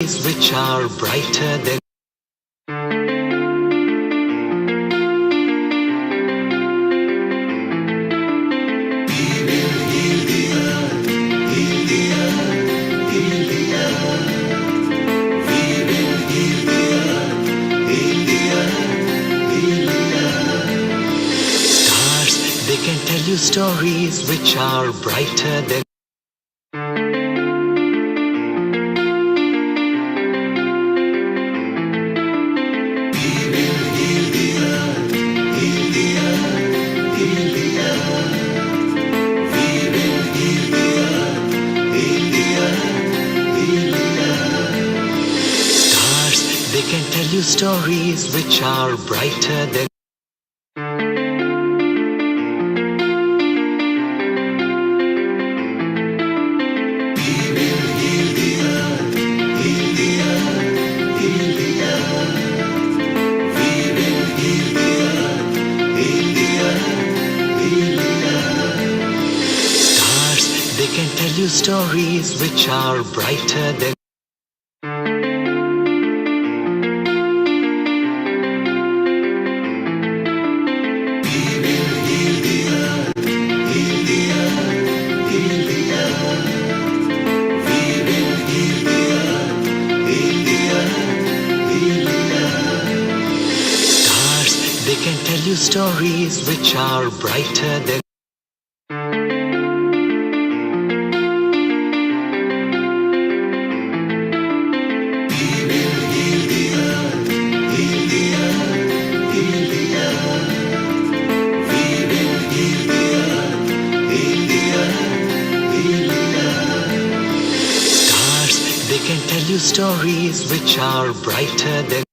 which are brighter than stars. They can tell you stories which are brighter than They can tell you stories which are brighter than stars. They can tell you stories which are brighter than They can tell you stories which are brighter than stars. They can tell you stories which are brighter than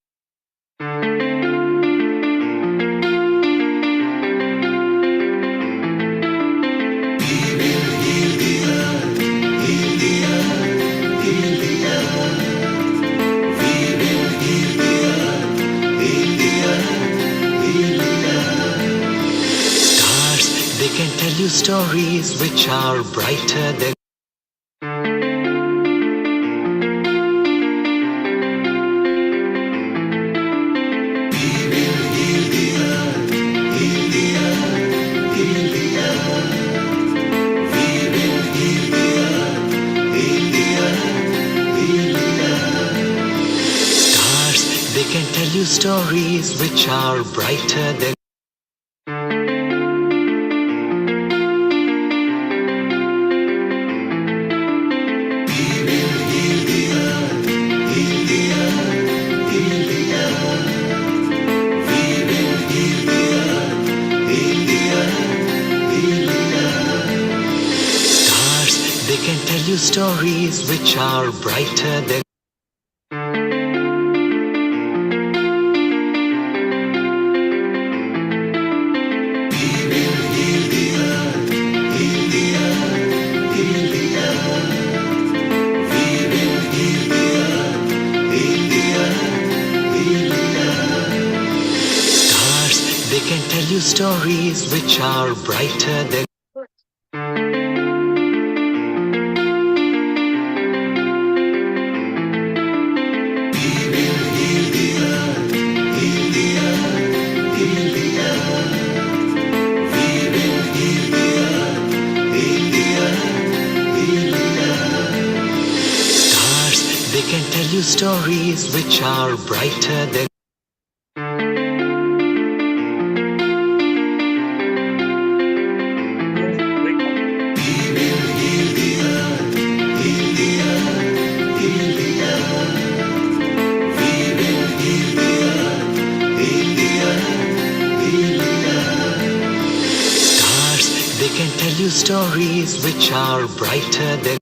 They can tell you stories which are brighter than stars. They can tell you stories which are brighter than They can tell you stories which are brighter than stars. They can tell you stories which are brighter than They can tell you stories which are brighter than stars. They can tell you stories which are brighter than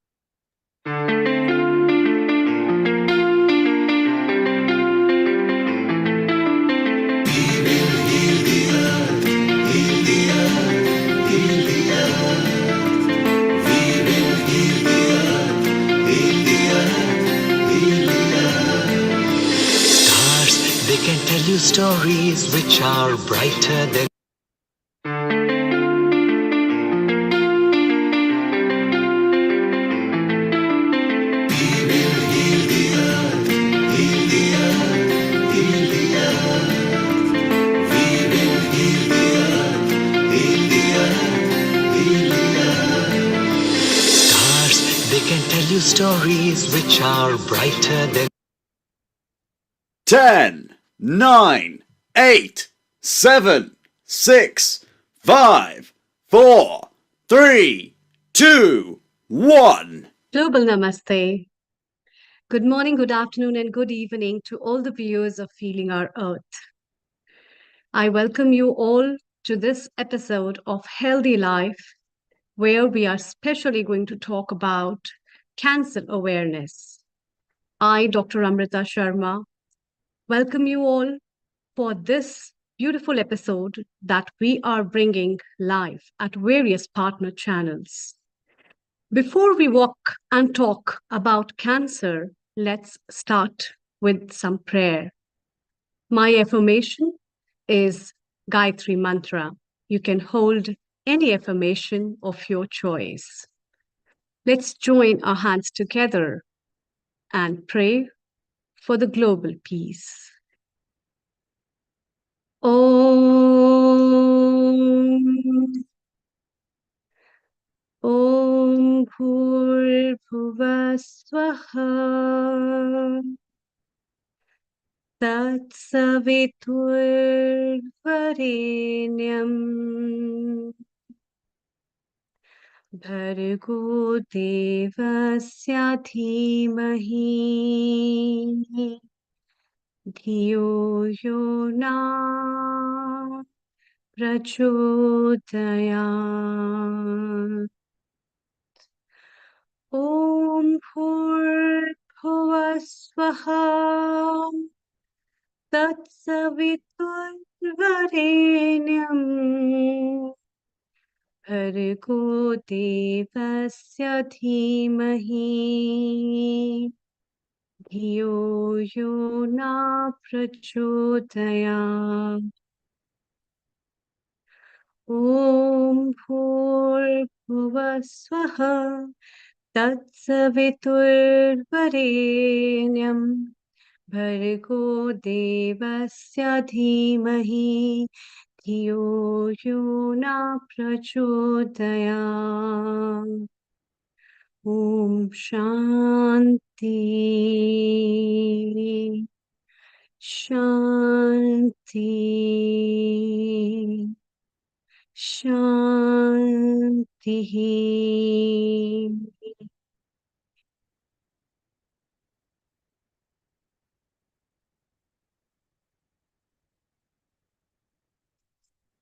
They can tell you stories which are brighter than We will heal the earth. stories which are brighter than 10, 9, 8, 7, 6, 5, 4, 3, 2, 1. Global Namaste. Good morning, good afternoon, and good evening to all the viewers of Healing Our Earth. I welcome you all to this episode of Healthy Life, where we are specially going to talk about cancer awareness. I, Dr. Amrita Sharma, welcome you all for this beautiful episode that we are bringing live at various partner channels. Before we walk and talk about cancer, let's start with some prayer. My affirmation is Gayatri Mantra. You can hold any affirmation of your choice. Let's join our hands together and pray for the global peace. Om Om Bhurbhuva Swaha Tatsaviturvarenyam Bhargo Devasya Dhimahi Dhiyo Yona Prachodayat. Om Bhurbhuva Swaha Tatsaviturvarenyam Bhargo Devasya Dhimahi Dhiyo Yona Prachodayat. Om Bhurbhuva Swaha Tatsaviturvarenyam Bhargo Devasya Dhimahi Dhiyo Yona Prachodayat. Om Shanti Shanti Shanti.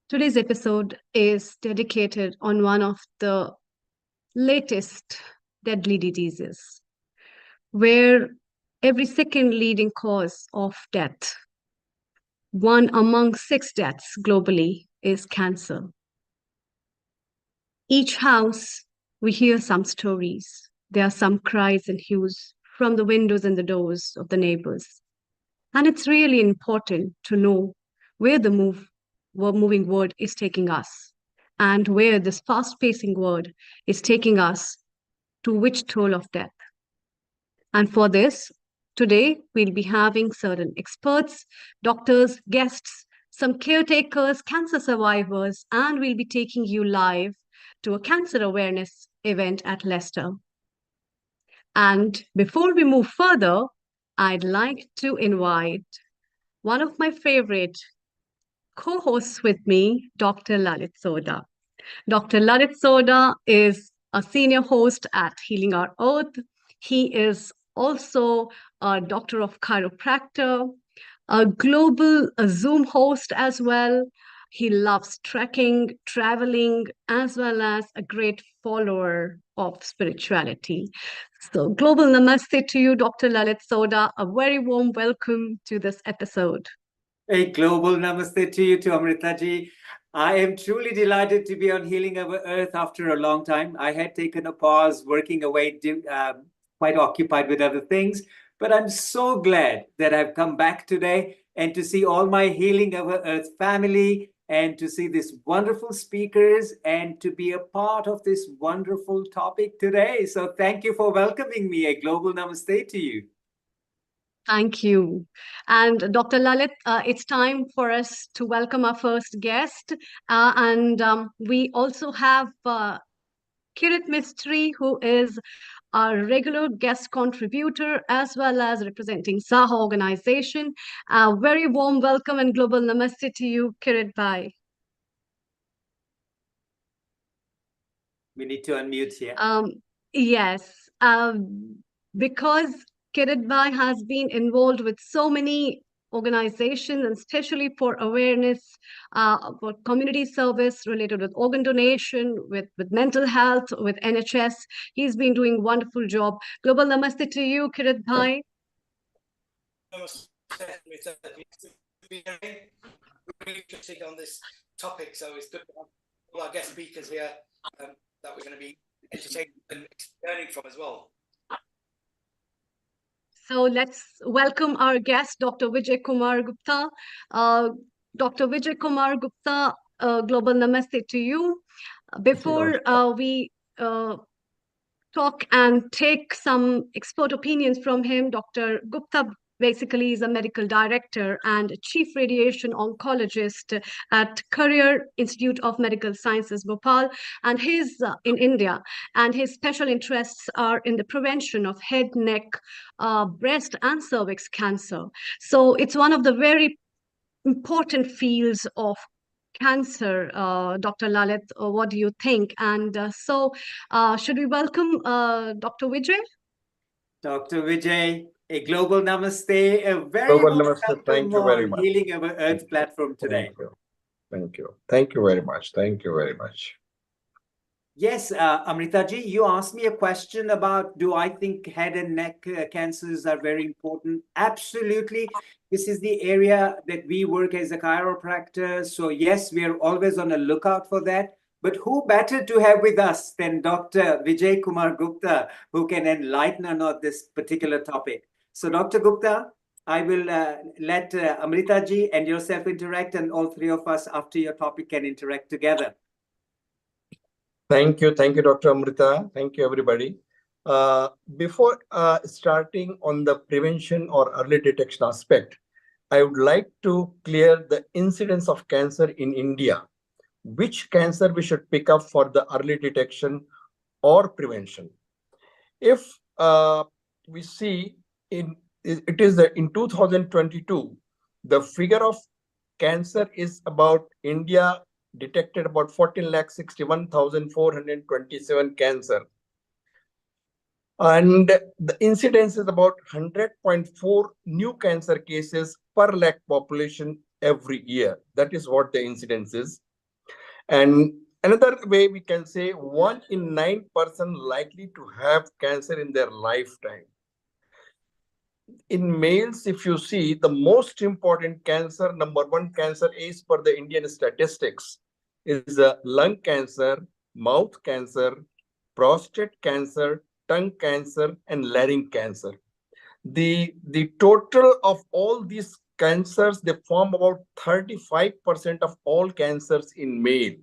Today's episode is dedicated on one of the latest deadly diseases, where every second leading cause of death, one among 6 deaths globally, is cancer. Each house, we hear some stories. There are some cries and hues from the windows and the doors of the neighbors. And it's really important to know where the moving world is taking us and where this fast-pacing world is taking us to which toll of death. And for this, today we'll be having certain experts, doctors, guests, some caretakers, cancer survivors, and we'll be taking you live to a cancer awareness event at Leicester. And before we move further, I'd like to invite one of my favorite co-hosts with me, Dr. Lalit Soda. Dr. Lalit Soda is a senior host at Healing Our Earth. He is also a doctor of chiropractor, a global Zoom host as well. He loves trekking, traveling, as well as a great follower of spirituality. So, global namaste to you, Dr. Lalit Soda. A very warm welcome to this episode. A global namaste to you, to Amrita ji. I am truly delighted to be on Healing Our Earth after a long time. I had taken a pause, working away, quite occupied with other things. But I'm so glad that I've come back today and to see all my Healing Our Earth family and to see these wonderful speakers and to be a part of this wonderful topic today. So thank you for welcoming me. A global namaste to you. Thank you. And Dr. Lalit, it's time for us to welcome our first guest. And we also have Kirit Mistry, who is our regular guest contributor as well as representing Saha organization. A very warm welcome and global namaste to you, Kirit Bhai. We need to unmute here. Yes, because Kirit Bhai has been involved with so many organizations, and especially for awareness, for community service related with organ donation, with mental health, with NHS. He's been doing wonderful job. Global namaste to you, Kirit Bhai. Namaste. Really interested on this topic, so it's good to have all our guest speakers here that we're going to be entertaining and learning from as well. So let's welcome our guest, Dr. Vijay Kumar Gupta. Dr. Vijay Kumar Gupta, global namaste to you. Before we talk and take some expert opinions from him, Dr. Gupta basically is a medical director and chief radiation oncologist at Career Institute of Medical Sciences, Bhopal, and he's in India. And his special interests are in the prevention of head, neck, breast, and cervix cancer. So it's one of the very important fields of cancer, Dr. Lalit. What do you think? And should we welcome Dr. Vijay? Dr. Vijay, a global namaste, a very Global warm namaste. welcome Thank you very on much. Healing Our Earth platform today. Thank you. Thank you. Thank you very much. Thank you very much. Yes, Amritaji, you asked me a question about, do I think head and neck cancers are very important? Absolutely. This is the area that we work as a chiropractor. So yes, we are always on the lookout for that. But who better to have with us than Dr. Vijay Kumar Gupta, who can enlighten on this particular topic. So Dr. Gupta, I will let Amritaji and yourself interact, and all three of us after your topic can interact together. Thank you. Thank you, Dr. Amrita. Thank you, everybody. Before starting on the prevention or early detection aspect, I would like to clear the incidence of cancer in India. Which cancer we should pick up for the early detection or prevention? If we see in 2022, the figure of cancer is about India detected about 14,61,427 cancer. And the incidence is about 100.4 new cancer cases per lakh population every year. That is what the incidence is. And another way we can say 1 in 9 person likely to have cancer in their lifetime. In males, if you see, the most important cancer, number one cancer is per the Indian statistics, is lung cancer, mouth cancer, prostate cancer, tongue cancer, and larynx cancer. The total of all these cancers, they form about 35% of all cancers in male.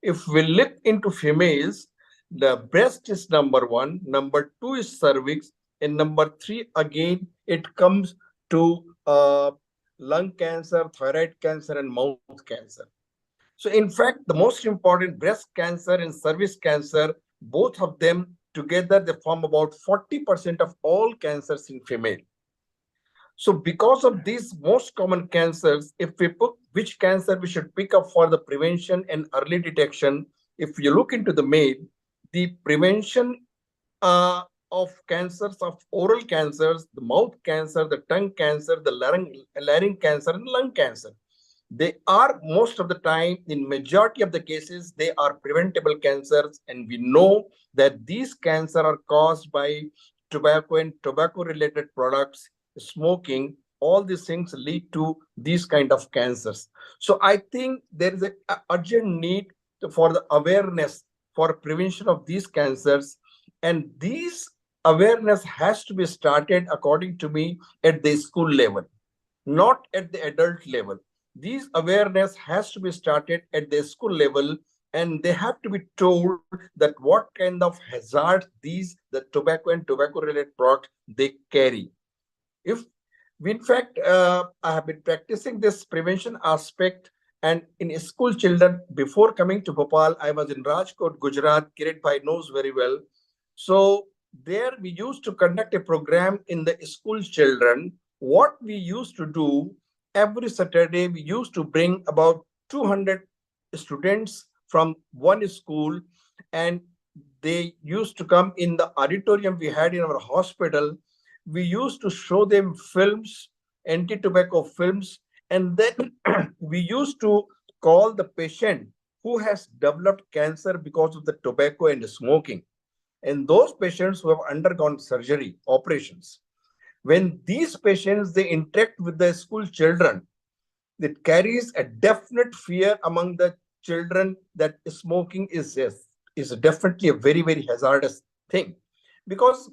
If we look into females, the breast is number one, number two is cervix, and number three, again, it comes to lung cancer, thyroid cancer, and mouth cancer. So in fact, the most important, breast cancer and cervix cancer, both of them together, they form about 40% of all cancers in female. So because of these most common cancers, if we put which cancer we should pick up for the prevention and early detection, if you look into the male, the prevention of cancers, of oral cancers, the mouth cancer, the tongue cancer, the larynx cancer, and lung cancer, they are most of the time, in majority of the cases, they are preventable cancers. And we know that these cancers are caused by tobacco and tobacco-related products, smoking. All these things lead to these kind of cancers. So I think there is an urgent need for the awareness for prevention of these cancers. And these awareness has to be started, according to me, at the school level, not at the adult level. These awareness has to be started at the school level, and they have to be told that what kind of hazards the tobacco and tobacco-related products they carry. If, in fact, I have been practicing this prevention aspect, And in school children, before coming to Bhopal, I was in Rajkot, Gujarat. Kirit Bhai knows very well. So there we used to conduct a program in the school children. What we used to do, every Saturday, we used to bring about 200 students from one school, and they used to come in the auditorium we had in our hospital. We used to show them films, anti-tobacco films, and then we used to call the patient who has developed cancer because of the tobacco and smoking, and those patients who have undergone surgery, operations. When these patients, they interact with the school children, it carries a definite fear among the children that smoking is definitely a very, very hazardous thing, because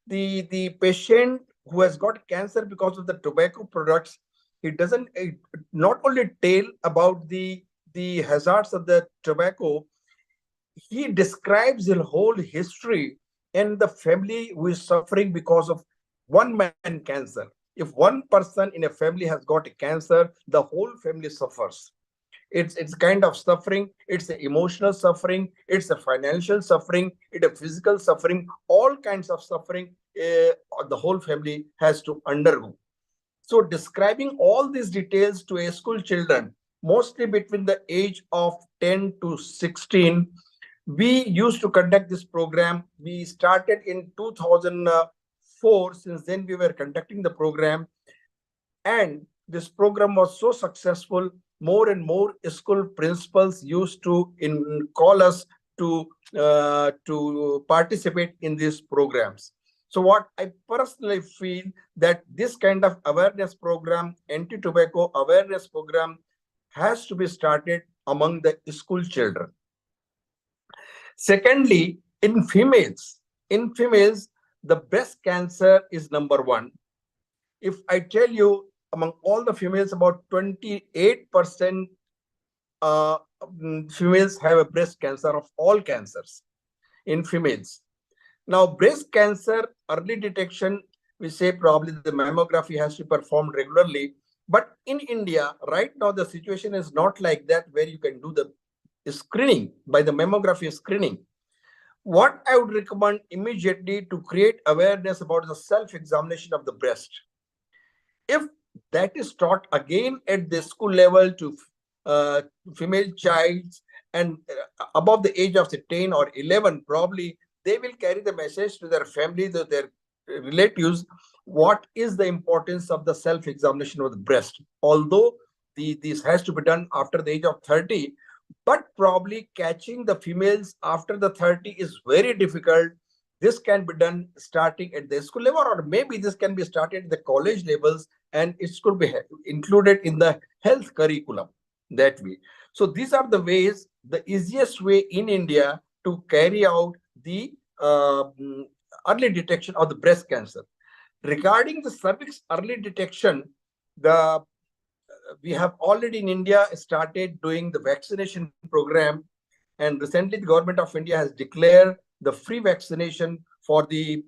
the patient who has got cancer because of the tobacco products, he doesn't not only tell about the hazards of the tobacco, he describes the whole history and the family who is suffering because of one man cancer. If one person in a family has got a cancer, the whole family suffers. It's kind of suffering. It's an emotional suffering. It's a financial suffering. It's a physical suffering. All kinds of suffering the whole family has to undergo. So describing all these details to a school children, mostly between the age of 10 to 16, we used to conduct this program. We started in 2004. Since then, we were conducting the program. And this program was so successful, more and more school principals used to call us to participate in these programs. So what I personally feel that this kind of awareness program, anti-tobacco awareness program, has to be started among the school children. Secondly, in females, the breast cancer is number one. If I tell you, among all the females, about 28% females have a breast cancer of all cancers in females. Now, breast cancer early detection, we say probably the mammography has to be performed regularly. But in India, right now, the situation is not like that, where you can do the screening by the mammography screening. What I would recommend immediately to create awareness about the self-examination of the breast. If that is taught again at the school level to female childs and above the age of 10 or 11, probably they will carry the message to their family, to their relatives, what is the importance of the self-examination of the breast. Although this has to be done after the age of 30, but probably catching the females after the 30 is very difficult. This can be done starting at the school level, or maybe this can be started at the college levels, and it could be included in the health curriculum that way. So these are the ways, the easiest way in India to carry out the early detection of the breast cancer. Regarding the cervix early detection, we have already in India started doing the vaccination program, and recently the government of India has declared the free vaccination for the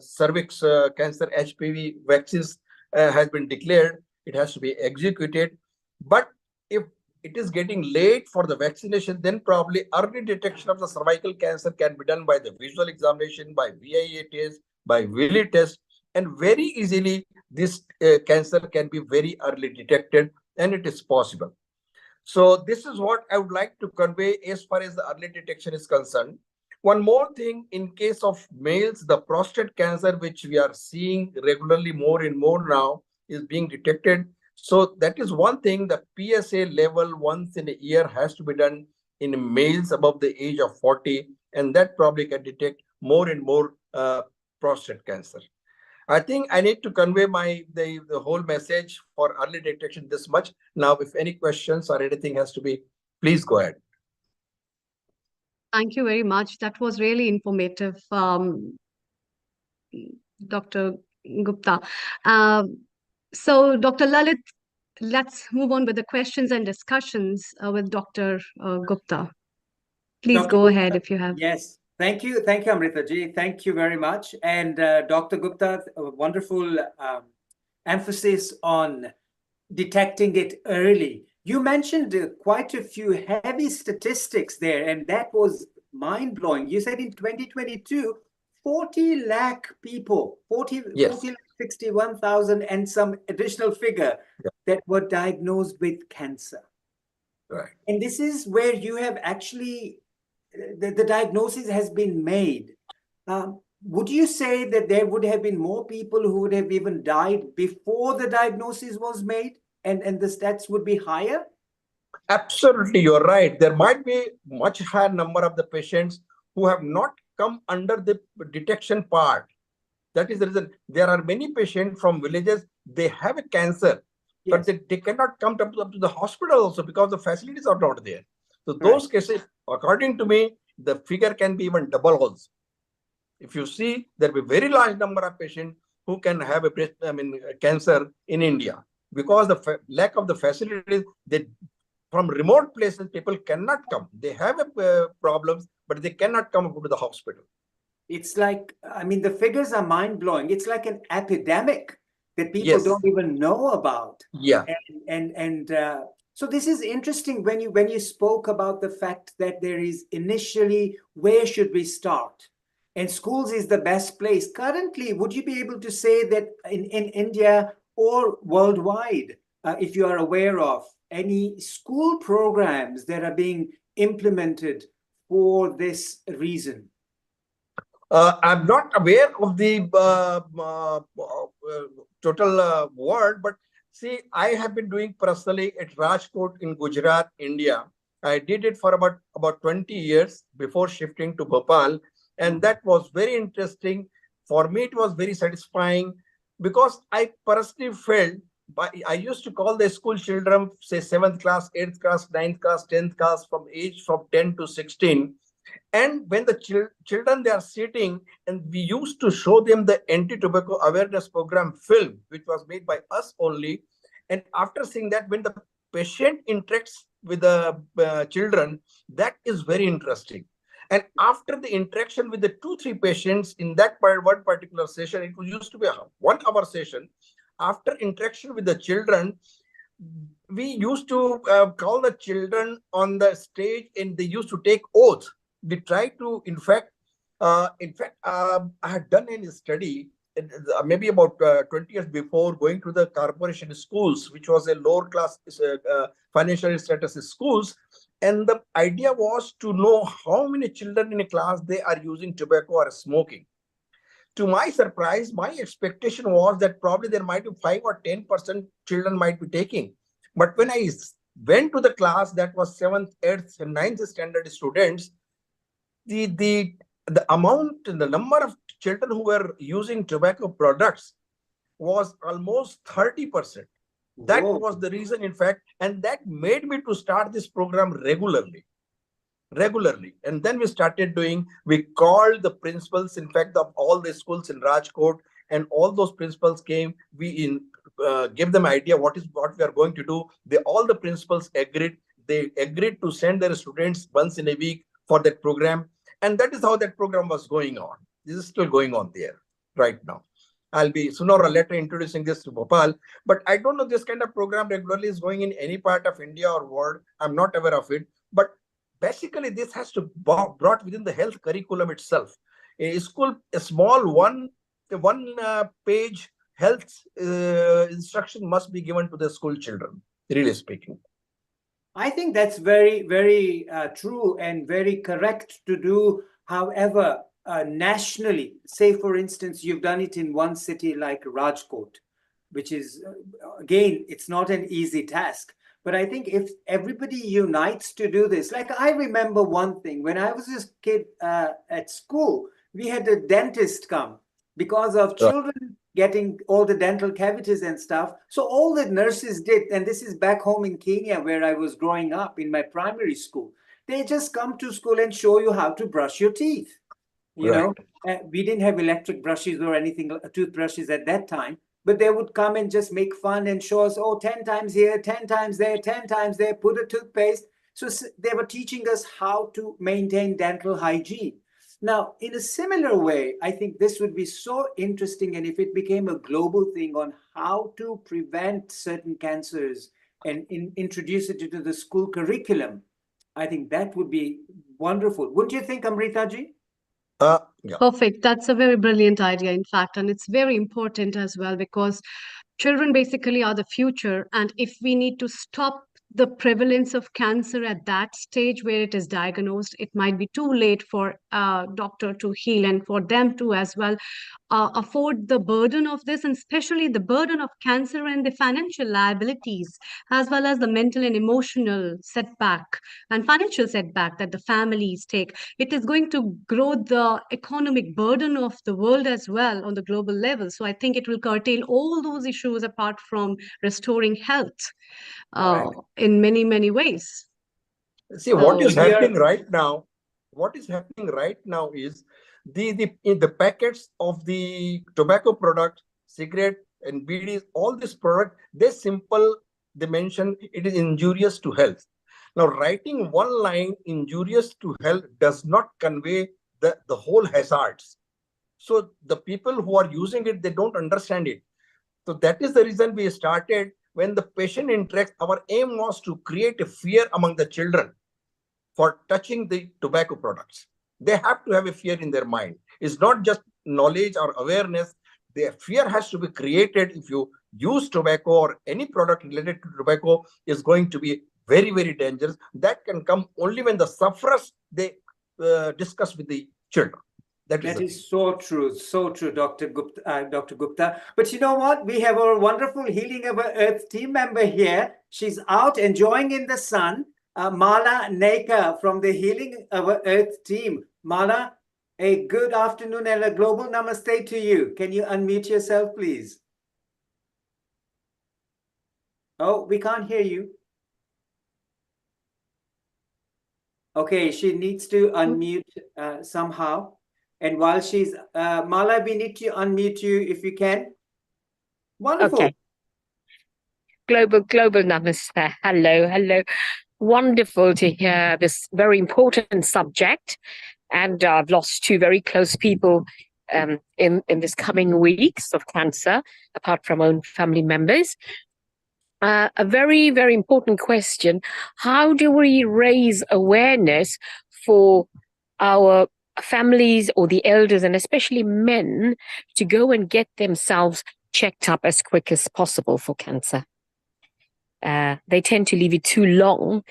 cervix cancer HPV vaccines has been declared. It has to be executed. But if it is getting late for the vaccination, then probably early detection of the cervical cancer can be done by the visual examination, by VIA test, by Willi test, and very easily this cancer can be very early detected, and it is possible. So this is what I would like to convey as far as the early detection is concerned. One more thing, in case of males, the prostate cancer, which we are seeing regularly more and more now, is being detected. So that is one thing, the PSA level once in a year has to be done in males above the age of 40, and that probably can detect more and more prostate cancer. I think I need to convey the whole message for early detection this much. Now, if any questions or anything has to be, please go ahead. Thank you very much. That was really informative, Dr. Gupta. So, Dr. Lalit, let's move on with the questions and discussions with Dr. Gupta. Please Dr. go Gupta, ahead if you have. Yes. Thank you, Amrita ji. Thank you very much. And Dr. Gupta, a wonderful emphasis on detecting it early. You mentioned quite a few heavy statistics there, and that was mind-blowing. You said in 2022, 40 lakh people, 40 Yes. lakh 61,000 and some additional figure Yeah. that were diagnosed with cancer. Right. And this is where you have actually, the diagnosis has been made. Would you say that there would have been more people who would have even died before the diagnosis was made, and the stats would be higher? Absolutely, you're right. There might be much higher number of the patients who have not come under the detection part. That is the reason there are many patients from villages, they have a cancer, but Yes. they cannot come up to the hospital also because the facilities are not there. So Right. those cases, according to me, the figure can be even double also. If you see, there will be very large number of patients who can have cancer in India because the lack of the facilities. They from remote places, people cannot come. They have problems, but they cannot come to the hospital. It's like, I mean, the figures are mind-blowing. It's like an epidemic that people Yes. don't even know about. Yeah. So this is interesting when you spoke about the fact that there is initially, where should we start? And schools is the best place. Currently, would you be able to say that in India or worldwide, if you are aware of any school programs that are being implemented for this reason? I'm not aware of the total word, but see, I have been doing personally at Rajkot in Gujarat, India. I did it for about 20 years before shifting to Bhopal, and that was very interesting. For me, it was very satisfying because I personally felt. I used to call the school children, say 7th class, 8th class, 9th class, 10th class, from 10 to 16. And when the children, they are sitting, and we used to show them the anti-tobacco awareness program film, which was made by us only. And after seeing that, when the patient interacts with the children, that is very interesting. And after the interaction with the 2-3 patients in that one particular session, it used to be a 1-hour session. After interaction with the children, we used to call the children on the stage, and they used to take oath. We try to, in fact, I had done a study maybe about 20 years before, going to the corporation schools, which was a lower class financial status schools. And the idea was to know how many children in a class they are using tobacco or smoking. To my surprise, my expectation was that probably there might be 5 or 10% children might be taking. But when I went to the class, that was 7th, 8th, and 9th standard students, the amount, the number of children who were using tobacco products was almost 30%. That Whoa. was the reason, in fact, and that made me to start this program regularly. And then we started doing, we called the principals, in fact, of all the schools in Rajkot, and all those principals came. We gave them idea what we are going to do. All the principals agreed. They agreed to send their students once in a week for that program. And that is how that program was going on. This is still going on there right now. I'll be sooner or later introducing this to Bhopal, but I don't know this kind of program regularly is going in any part of India or world. I'm not aware of it, but basically this has to be brought within the health curriculum itself. A school, a small one page health instruction must be given to the school children, really speaking. I think that's very, very true and very correct to do. However, nationally, say for instance, you've done it in one city like Rajkot, which is, again, it's not an easy task. But I think if everybody unites to do this, like I remember one thing, when I was a kid at school, we had a dentist come because of children getting all the dental cavities and stuff. So all the nurses did, and this is back home in Kenya where I was growing up in my primary school, they just come to school and show you how to brush your teeth. You know, we didn't have electric brushes or anything, toothbrushes at that time, but they would come and just make fun and show us, oh, 10 times here, 10 times there, 10 times there, put a toothpaste. So they were teaching us how to maintain dental hygiene. Now, in a similar way, I think this would be so interesting, and if it became a global thing on how to prevent certain cancers and introduce it into the school curriculum, I think that would be wonderful. Wouldn't you think, Amrita ji? Yeah. Perfect. That's a very brilliant idea, in fact. And it's very important as well because children basically are the future. And if we need to stop the prevalence of cancer at that stage where it is diagnosed, it might be too late for a doctor to heal and for them to as well afford the burden of this, and especially the burden of cancer and the financial liabilities, as well as the mental and emotional setback and financial setback that the families take. It is going to grow the economic burden of the world as well on the global level. So I think it will curtail all those issues apart from restoring health in many, many ways. See, what is we are- happening right now? What is happening right now is in the packets of the tobacco product, cigarette and BDs, all this product, they mention it is injurious to health. Now, writing one line injurious to health does not convey the whole hazards. So the people who are using it, they don't understand it. So that is the reason we started. When the patient interacts, our aim was to create a fear among the children for touching the tobacco products. They have to have a fear in their mind. It's not just knowledge or awareness. The fear has to be created. If you use tobacco or any product related to tobacco, is going to be very, very dangerous. That can come only when the sufferers, they discuss with the children. That is so true, Dr. Gupta. But you know what? We have our wonderful Healing Our Earth team member here. She's out enjoying in the sun. Mala Naika from the Healing Our Earth team. Mala, a good afternoon and a global namaste to you. Can you unmute yourself, please? Oh, we can't hear you. Okay, she needs to unmute somehow. And while she's, Mala, we need to unmute you if you can. Wonderful. Okay. Global namaste. Hello. Wonderful to hear this very important subject. And I've lost two very close people in this coming weeks of cancer, apart from own family members. A very, very important question. How do we raise awareness for our families or the elders, and especially men, to go and get themselves checked up as quick as possible for cancer? They tend to leave it too long,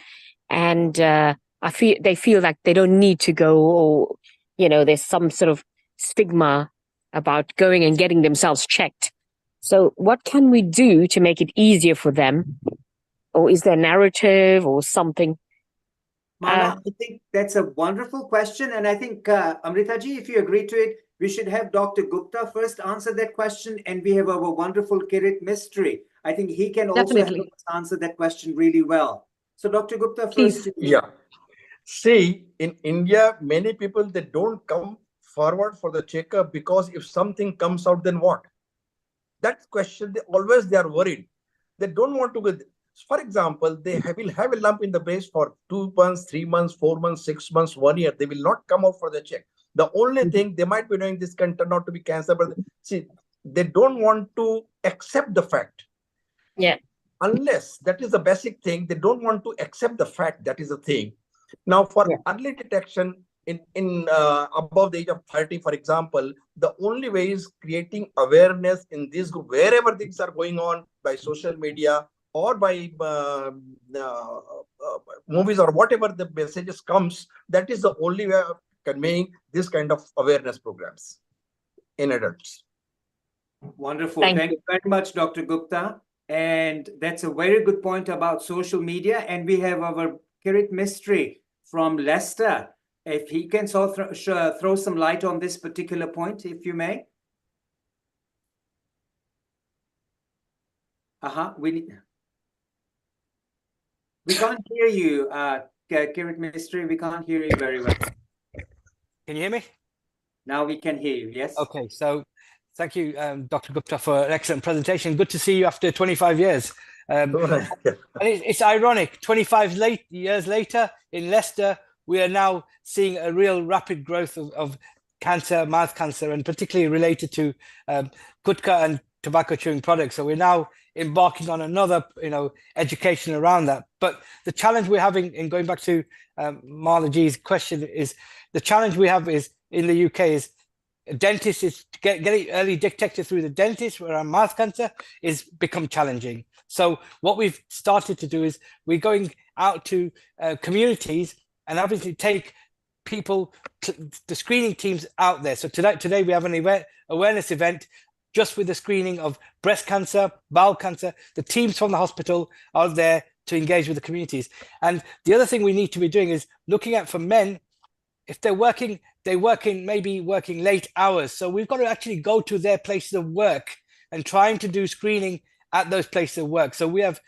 and they feel like they don't need to go, or there's some sort of stigma about going and getting themselves checked. So what can we do to make it easier for them? Or is there a narrative or something? Mala, I think that's a wonderful question. And I think, Amritaji, if you agree to it, we should have Dr. Gupta first answer that question. And we have our wonderful Kirit Mistry. I think he can also help us answer that question really well. So Dr. Gupta, Please. first. Yeah. See, in India, many people, they don't come forward for the checkup because if something comes out, then what? That question, they are worried. They don't want to go. For example, will have a lump in the breast for 2 months, 3 months, 4 months, 6 months, 1 year. They will not come out for the check. The only thing they might be doing, this can turn out to be cancer, but see, they don't want to accept the fact. Yeah. Unless that is the basic thing, they don't want to accept the fact that is a thing. Now, for early detection in above the age of 30, for example, the only way is creating awareness in this group, wherever things are going on, by social media or by movies or whatever the messages comes. That is the only way of conveying this kind of awareness programs in adults. Wonderful. Thank you very much, Dr. Gupta. And that's a very good point about social media. And we have our Kirit Mistry from Leicester. If he can throw some light on this particular point, if you may. We can't hear you, Kirit Mistry. We can't hear you very well. Can you hear me? Now we can hear you, yes. Okay, so thank you, Dr. Gupta, for an excellent presentation. Good to see you after 25 years. And it's ironic, 25 years later in Leicester, we are now seeing a real rapid growth of cancer, mouth cancer, and particularly related to gutka and tobacco chewing products. So we're now embarking on another, education around that. But the challenge we're having, in going back to Malaji's question, is the challenge we have is in the UK is dentists is getting early detected through the dentist, where our mouth cancer is become challenging. So what we've started to do is we're going out to communities and obviously take people, the screening teams out there. So today we have an awareness event just with the screening of breast cancer, bowel cancer. The teams from the hospital are there to engage with the communities. And the other thing we need to be doing is looking at, for men, if they're working late hours. So we've got to actually go to their places of work and trying to do screening at those places of work. So we have,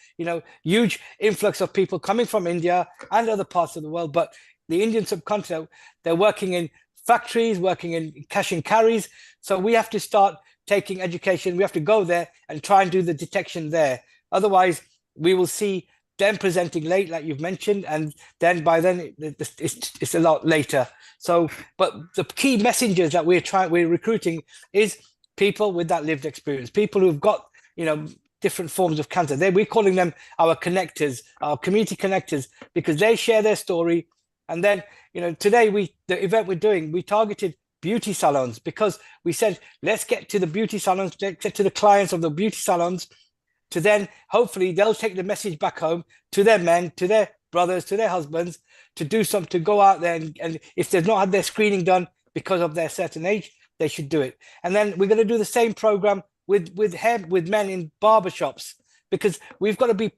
huge influx of people coming from India and other parts of the world, but the Indian subcontinent, they're working in factories, working in cash and carries. So we have to start taking education. We have to go there and try and do the detection there. Otherwise, we will see them presenting late, like you've mentioned, and then by then it's a lot later. So, but the key messengers that we're recruiting is people with that lived experience, people who've got, different forms of cancer. We're calling them our connectors, our community connectors, because they share their story. And then, today the event we're doing, we targeted beauty salons, because we said, let's get to the beauty salons, get to the clients of the beauty salons, to then hopefully they'll take the message back home to their men, to their brothers, to their husbands, to do something, to go out there and if they've not had their screening done because of their certain age, they should do it. And then we're going to do the same program with men in barbershops, because we've got to be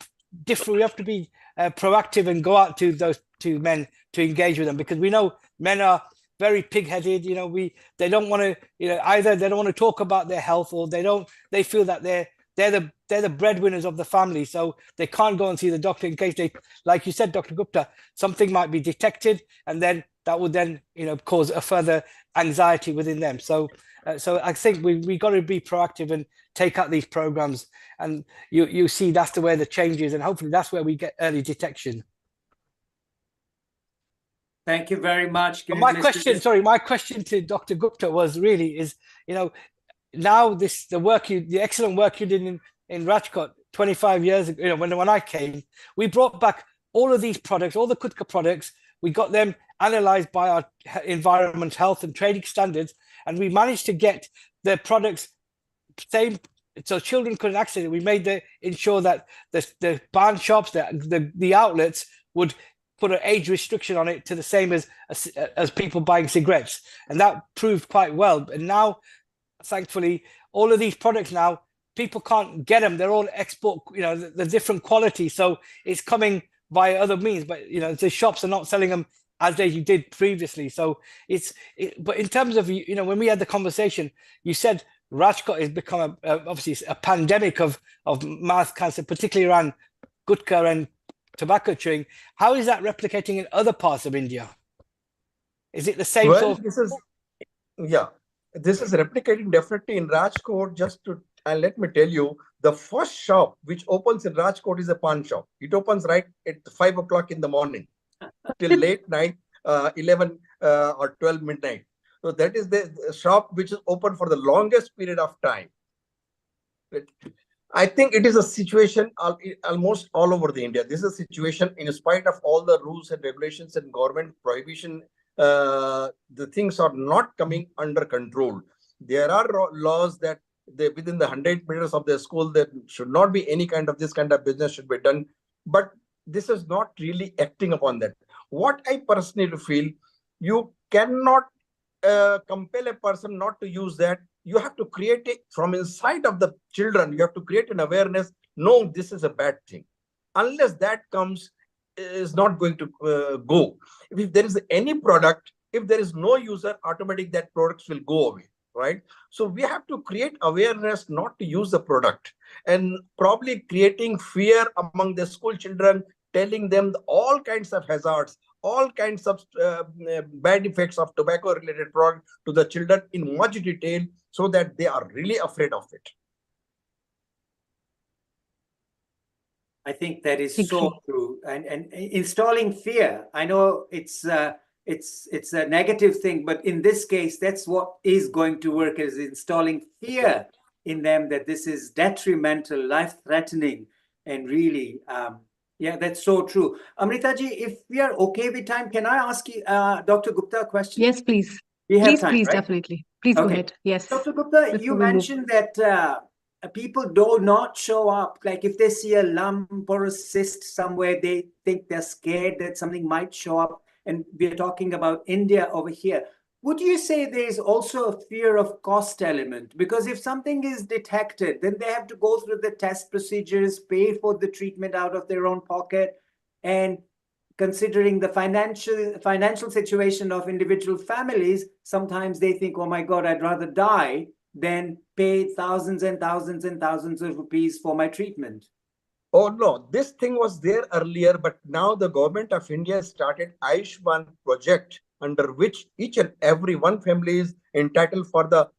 different. We have to be proactive and go out to those two men to engage with them, because we know men are very pig-headed. They don't want to, either they don't want to talk about their health, or they feel that they're the breadwinners of the family, so they can't go and see the doctor in case they, like you said, Dr. Gupta, something might be detected, and then that would then cause a further anxiety within them. So I think we got to be proactive and take out these programs, and you see that's the way the change is, and hopefully that's where we get early detection. Thank you very much. My question to Dr. Gupta was really is, now the excellent work you did in Rajkot 25 years ago, when I came, we brought back all of these products, all the Kutka products, we got them analyzed by our environment, health and trading standards, and we managed to get the products same, so children couldn't access it. We made ensure that the barn shops, the outlets would put an age restriction on it to the same as people buying cigarettes, and that proved quite well. And now, thankfully, all of these products now, people can't get them. They're all export, the different quality. So it's coming via other means, but, the shops are not selling them as they did previously. So but in terms of, when we had the conversation, you said Rajkot has become obviously a pandemic of mouth cancer, particularly around gutka and tobacco chewing. How is that replicating in other parts of India? Is it the same sort of... This is replicating definitely in Rajkot. And let me tell you, the first shop which opens in Rajkot is a pawn shop. It opens right at 5 o'clock in the morning till late night, 11 or 12 midnight. So that is the shop which is open for the longest period of time. I think it is a situation almost all over the India. This is a situation, in spite of all the rules and regulations and government prohibition, the things are not coming under control. There are laws that within the 100 meters of the school, there should not be any kind of this kind of business should be done. But this is not really acting upon that. What I personally feel, you cannot compel a person not to use that. You have to create it from inside of the children. You have to create an awareness. No, this is a bad thing. Unless that comes, is not going to go. If there is any product, if there is no user, automatically that products will go away, right? So we have to create awareness not to use the product, and probably creating fear among the school children, telling them all kinds of hazards, all kinds of bad effects of tobacco related product to the children in much detail, so that they are really afraid of it. I think that is so true. And installing fear, I know it's a negative thing, but in this case, that's what is going to work, is installing fear in them that this is detrimental, life-threatening, and really, yeah, that's so true. Amritaji, if we are okay with time, can I ask you, Dr. Gupta, a question? Yes, please. We have Please, time, please, right? definitely. Please go Okay. ahead. Yes. Dr. Gupta, you Before we move. mentioned that people do not show up. Like if they see a lump or a cyst somewhere, they think they're scared that something might show up. And we're talking about India over here. Would you say there's also a fear of cost element? Because if something is detected, then they have to go through the test procedures, pay for the treatment out of their own pocket. And considering the financial situation of individual families, sometimes they think, oh my God, I'd rather die than pay thousands and thousands and thousands of rupees for my treatment. Oh no, this thing was there earlier, but now the government of India started Ayushman project, under which each and every one family is entitled for the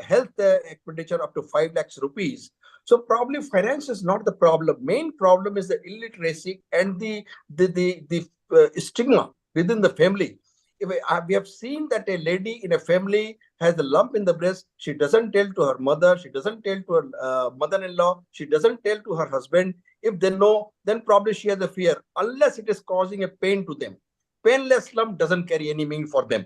health expenditure up to 5 lakhs rupees. So probably finance is not the problem. Main problem is the illiteracy and the stigma within the family. We have seen that a lady in a family has a lump in the breast. She doesn't tell to her mother. She doesn't tell to her mother-in-law. She doesn't tell to her husband. If they know, then probably she has a fear, unless it is causing a pain to them. Painless lump doesn't carry any meaning for them.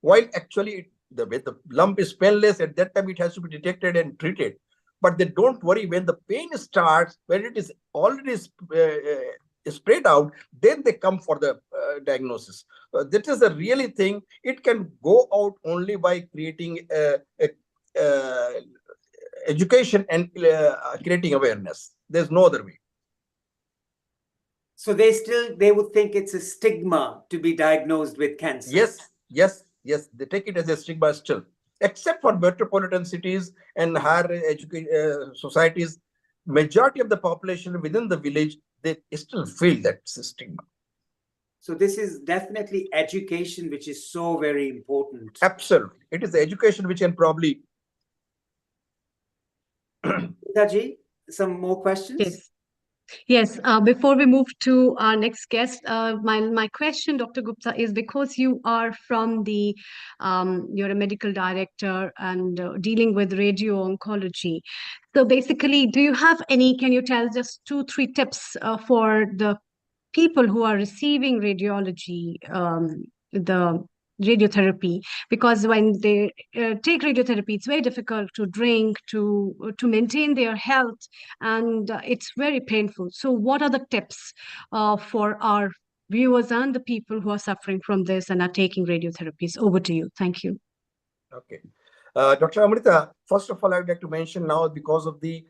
While actually, the lump is painless, at that time it has to be detected and treated. But they don't worry when the pain starts, when it is already spread out, then they come for the diagnosis. That is the really thing. It can go out only by creating education and creating awareness. There's no other way. So they would think it's a stigma to be diagnosed with cancer. Yes. They take it as a stigma still. Except for metropolitan cities and higher societies, majority of the population within the village, they still feel that stigma. So this is definitely education, which is so very important. Absolutely. It is the education which can probably... Taji, some more questions? Yes. Yes, before we move to our next guest, my question, Dr. Gupta, is because you are from the, you're a medical director and dealing with radio oncology. So basically, do you have any, can you tell just 2-3 tips for the people who are receiving radiology, the radiotherapy, because when they take radiotherapy, it's very difficult to drink, to maintain their health, and it's very painful. So what are the tips for our viewers and the people who are suffering from this and are taking radiotherapies? Over to you. Thank you. Okay. Dr. Amrita, first of all, I would like to mention now, because of the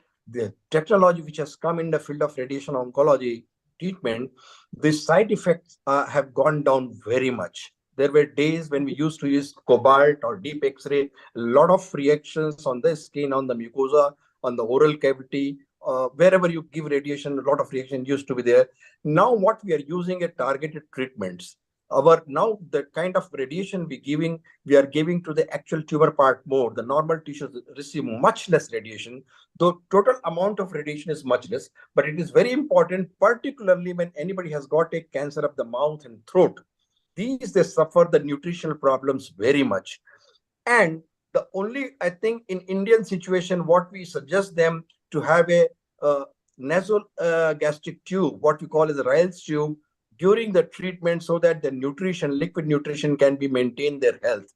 technology which has come in the field of radiation oncology treatment, the side effects have gone down very much. There were days when we used to use cobalt or deep X-ray, a lot of reactions on the skin, on the mucosa, on the oral cavity, wherever you give radiation, a lot of reaction used to be there. Now what we are using are targeted treatments. Now the kind of radiation we are giving to the actual tumor part more. The normal tissues receive much less radiation. The total amount of radiation is much less, but it is very important, particularly when anybody has got a cancer of the mouth and throat. They suffer the nutritional problems very much. And the only, I think, in Indian situation, what we suggest them to have a nasal gastric tube, what we call as a Ryle's tube, during the treatment, so that the liquid nutrition can be maintained their health.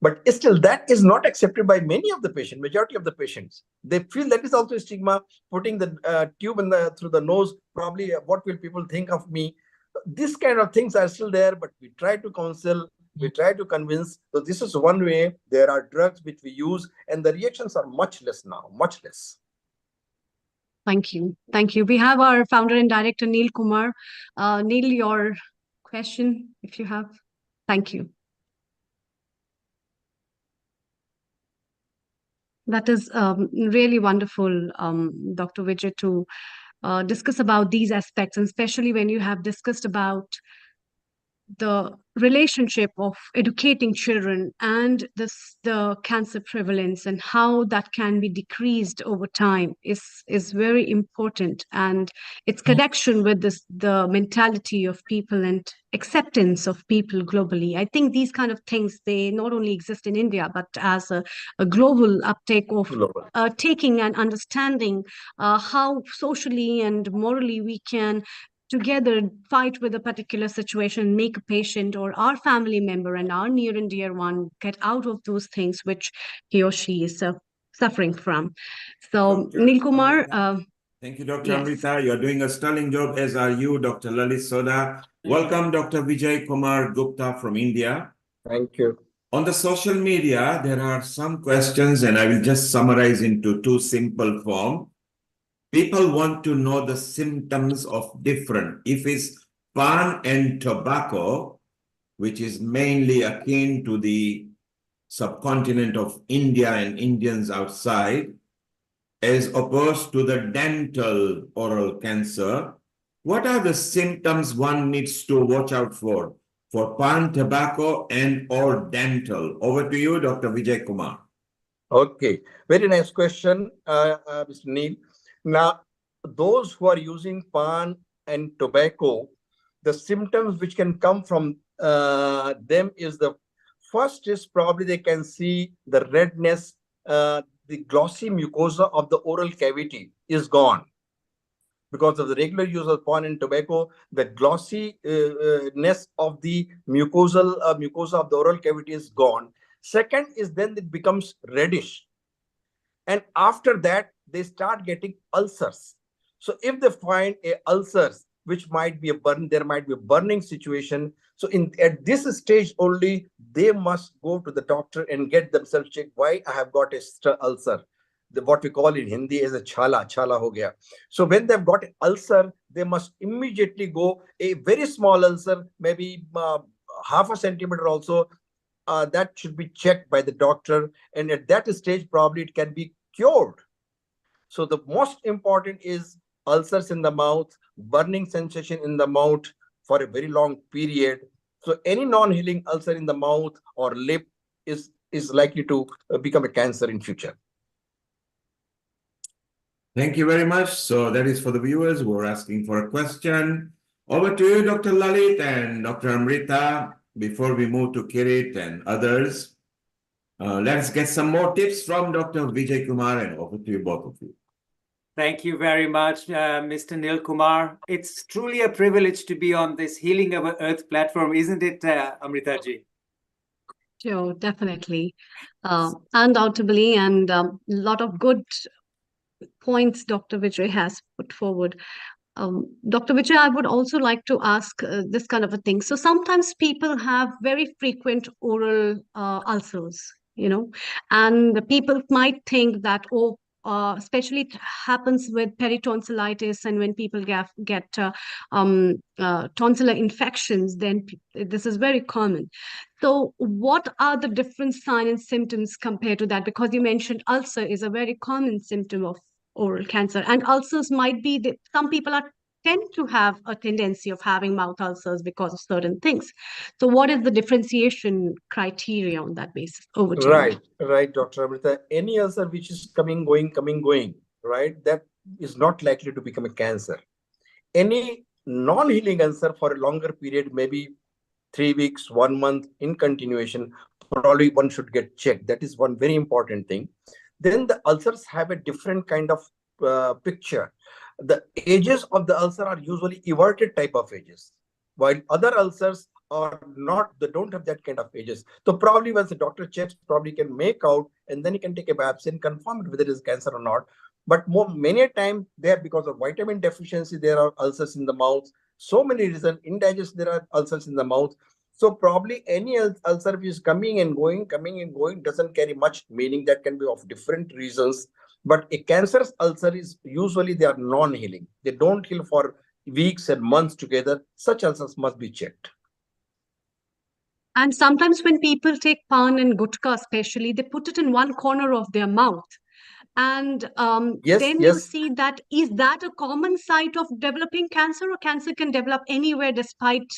But still, that is not accepted by many of the patients, majority of the patients. They feel that is also a stigma, putting the tube through the nose, probably what will people think of me? This kind of things are still there, but we try to counsel, we try to convince. So this is one way. There are drugs which we use, and the reactions are much less now, much less. Thank you. Thank you. We have our founder and director, Neil Kumar. Neil, your question, if you have. Thank you. That is really wonderful, Dr. Vijay, to discuss about these aspects, and especially when you have discussed about the relationship of educating children and the cancer prevalence and how that can be decreased over time is very important, and its connection with the mentality of people and acceptance of people globally. I think these kind of things, they not only exist in India but as a global uptake of Global. taking and understanding how socially and morally we can together fight with a particular situation, make a patient or our family member and our near and dear one get out of those things which he or she is suffering from. So, Dr. Neil Kumar, Amrita. Thank you, Dr. yes. Amrita. You're doing a sterling job, as are you, Dr. Lalit Soda. Welcome, Dr. Vijay Kumar Gupta from India. Thank you. On the social media, there are some questions, and I will just summarize into two simple form. People want to know the symptoms of different. If it's pan and tobacco, which is mainly akin to the subcontinent of India and Indians outside, as opposed to the dental oral cancer, what are the symptoms one needs to watch out for pan, tobacco, and or dental? Over to you, Dr. Vijay Kumar. Okay, very nice question, Mr. Neil. Now, those who are using pan and tobacco, the symptoms which can come from them is the first is probably they can see the redness, the glossy mucosa of the oral cavity is gone. Because of the regular use of pan and tobacco, the glossiness of the mucosa of the oral cavity is gone. Second is then it becomes reddish. And after that, they start getting ulcers. So if they find a ulcers, which might be a burn, there might be a burning situation. So at this stage only, they must go to the doctor and get themselves checked. Why I have got a ulcer? What we call in Hindi is a chala ho gaya. So when they've got an ulcer, they must immediately go a very small ulcer, maybe half a centimeter also, that should be checked by the doctor. And at that stage, probably it can be cured. So the most important is ulcers in the mouth, burning sensation in the mouth for a very long period. So any non-healing ulcer in the mouth or lip is likely to become a cancer in future. Thank you very much. So that is for the viewers who are asking for a question. Over to you, Dr. Lalit and Dr. Amrita. Before we move to Kirit and others, let's get some more tips from Dr. Vijay Kumar, and over to you, both of you. Thank you very much, Mr. Neil Kumar. It's truly a privilege to be on this Healing Our Earth platform, isn't it, Amrita ji? Sure, definitely. Undoubtedly, and a lot of good points Dr. Vijay has put forward. Dr. Vijay, I would also like to ask this kind of a thing. So sometimes people have very frequent oral ulcers, and the people might think that, especially it happens with peritonsillitis, and when people get tonsillar infections, then this is very common. So what are the different signs and symptoms compared to that? Because you mentioned ulcer is a very common symptom of oral cancer, and ulcers might be some people tend to have a tendency of having mouth ulcers because of certain things. So what is the differentiation criteria on that basis? Over to you. Right, Dr. Amrita. Any ulcer which is coming, going, right, that is not likely to become a cancer. Any non-healing ulcer for a longer period, maybe 3 weeks, 1 month in continuation, probably one should get checked. That is one very important thing. Then the ulcers have a different kind of picture. The edges of the ulcer are usually everted type of edges, while other ulcers are not, they don't have that kind of edges. So probably once the doctor checks, probably can make out, and then he can take a biopsy and confirm it whether it is cancer or not. But many a time there, because of vitamin deficiency, there are ulcers in the mouth. So many reasons, indigestion, there are ulcers in the mouth. So probably any ulcer which is coming and going doesn't carry much meaning. That can be of different reasons. But a cancerous ulcer is usually they are non-healing. They don't heal for weeks and months together. Such ulcers must be checked. And sometimes when people take pan and gutka especially, they put it in one corner of their mouth. And then you see that, is that a common site of developing cancer, or cancer can develop anywhere despite?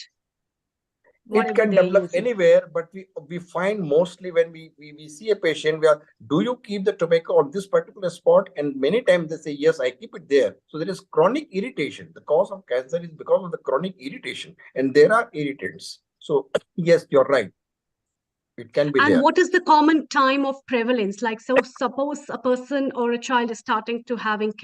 whatever It can they're develop using. anywhere, but we find mostly when we see a patient, do you keep the tobacco on this particular spot? And many times they say, yes, I keep it there. So there is chronic irritation. The cause of cancer is because of the chronic irritation, and there are irritants. So yes, you're right. It can be And there. what is the common time of prevalence? Like, so suppose a person or a child is starting to having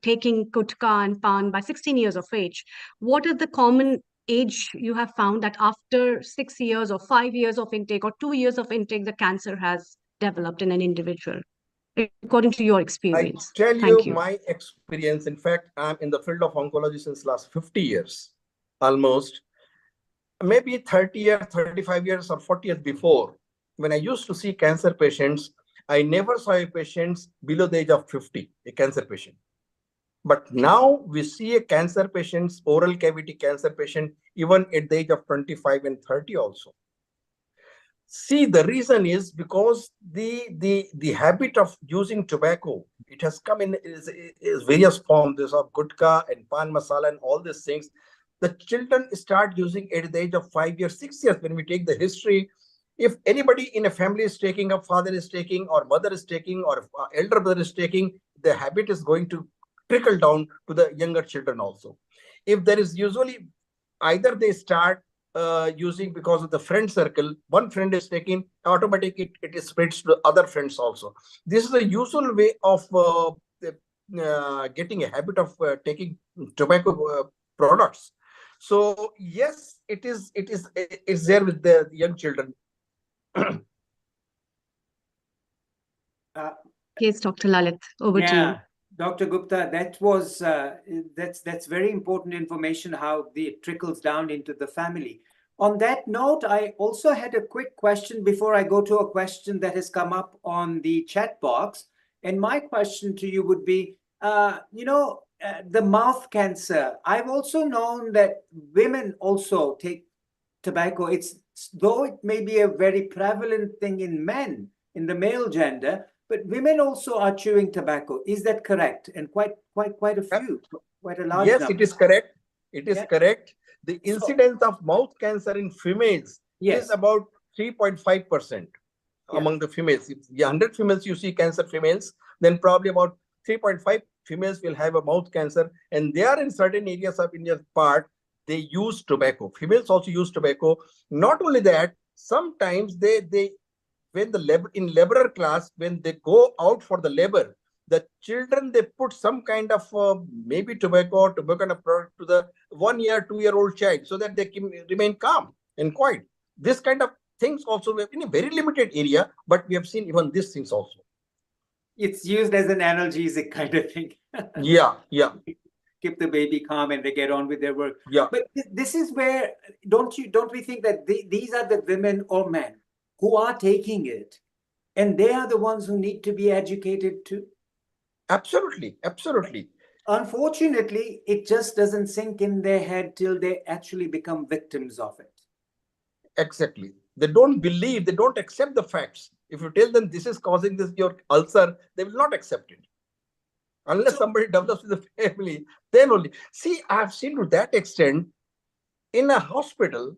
taking gutka and pan by 16 years of age. What is the common age you have found that after 6 years or 5 years of intake or 2 years of intake, the cancer has developed in an individual, according to your I experience? tell you Thank you. my experience. In fact, I'm in the field of oncology since last 50 years, almost. Maybe 30 years, 35 years, or 40 years before, when I used to see cancer patients, I never saw a patient below the age of 50, a cancer patient. But now we see a cancer patient, oral cavity cancer patient, even at the age of 25 and 30 also. See, the reason is because the habit of using tobacco, it has come in is various forms. There's of gutka and pan masala and all these things. The children start using at the age of 5 years, 6 years. When we take the history, if anybody in a family is taking, a father is taking, or mother is taking, or elder brother is taking, the habit is going to trickle down to the younger children also. If there is usually either they start using because of the friend circle, one friend is taking, automatically it spreads to other friends also. This is a usual way of getting a habit of taking tobacco products. So yes, it's there with the young children. Yes, Dr. Lalit, over to you. Dr. Gupta, that was that's very important information, how it trickles down into the family. On that note, I also had a quick question before I go to a question that has come up on the chat box. And my question to you would be, the mouth cancer. I've also known that women also take tobacco. Though it may be a very prevalent thing in men, in the male gender, but women also are chewing tobacco. Is that correct? And quite a few, quite a large number. Yes, it is correct. It is correct. The incidence of mouth cancer in females is about 3.5% among the females. If 100 females you see cancer females, then probably about 3.5 females will have a mouth cancer. And they are in certain areas of India's part, they use tobacco. Females also use tobacco. Not only that, sometimes they when in laborer class, when they go out for the labor, the children, they put some kind of maybe tobacco or tobacco product to the 1 year, 2-year-old child so that they can remain calm and quiet. This kind of things also we have in a very limited area, but we have seen even these things also. It's used as an analgesic kind of thing. Yeah. Keep the baby calm and they get on with their work. Yeah. But this is where, don't we think that these are the women or men who are taking it, and they are the ones who need to be educated too? Absolutely. Unfortunately, it just doesn't sink in their head till they actually become victims of it. Exactly. They don't believe, they don't accept the facts. If you tell them this is causing your ulcer, they will not accept it. Unless somebody develops in the family, then only. See, I've seen to that extent, in a hospital,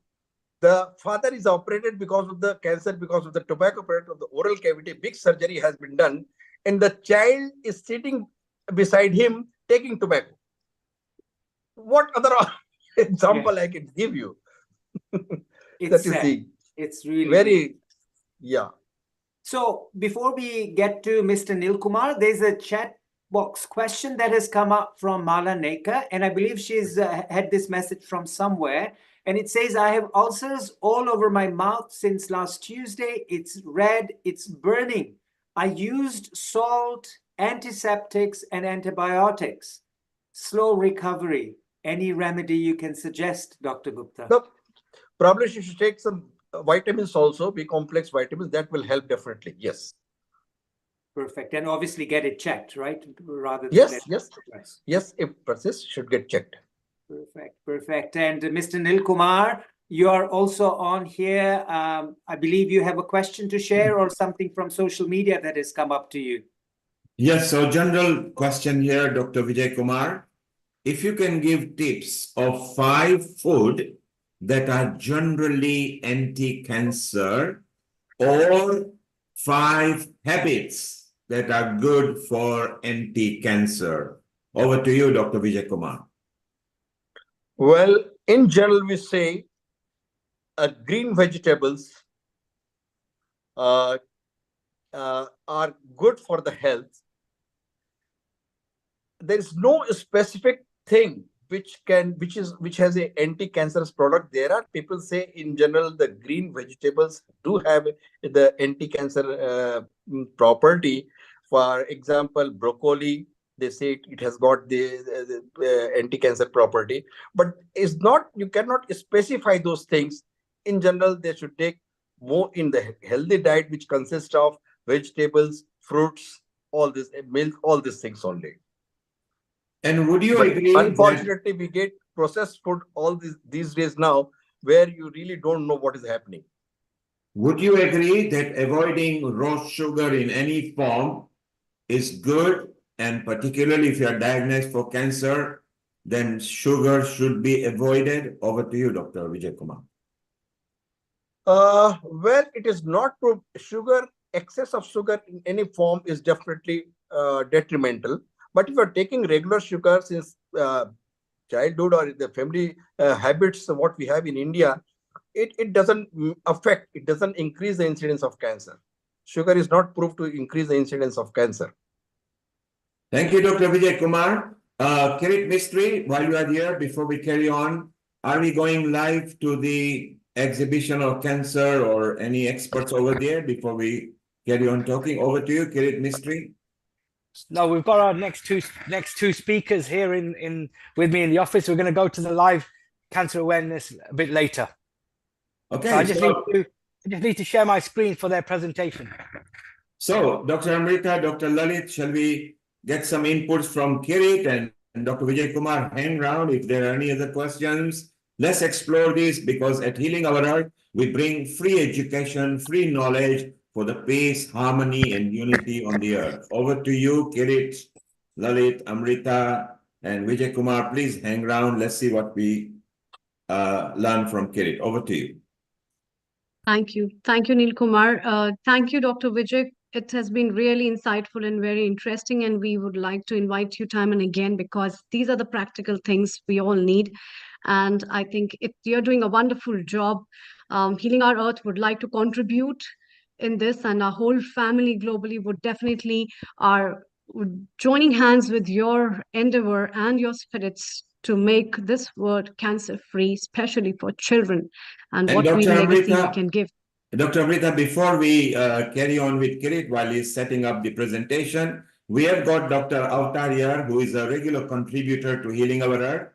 the father is operated because of the cancer, because of the tobacco product of the oral cavity, big surgery has been done, and the child is sitting beside him taking tobacco. What other example I can give you? It's really very, So before we get to Mr. Nilkumar, there's a chat box question that has come up from Mala Neka, and I believe she's had this message from somewhere. And it says, I have ulcers all over my mouth since last Tuesday. It's red, it's burning. I used salt, antiseptics, and antibiotics. Slow recovery. Any remedy you can suggest, Dr. Gupta? No, probably she should take some vitamins also, B-complex vitamins. That will help definitely. Yes. Perfect. And obviously get it checked, right? Rather than Yes. If persists, should get checked. Perfect. And Mr. Nilkumar, you are also on here. I believe you have a question to share or something from social media that has come up to you. Yes, so general question here, Dr. Vijay Kumar. If you can give tips of 5 food that are generally anti-cancer, or 5 habits that are good for anti-cancer? Over to you, Dr. Vijay Kumar. Well, in general, we say green vegetables are good for the health. There is no specific thing which has a anti-cancerous product. There are people say in general the green vegetables do have the anti-cancer property. For example, broccoli, they say it has got the anti-cancer property, but it's not, you cannot specify those things. In general, they should take more in the healthy diet, which consists of vegetables, fruits, all this, milk, all these things only. And would you But agree unfortunately, we get processed food all these days now, where you really don't know what is happening. Would you agree that avoiding raw sugar in any form is good, and particularly if you are diagnosed for cancer, then sugar should be avoided? Over to you, Dr. Vijay Kumar. Well, it is not proved. Excess of sugar in any form is definitely detrimental. But if you're taking regular sugar since childhood or the family habits, what we have in India, it doesn't affect, it doesn't increase the incidence of cancer. Sugar is not proved to increase the incidence of cancer. Thank you, Dr. Vijay Kumar. Kirit Mistry, while you are here, before we carry on, are we going live to the exhibition of cancer or any experts over there before we carry on talking? Over to you, Kirit Mistry. No, we've got our next two speakers here in with me in the office. We're going to go to the live cancer awareness a bit later. Okay. So I just need to share my screen for their presentation. So, Dr. Amrita, Dr. Lalit, shall we get some inputs from Kirit and Dr. Vijay Kumar? Hang around if there are any other questions. Let's explore this, because at Healing Our Earth, we bring free education, free knowledge for the peace, harmony, and unity on the earth. Over to you, Kirit, Lalit, Amrita, and Vijay Kumar. Please hang around. Let's see what we learn from Kirit. Over to you. Thank you. Thank you, Neil Kumar. Thank you, Dr. Vijay. It has been really insightful and very interesting, and we would like to invite you time and again, because these are the practical things we all need. And I think you're doing a wonderful job. Healing Our Earth would like to contribute in this, and our whole family globally would definitely are joining hands with your endeavor and your spirits to make this world cancer-free, especially for children, and what we legacy we can give. Dr. Amrita, before we carry on with Kirit while he's setting up the presentation, we have got Dr. Avtar here, who is a regular contributor to Healing Our Earth.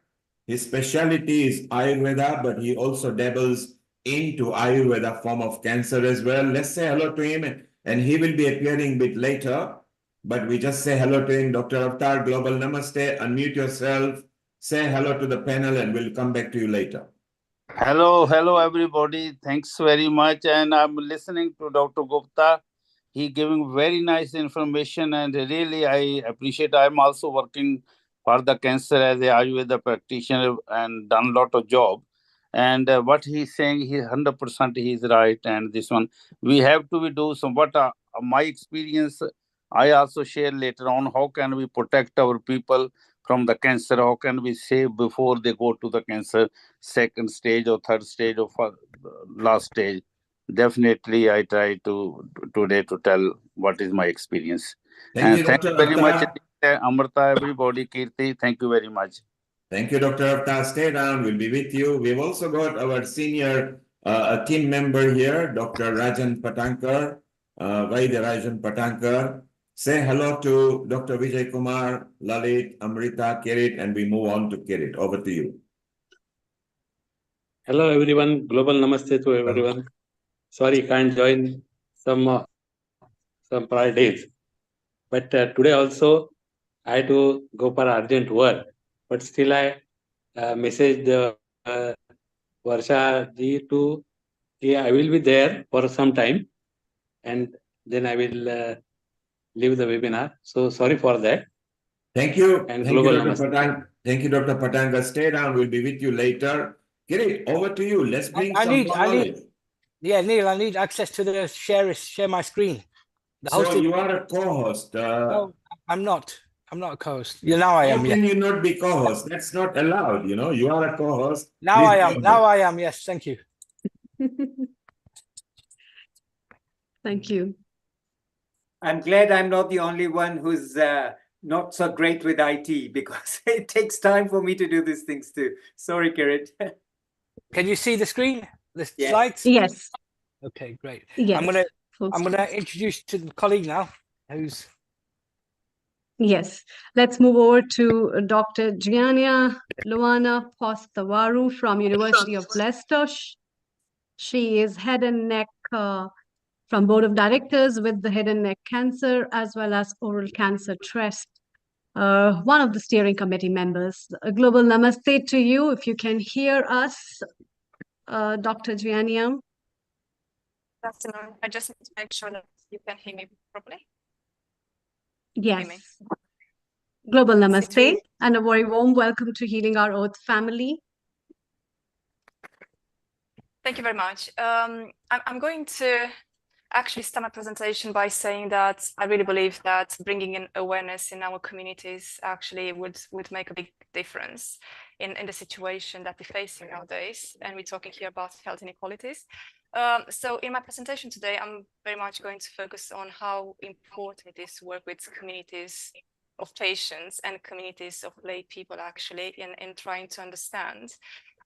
His specialty is Ayurveda, but he also dabbles into Ayurveda form of cancer as well. Let's say hello to him, and he will be appearing a bit later, but we just say hello to him. Dr. Avtar, Global Namaste, unmute yourself, say hello to the panel, and we'll come back to you later. Hello everybody. Thanks very much. And I'm listening to Dr. Gupta. He giving very nice information, and really I appreciate. I'm also working for the cancer as a Ayurveda practitioner and done a lot of job. And what he's saying, he 100% he's right. And this one, we have to do some. What my experience, I also share later on. How can we protect our people from the cancer? How can we save before they go to the cancer second stage or third stage or last stage? Definitely, I try to today to tell what is my experience. Thank you, thank Dr. you very much, Avtar. Amrita, everybody, Kirti. Thank you very much. Thank you, Dr. Avtar. Stay down. We'll be with you. We've also got our senior team member here, Dr. Rajan Patankar, Vaidya Rajan Patankar. Say hello to Dr. Vijay Kumar, Lalit, Amrita, Kirit, and we move on to Kirit. Over to you. Hello, everyone. Global Namaste to everyone. Sorry, can't join some prior days. But today also, I had to go for urgent work. But still, I messaged Varsha ji to, I will be there for some time. And then I will leave the webinar. So sorry for that. Thank you. And Thank you, Global Dr. Namaste. Thank you, Dr. Patanga. Stay down. We'll be with you later. Kirit, over to you. Let's bring some more knowledge. Yeah, Neil, I need access to the share my screen. So you are a co-host. No, I'm not. I'm not a co-host. Yeah, now I am. How can you not be co-host? That's not allowed. You know, you are a co-host. Now I am. Now I am. Yes, thank you. Thank you. I'm glad I'm not the only one who's not so great with IT, because it takes time for me to do these things too. Sorry, Kirit. Can you see the screen? The Yes. slides? Yes. Okay, great. Yes. I'm gonna introduce to the colleague now, who's. Yes. Let's move over to Dr. Giannia Luana Postavaru from University of Leicester. She is head and neck from Board of Directors with the Head and Neck Cancer as well as Oral Cancer Trust. One of the steering committee members. A global namaste to you if you can hear us, Dr. Giannia. Good afternoon. I just need to make sure that you can hear me properly. Yes. Global namaste and a very warm welcome to Healing Our Earth family. Thank you very much. I'm going to actually start my presentation by saying that I really believe that bringing in awareness in our communities actually would make a big difference in the situation that we're facing nowadays. And we're talking here about health inequalities. So in my presentation today, I'm very much going to focus on how important it is to work with communities of patients and communities of lay people actually in trying to understand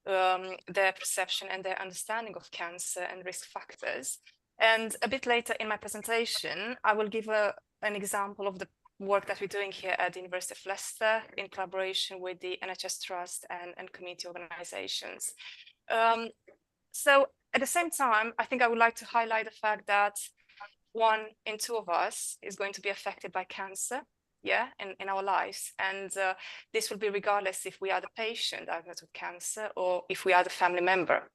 their perception and their understanding of cancer and risk factors. And a bit later in my presentation, I will give an example of the work that we're doing here at the University of Leicester in collaboration with the NHS Trust and community organizations. So at the same time, I think I would like to highlight the fact that 1 in 2 of us is going to be affected by cancer, in our lives. And this will be regardless if we are the patient diagnosed with cancer or if we are the family member.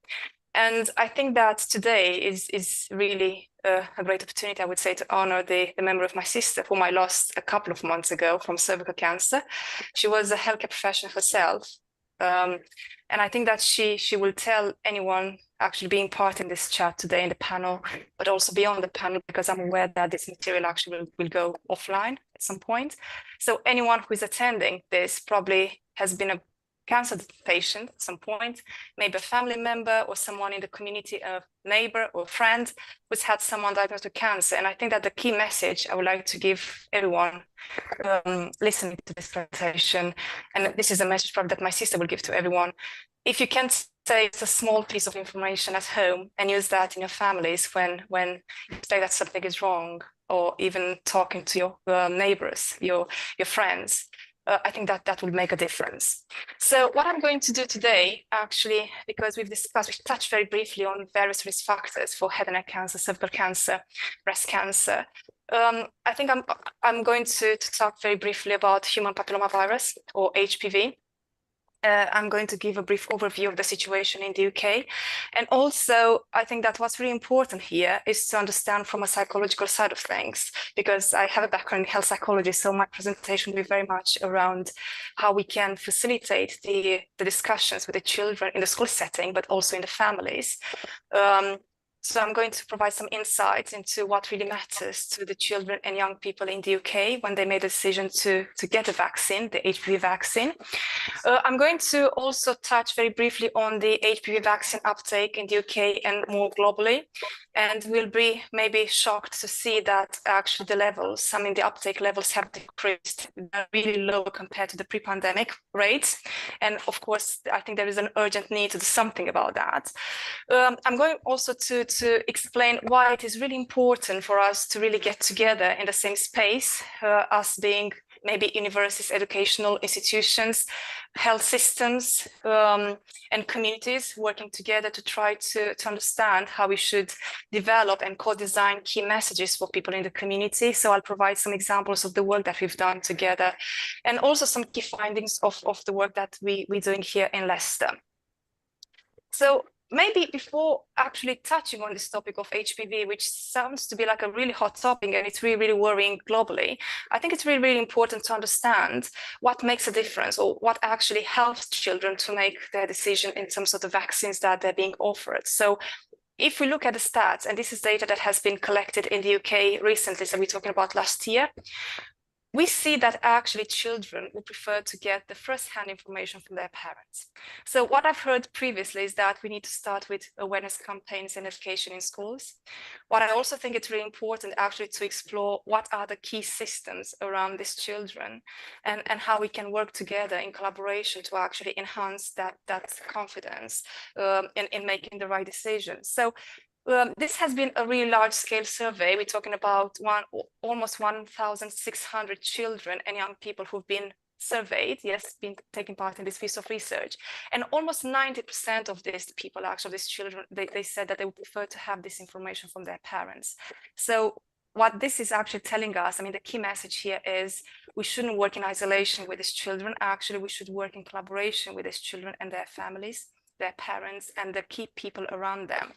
And I think that today is really a great opportunity, I would say, to honor the memory of my sister, whom I lost a couple of months ago from cervical cancer. She was a healthcare professional herself. And I think that she will tell anyone actually being part in this chat today in the panel, but also beyond the panel, because I'm aware that this material actually will go offline at some point. So anyone who is attending this probably has been a cancer patient at some point, maybe a family member or someone in the community, a neighbor or friend who's had someone diagnosed with cancer. And I think that the key message I would like to give everyone listening to this presentation, and this is a message probably that my sister will give to everyone, if you can say it's a small piece of information at home and use that in your families when you say that something is wrong, or even talking to your neighbors, your friends, I think that will make a difference. So what I'm going to do today, actually, because we've touched very briefly on various risk factors for head and neck cancer, cervical cancer, breast cancer. I think I'm going to talk very briefly about human papillomavirus, or HPV. I'm going to give a brief overview of the situation in the UK. And also, I think that what's really important here is to understand from a psychological side of things, because I have a background in health psychology, so my presentation will be very much around how we can facilitate the discussions with the children in the school setting, but also in the families. So I'm going to provide some insights into what really matters to the children and young people in the UK when they made a decision to get a vaccine, the HPV vaccine. I'm going to also touch very briefly on the HPV vaccine uptake in the UK and more globally. And we'll be maybe shocked to see that actually the levels, the uptake levels have decreased. They're really low compared to the pre-pandemic rates. And of course, I think there is an urgent need to do something about that. I'm going also to explain why it is really important for us to really get together in the same space, us being maybe universities, educational institutions, health systems, and communities working together to try to understand how we should develop and co-design key messages for people in the community. So I'll provide some examples of the work that we've done together, and also some key findings of the work that we're doing here in Leicester. So maybe before actually touching on this topic of HPV, which sounds to be like a really hot topic and it's really, really worrying globally, I think it's really, really important to understand what makes a difference or what actually helps children to make their decision in terms of the vaccines that they're being offered. So if we look at the stats, and this is data that has been collected in the UK recently, so we're talking about last year, we see that actually children would prefer to get the first-hand information from their parents. So what I've heard previously is that we need to start with awareness campaigns and education in schools. What I also think it's really important actually to explore what are the key systems around these children and how we can work together in collaboration to actually enhance that confidence in making the right decisions. So this has been a really large-scale survey. We're talking about almost 1,600 children and young people who've been surveyed, yes, been taking part in this piece of research. And almost 90% of these people, actually, these children, they said that they would prefer to have this information from their parents. So what this is actually telling us, I mean, the key message here is we shouldn't work in isolation with these children. Actually, we should work in collaboration with these children and their families, their parents, and the key people around them.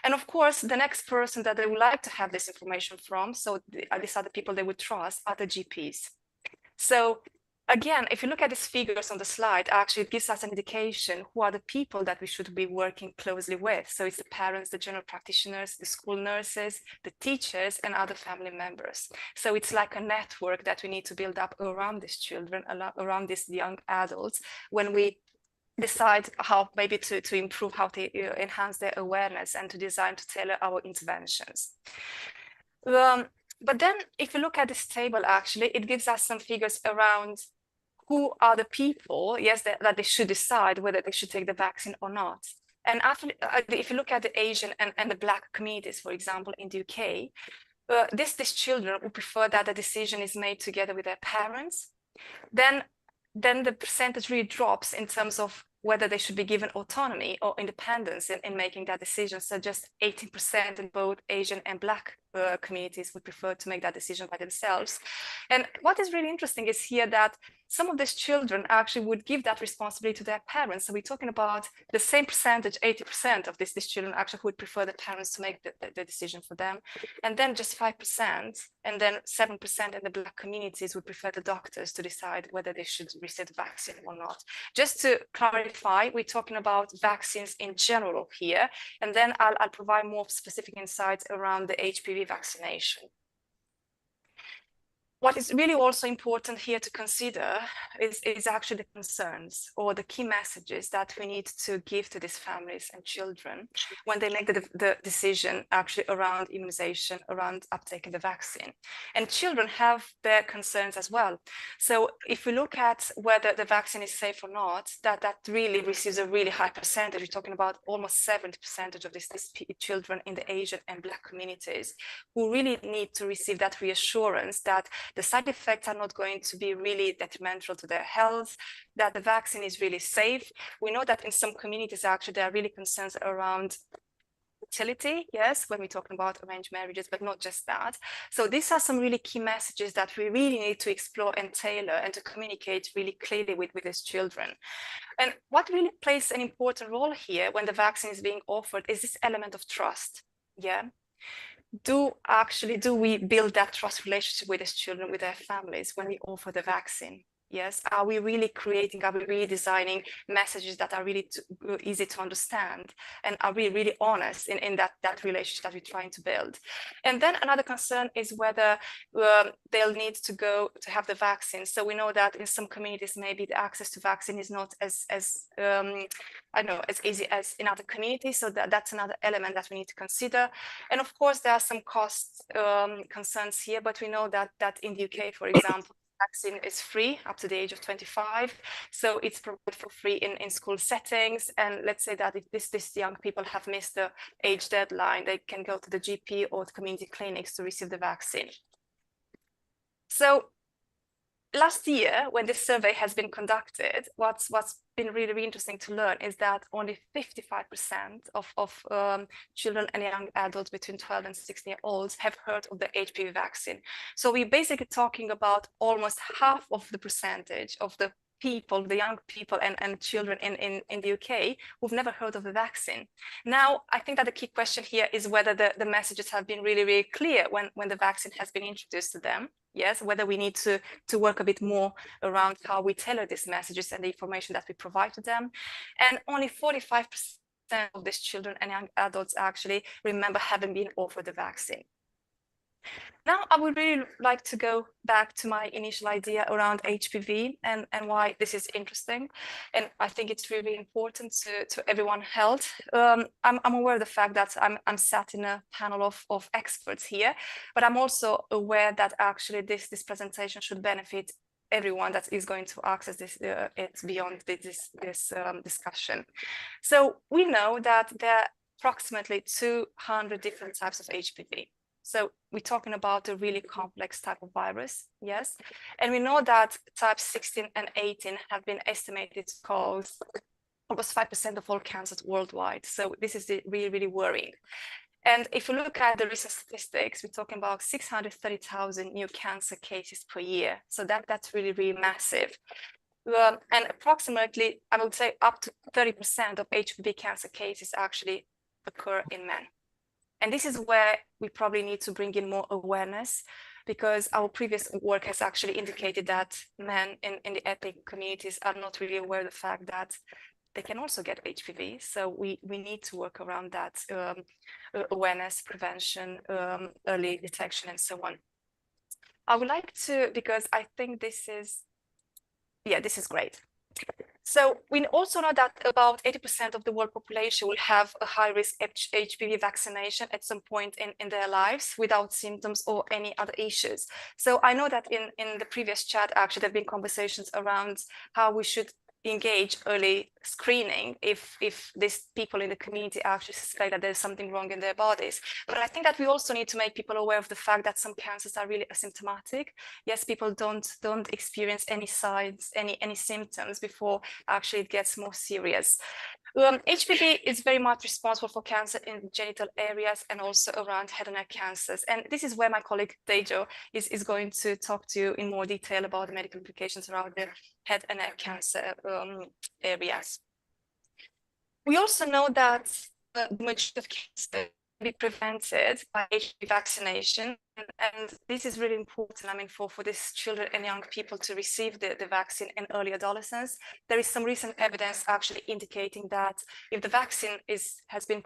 And of course, the next person that they would like to have this information from, so these are the people they would trust, are the GPs. So again, if you look at these figures on the slide, actually it gives us an indication who are the people that we should be working closely with. So it's the parents, the general practitioners, the school nurses, the teachers, and other family members. So it's like a network that we need to build up around these children, around these young adults, when we decide how maybe to improve, how to enhance their awareness and to design, to tailor our interventions. But then if you look at this table, actually, it gives us some figures around who are the people, yes, that they should decide whether they should take the vaccine or not. And after, if you look at the Asian and the Black communities, for example, in the UK, these children would prefer that the decision is made together with their parents. Then the percentage really drops in terms of whether they should be given autonomy or independence in making that decision. So just 18% in both Asian and Black communities would prefer to make that decision by themselves. And what is really interesting is here that some of these children actually would give that responsibility to their parents. So we're talking about the same percentage, 80% of these children actually would prefer the parents to make the decision for them. And then just 5%, and then 7% in the Black communities would prefer the doctors to decide whether they should receive the vaccine or not. Just to clarify, we're talking about vaccines in general here, and then I'll provide more specific insights around the HPV vaccination. What is really also important here to consider is actually the concerns or the key messages that we need to give to these families and children when they make the decision actually around immunization, around uptaking the vaccine. And children have their concerns as well. So if we look at whether the vaccine is safe or not, that really receives a really high percentage. We're talking about almost 70% of these children in the Asian and Black communities who really need to receive that reassurance that the side effects are not going to be really detrimental to their health, that the vaccine is really safe. We know that in some communities, actually, there are really concerns around fertility, yes, when we're talking about arranged marriages, but not just that. So these are some really key messages that we really need to explore and tailor and to communicate really clearly with these children. And what really plays an important role here when the vaccine is being offered is this element of trust, yeah? Do we build that trust relationship with these children, with their families when we offer the vaccine? Yes, are we really designing messages that are really easy to understand, and are we really honest in that relationship that we're trying to build? And then another concern is whether they'll need to go to have the vaccine. So we know that in some communities, maybe the access to vaccine is not as easy as in other communities. So that's another element that we need to consider. And of course, there are some cost concerns here, but we know that in the UK, for example, vaccine is free up to the age of 25, so it's provided for free in school settings. And let's say that if these young people have missed the age deadline, they can go to the GP or the community clinics to receive the vaccine. So last year, when this survey has been conducted, what's been really interesting to learn is that only 55% of children and young adults between 12 and 16-year-olds have heard of the HPV vaccine. So we're basically talking about almost half of the percentage of the people, the young people and children in the UK who've never heard of the vaccine. Now, I think that the key question here is whether the messages have been really, really clear when the vaccine has been introduced to them. Yes, whether we need to work a bit more around how we tailor these messages and the information that we provide to them. And only 45% of these children and young adults actually remember having been offered the vaccine. Now, I would really like to go back to my initial idea around HPV and why this is interesting. And I think it's really important to everyone's health. I'm aware of the fact that I'm sat in a panel of experts here, but I'm also aware that actually this presentation should benefit everyone that is going to access this it's beyond this discussion. So we know that there are approximately 200 different types of HPV. So we're talking about a really complex type of virus, yes? And we know that types 16 and 18 have been estimated to cause almost 5% of all cancers worldwide. So this is really, really worrying. And if you look at the recent statistics, we're talking about 630,000 new cancer cases per year. So that's really, really massive. And approximately, I would say up to 30% of HPV cancer cases actually occur in men. And this is where we probably need to bring in more awareness, because our previous work has actually indicated that men in the ethnic communities are not really aware of the fact that they can also get HPV. So we need to work around that awareness, prevention, early detection, and so on. I would like to, because I think this is great. So we also know that about 80% of the world population will have a high-risk HPV vaccination at some point in their lives without symptoms or any other issues. So I know that in the previous chat, actually, there have been conversations around how we should engage early screening if these people in the community actually suspect that there's something wrong in their bodies. But I think that we also need to make people aware of the fact that some cancers are really asymptomatic. Yes, people don't experience any signs, any symptoms before actually it gets more serious. HPV is very much responsible for cancer in genital areas and also around head and neck cancers. And this is where my colleague Dejo is going to talk to you in more detail about the medical implications around the head and neck cancer areas. We also know that the majority of cancer can be prevented by HPV vaccination. And this is really important, I mean, for these children and young people to receive the vaccine in early adolescence. There is some recent evidence actually indicating that if the vaccine has been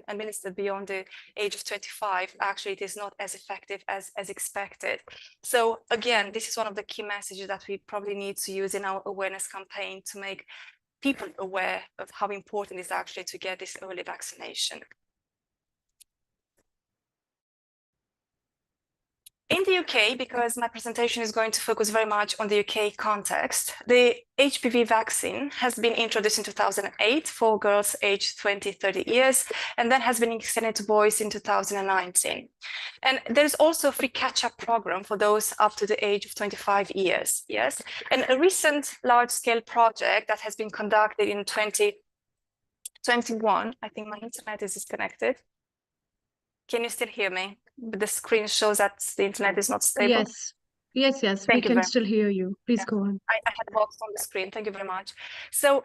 administered beyond the age of 25, actually it is not as effective as expected. So again, this is one of the key messages that we probably need to use in our awareness campaign to make people aware of how important it is actually to get this early vaccination. In the UK, because my presentation is going to focus very much on the UK context, the HPV vaccine has been introduced in 2008 for girls aged 20-30 years, and then has been extended to boys in 2019. And there's also a free catch-up program for those up to the age of 25 years, yes? And a recent large-scale project that has been conducted in 2021, I think my internet is disconnected. Can you still hear me? The screen shows that the internet is not stable. Yes, we can still hear you. Please go on. I had a box on the screen. Thank you very much. So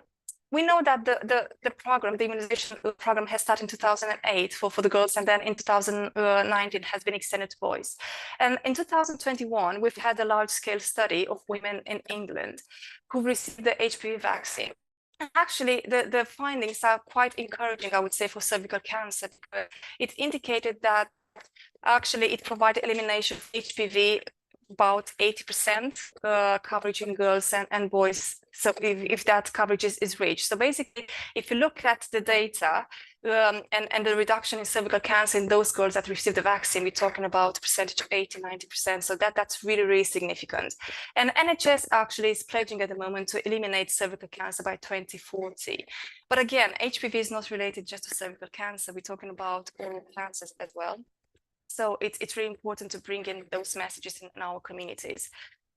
we know that the program, the immunization program, has started in 2008 for the girls, and then in 2019 has been extended to boys. And in 2021, we've had a large-scale study of women in England who received the HPV vaccine. Actually, the findings are quite encouraging, I would say, for cervical cancer. It indicated that actually it provided elimination of HPV about 80% coverage in girls and boys. So if that coverage is reached. So basically, if you look at the data and the reduction in cervical cancer in those girls that received the vaccine, we're talking about a percentage of 80-90%. So that's really, really significant. And NHS actually is pledging at the moment to eliminate cervical cancer by 2040. But again, HPV is not related just to cervical cancer. We're talking about all cancers as well. So it's really important to bring in those messages in our communities.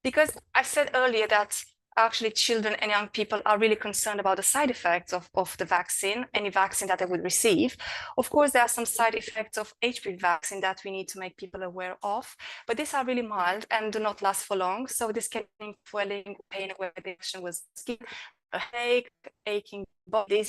Because I said earlier that actually children and young people are really concerned about the side effects of the vaccine, any vaccine that they would receive. Of course, there are some side effects of HPV vaccine that we need to make people aware of, but these are really mild and do not last for long. So this can mean swelling, pain, where the action was skin, a headache, aching body,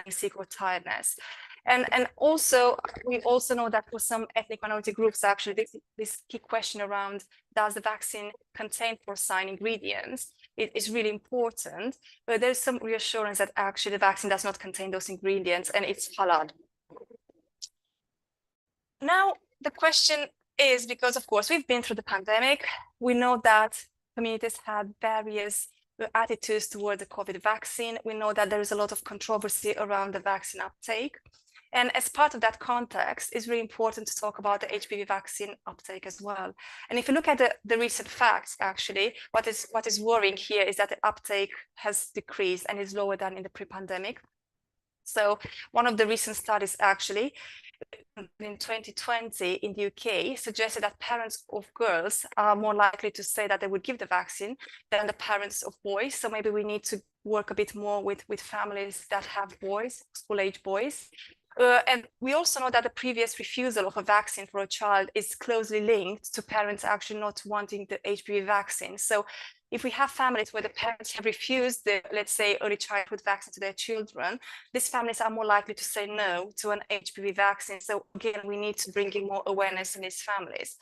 sick or tiredness. And also, we also know that for some ethnic minority groups, actually, this key question around does the vaccine contain porcine ingredients, it is really important, but there's some reassurance that actually the vaccine does not contain those ingredients and it's halal. Now, the question is, because of course, we've been through the pandemic, we know that communities had various attitudes toward the COVID vaccine. We know that there is a lot of controversy around the vaccine uptake. And as part of that context, it's really important to talk about the HPV vaccine uptake as well. And if you look at the recent facts, actually, what is worrying here is that the uptake has decreased and is lower than in the pre-pandemic. So one of the recent studies actually in 2020 in the UK suggested that parents of girls are more likely to say that they would give the vaccine than the parents of boys. So maybe we need to work a bit more with families that have boys, school-age boys. And we also know that the previous refusal of a vaccine for a child is closely linked to parents actually not wanting the HPV vaccine. So if we have families where the parents have refused the, let's say, early childhood vaccine to their children, these families are more likely to say no to an HPV vaccine. So again, we need to bring in more awareness in these families.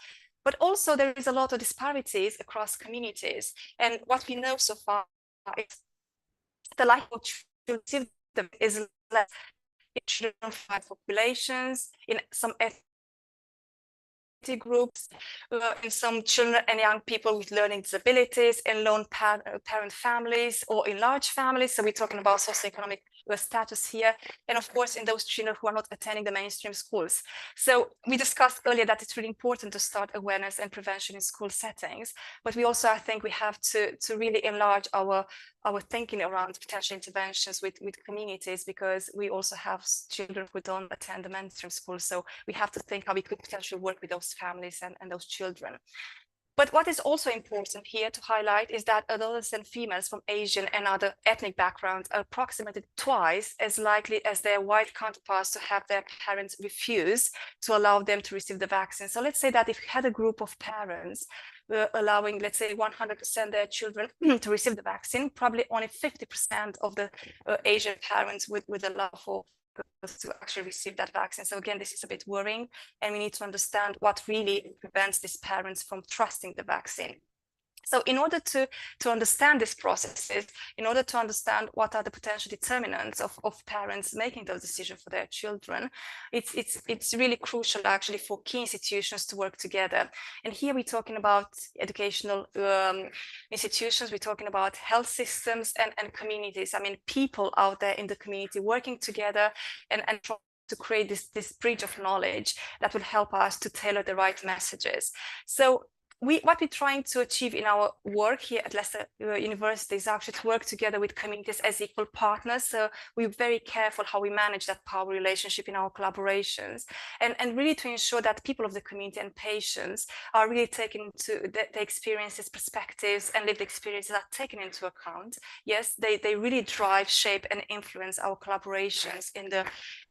But also there is a lot of disparities across communities. And what we know so far is the likelihood to receive them is less in children from populations, in some ethnic groups, in some children and young people with learning disabilities, in lone parent families, or in large families. So we're talking about socioeconomic status here, and of course in those children who are not attending the mainstream schools. So we discussed earlier that it's really important to start awareness and prevention in school settings, but we also, I think, we have to really enlarge our thinking around potential interventions with communities, because we also have children who don't attend the mainstream school. So we have to think how we could potentially work with those families and those children. But what is also important here to highlight is that adolescent females from Asian and other ethnic backgrounds are approximately twice as likely as their white counterparts to have their parents refuse to allow them to receive the vaccine. So let's say that if we had a group of parents allowing, let's say, 100% their children to receive the vaccine, probably only 50% of the Asian parents would allow for to actually receive that vaccine. So again, this is a bit worrying, and we need to understand what really prevents these parents from trusting the vaccine. So in order to understand these processes, in order to understand what are the potential determinants of parents making those decisions for their children, it's really crucial actually for key institutions to work together. And here we're talking about educational institutions, we're talking about health systems and communities. I mean, people out there in the community working together and to create this bridge of knowledge that will help us to tailor the right messages. So what we're trying to achieve in our work here at Leicester University is actually to work together with communities as equal partners. So we're very careful how we manage that power relationship in our collaborations, and really to ensure that people of the community and patients are really taken into the experiences, perspectives, and lived experiences are taken into account. Yes, they really drive, shape, and influence our collaborations in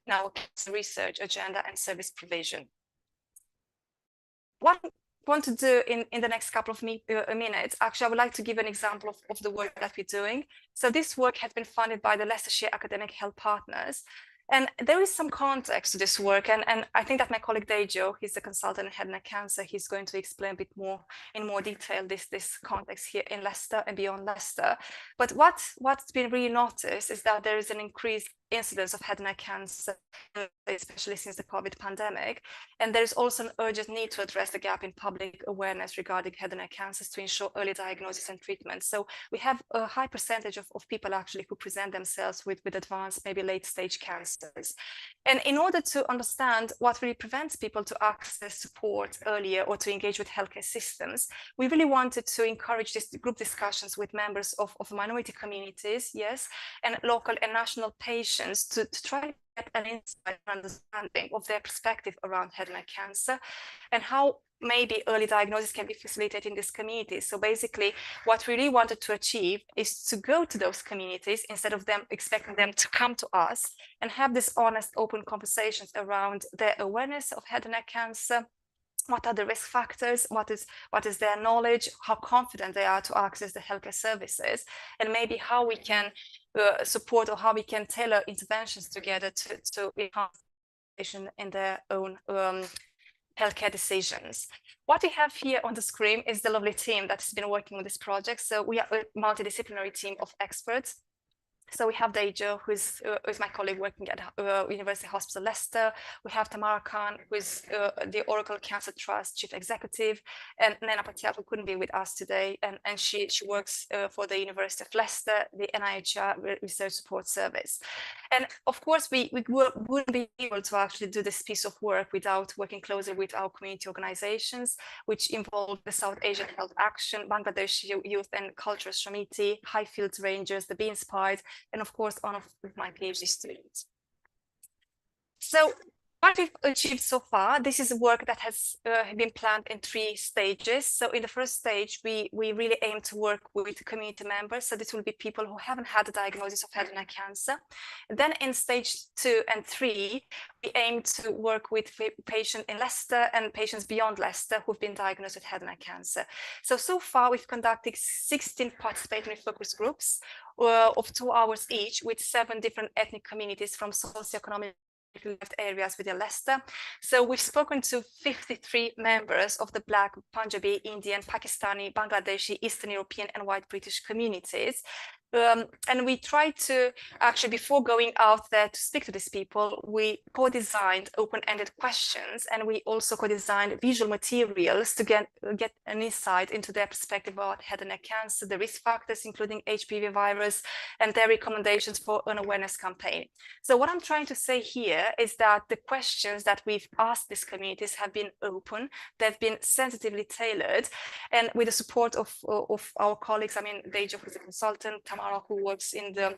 our research agenda and service provision. What want to do in the next couple of minutes, actually, I would like to give an example of the work that we're doing. So this work has been funded by the Leicestershire Academic Health Partners. And there is some context to this work. And I think that my colleague Dejo, he's a consultant in head and neck cancer, he's going to explain a bit more in more detail this context here in Leicester and beyond Leicester. But what's been really noticed is that there is an increased incidence of head and neck cancer, especially since the COVID pandemic. And there is also an urgent need to address the gap in public awareness regarding head and neck cancers to ensure early diagnosis and treatment. So we have a high percentage of people actually who present themselves with advanced, maybe late stage cancers. And in order to understand what really prevents people to access support earlier or to engage with healthcare systems, we really wanted to encourage this group discussions with members of minority communities, yes, and local and national patients to try get an insight and understanding of their perspective around head and neck cancer and how maybe early diagnosis can be facilitated in this community. So basically, what we really wanted to achieve is to go to those communities instead of them expecting them to come to us and have this honest, open conversations around their awareness of head and neck cancer. What are the risk factors? What is their knowledge? How confident they are to access the healthcare services, and maybe how we can support or how we can tailor interventions together to enhance in their own healthcare decisions. What we have here on the screen is the lovely team that has been working on this project. So we are a multidisciplinary team of experts. So we have Dejo, who's my colleague working at University Hospital Leicester. We have Tamara Khan, who's the Cervical Cancer Trust Chief Executive, and Nena Patel, who couldn't be with us today. And she works for the University of Leicester, the NIH Research Support Service. And of course, we wouldn't be able to actually do this piece of work without working closely with our community organizations, which involve the South Asian Health Action, Bangladesh Youth and Cultural Shamiti, Highfield Rangers, the Be Inspired, and of course, one of my PhD students. So what we've achieved so far, this is work that has been planned in 3 stages. So in the first stage, we really aim to work with community members. So this will be people who haven't had a diagnosis of head and neck cancer. Then in stage 2 and 3, we aim to work with patients in Leicester and patients beyond Leicester who've been diagnosed with head and neck cancer. So far, we've conducted 16 participatory focus groups of 2 hours each with 7 different ethnic communities from socioeconomic left areas within Leicester. So we've spoken to 53 members of the Black, Punjabi, Indian, Pakistani, Bangladeshi, Eastern European and white British communities. And we tried to actually, before going out there to speak to these people, we co-designed open-ended questions, and we also co-designed visual materials to get an insight into their perspective about head and neck cancer, the risk factors, including HPV virus, and their recommendations for an awareness campaign. So what I'm trying to say here is that the questions that we've asked these communities have been open, they've been sensitively tailored, and with the support of our colleagues, I mean, Dejo, who's a consultant, Tamara, who works in the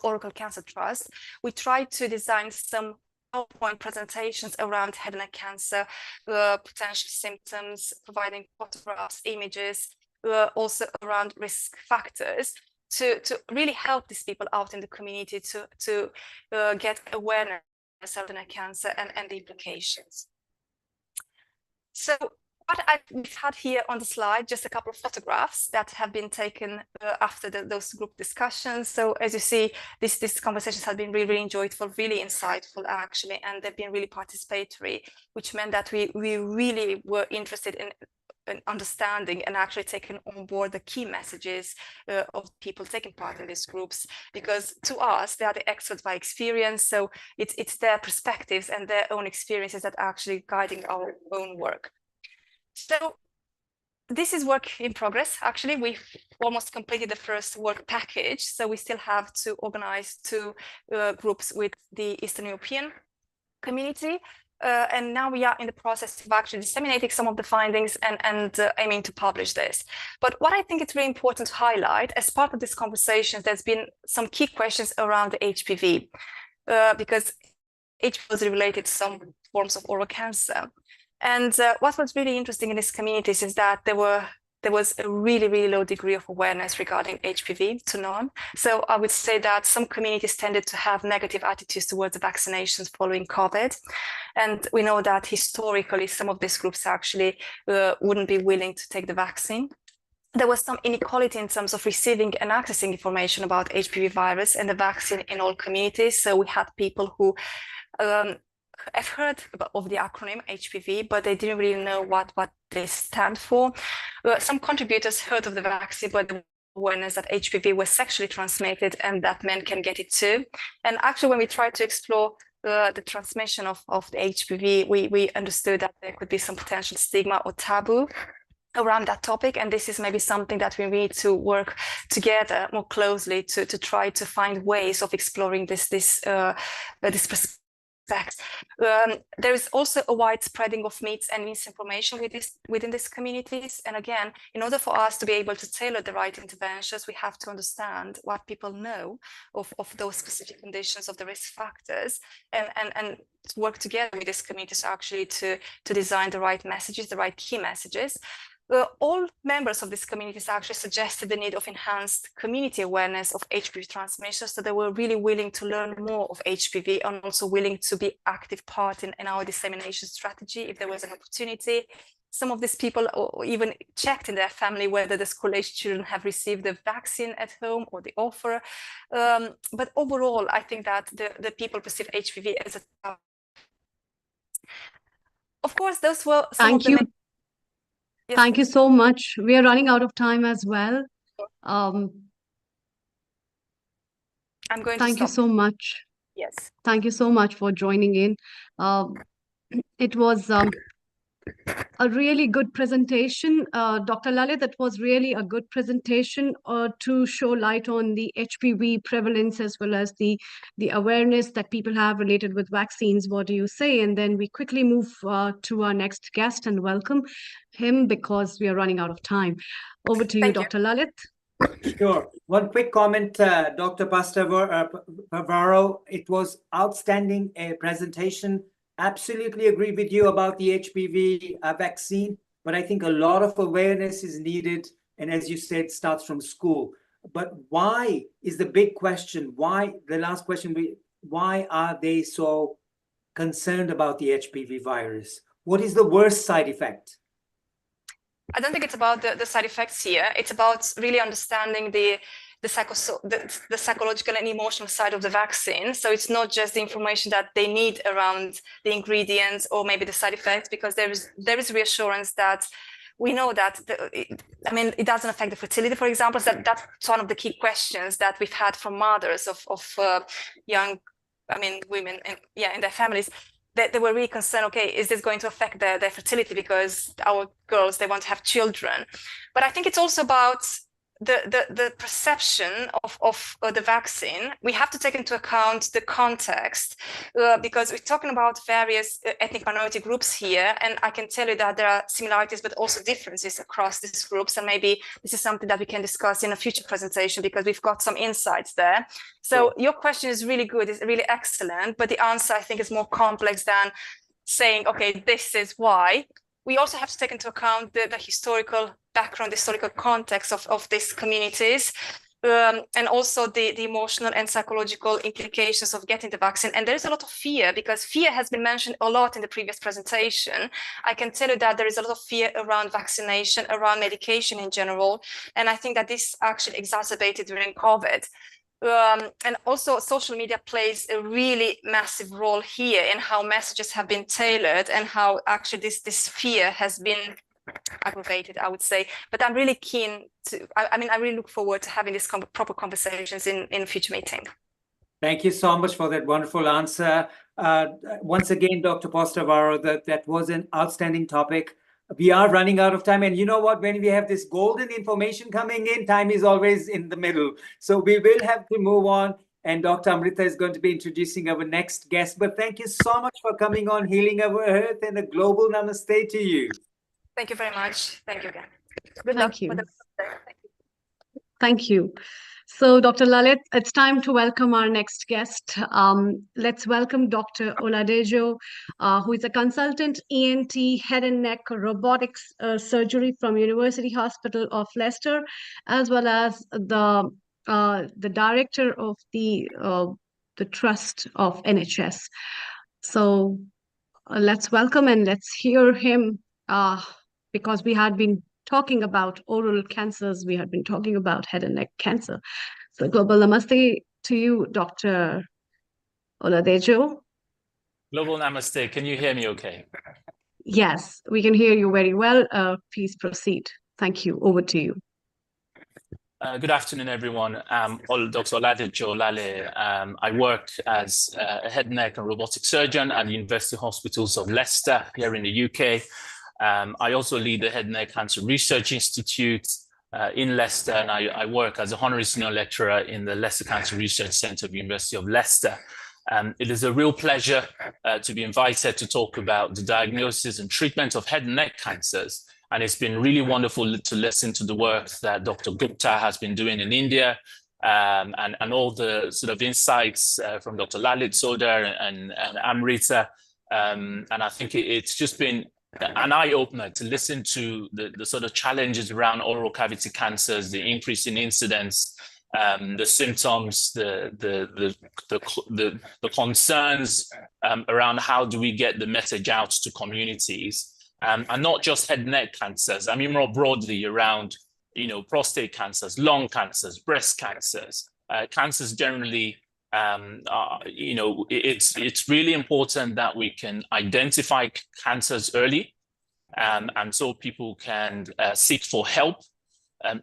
Cervical Cancer Trust, we tried to design some PowerPoint presentations around head and neck cancer, potential symptoms, providing photographs, images, also around risk factors, to really help these people out in the community to get awareness of head and neck cancer and the implications. So what we've had here on the slide, just a couple of photographs that have been taken after those group discussions. So as you see, these conversations have been really enjoyable, really insightful actually, and they've been really participatory, which meant that we really were interested in understanding and actually taking on board the key messages of people taking part in these groups, because to us, they are the experts by experience. So it's their perspectives and their own experiences that are actually guiding our own work. So this is work in progress. Actually, we've almost completed the first work package. So we still have to organize 2 groups with the Eastern European community. And now we are in the process of actually disseminating some of the findings and aiming to publish this. But what I think it's really important to highlight, as part of this conversation, there's been some key questions around the HPV, because HPV was related to some forms of oral cancer. And what was really interesting in these communities is that there was a really low degree of awareness regarding HPV to none. So I would say that some communities tended to have negative attitudes towards the vaccinations following COVID. And we know that historically, some of these groups actually wouldn't be willing to take the vaccine. There was some inequality in terms of receiving and accessing information about HPV virus and the vaccine in all communities. So we had people who I've heard of the acronym HPV, but they didn't really know what they stand for. Some contributors heard of the vaccine, but the awareness that HPV was sexually transmitted and that men can get it too. And actually, when we tried to explore the transmission of the HPV, we understood that there could be some potential stigma or taboo around that topic. And this is maybe something that we need to work together more closely to try to find ways of exploring this perspective effects. There is also a wide spreading of myths and misinformation within these communities. And again, in order for us to be able to tailor the right interventions, we have to understand what people know of those specific conditions, of the risk factors, and work together with these communities actually to design the right messages, the right key messages. All members of these communities actually suggested the need of enhanced community awareness of HPV transmission, so they were really willing to learn more of HPV and also willing to be active part in our dissemination strategy if there was an opportunity. Some of these people even checked in their family whether the school-age children have received the vaccine at home or the offer. But overall, I think that the people perceive HPV as a... Of course, those were some of the... Thank you. Yes, thank you so much. We are running out of time as well. I'm going to thank you so much. Yes. Thank you so much for joining in. It was a really good presentation. Dr. Lalit, that was really a good presentation to show light on the HPV prevalence as well as the awareness that people have related with vaccines. What do you say? And then we quickly move to our next guest and welcome him because we are running out of time. Over to you, Dr. Lalit. Sure. One quick comment, Dr. Pastavaro. It was outstanding presentation. Absolutely agree with you about the HPV vaccine, but I think a lot of awareness is needed. And as you said, starts from school. But why is the big question? Why, the last question, why are they so concerned about the HPV virus? What is the worst side effect? I don't think it's about the side effects here. It's about really understanding the psychological and emotional side of the vaccine. So it's not just the information that they need around the ingredients or maybe the side effects, because there is reassurance that we know that it doesn't affect the fertility, for example. So that's one of the key questions that we've had from mothers of young, women in their families. They were really concerned, okay, is this going to affect their fertility because our girls, they want to have children? But I think it's also about the perception of the vaccine. We have to take into account the context because we're talking about various ethnic minority groups here, and I can tell you that there are similarities but also differences across these groups, and maybe this is something that we can discuss in a future presentation because we've got some insights there. So your question is really good, it's really excellent, but the answer I think is more complex than saying, okay, this is why. We also have to take into account the historical background, the historical context of these communities, and also the emotional and psychological implications of getting the vaccine. And there is a lot of fear, because fear has been mentioned a lot in the previous presentation. I can tell you that there is a lot of fear around vaccination, around medication in general. And I think that this actually exacerbated during COVID. And also social media plays a really massive role here in how messages have been tailored and how actually this fear has been aggravated, I would say. But I'm really keen to, I really look forward to having these proper conversations in future meeting. Thank you so much for that wonderful answer. Once again, Dr. Pastavaro, that was an outstanding topic. We are running out of time. And you know what? When we have this golden information coming in, time is always in the middle. So we will have to move on. And Dr. Amrita is going to be introducing our next guest. But thank you so much for coming on Healing Our Earth, and a global namaste to you. Thank you very much. Thank you again. Good luck. Thank you. So, Dr. Lalit, it's time to welcome our next guest. Let's welcome Dr. Oladejo, who is a consultant ENT head and neck robotics surgery from University Hospital of Leicester, as well as the director of the trust of NHS. So let's welcome and let's hear him because we had been talking about oral cancers, we had been talking about head and neck cancer. So global namaste to you, Dr. Oladejo. Global namaste. Can you hear me okay? Yes, we can hear you very well. Please proceed. Thank you. Over to you. Good afternoon, everyone. I'm Dr. Oladejo Lale. I work as a head, neck and robotic surgeon at the University Hospitals of Leicester here in the UK. I also lead the Head and Neck Cancer Research Institute in Leicester, and I work as a honorary senior lecturer in the Leicester Cancer Research Centre of the University of Leicester. It is a real pleasure to be invited to talk about the diagnosis and treatment of head and neck cancers. And it's been really wonderful to listen to the work that Dr. Gupta has been doing in India, and all the sort of insights from Dr. Lalit Sodar and Amrita. And I think it's just been an eye-opener to listen to the sort of challenges around oral cavity cancers, the increase in incidence, the symptoms, the concerns around how do we get the message out to communities, and not just head and neck cancers. I mean, more broadly around, prostate cancers, lung cancers, breast cancers, cancers generally. It's really important that we can identify cancers early, and so people can seek for help.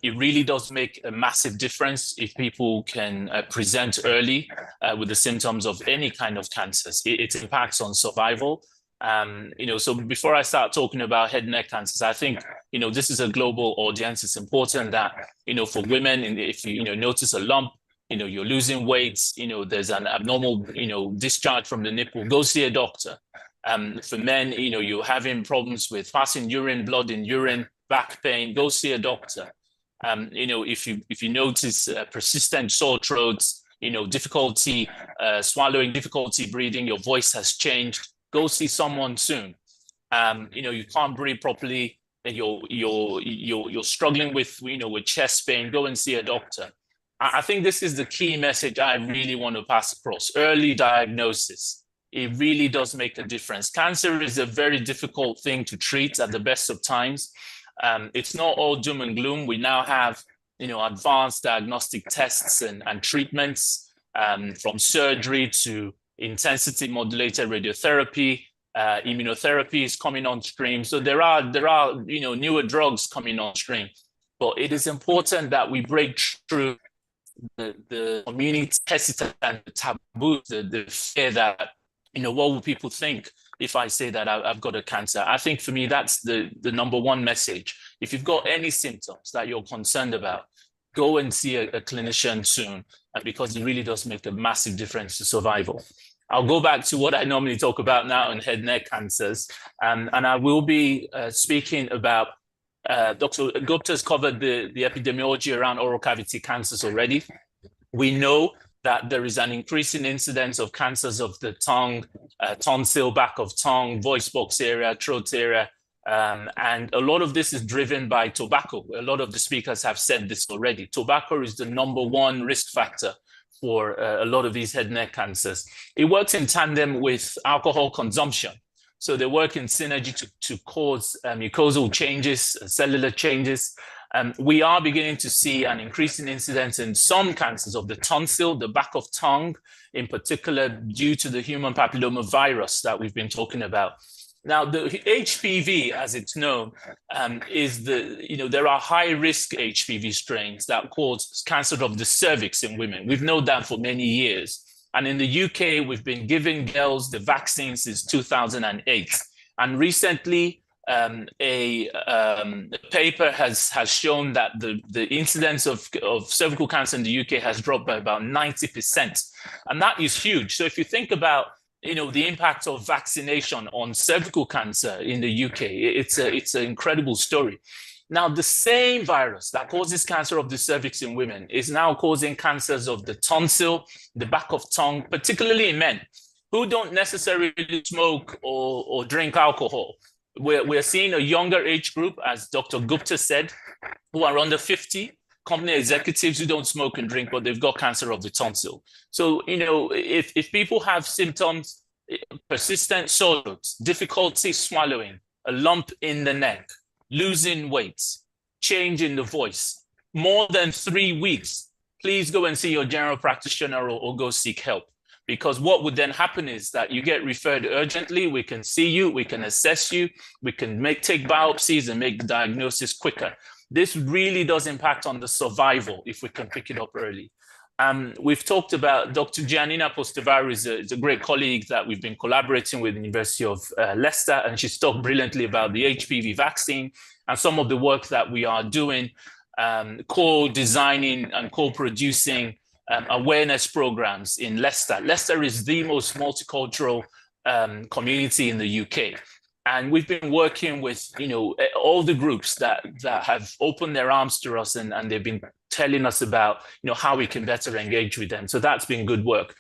It really does make a massive difference if people can present early with the symptoms of any kind of cancers. It impacts on survival. So before I start talking about head and neck cancers, I think, this is a global audience. It's important that, for women, if you notice a lump, you're losing weight, there's an abnormal, discharge from the nipple, go see a doctor. For men, you're having problems with passing urine, blood in urine, back pain, go see a doctor. If you notice persistent sore throats, difficulty swallowing, difficulty breathing, your voice has changed, go see someone soon. You can't breathe properly, you're struggling with chest pain, go and see a doctor. I think this is the key message I really want to pass across. Early diagnosis, it really does make a difference. Cancer is a very difficult thing to treat at the best of times. It's not all doom and gloom. We now have, advanced diagnostic tests and treatments, from surgery to intensity modulated radiotherapy, immunotherapy is coming on stream. So there are newer drugs coming on stream. But it is important that we break through the community hesitant and the taboo, the fear that, what will people think if I say that I've got a cancer? I think for me, that's the number one message. If you've got any symptoms that you're concerned about, go and see a clinician soon, because it really does make a massive difference to survival. I'll go back to what I normally talk about now in head and neck cancers, and I will be speaking about Dr. Gupta's covered the epidemiology around oral cavity cancers already. We know that there is an increasing incidence of cancers of the tongue, tonsil, back of tongue, voice box area, throat area, and a lot of this is driven by tobacco. A lot of the speakers have said this already. Tobacco is the number one risk factor for a lot of these head and neck cancers. It works in tandem with alcohol consumption. So they work in synergy to cause mucosal changes, cellular changes. We are beginning to see an increasing incidence in some cancers of the tonsil, the back of tongue, in particular due to the human papilloma virus that we've been talking about. Now, the HPV, as it's known, is there are high-risk HPV strains that cause cancer of the cervix in women. We've known that for many years. And in the UK, we've been giving girls the vaccine since 2008. And recently, a paper has shown that the incidence of cervical cancer in the UK has dropped by about 90%. And that is huge. So if you think about the impact of vaccination on cervical cancer in the UK, it's an incredible story. Now, the same virus that causes cancer of the cervix in women is now causing cancers of the tonsil, the back of tongue, particularly in men who don't necessarily smoke or drink alcohol. We're seeing a younger age group, as Dr. Gupta said, who are under 50, company executives who don't smoke and drink, but they've got cancer of the tonsil. So, if people have symptoms, persistent sore throats, difficulty swallowing, a lump in the neck, losing weight, change in the voice, more than 3 weeks, please go and see your general practitioner or go seek help. Because what would then happen is that you get referred urgently, we can see you, we can assess you, we can take biopsies and make the diagnosis quicker. This really does impact on the survival if we can pick it up early. We've talked about Dr. Giannina Postevari is a great colleague that we've been collaborating with the University of Leicester, and she's talked brilliantly about the HPV vaccine and some of the work that we are doing, co-designing and co-producing awareness programs in Leicester. Leicester is the most multicultural community in the UK. And we've been working with, all the groups that have opened their arms to us, and they've been telling us about, how we can better engage with them. So that's been good work.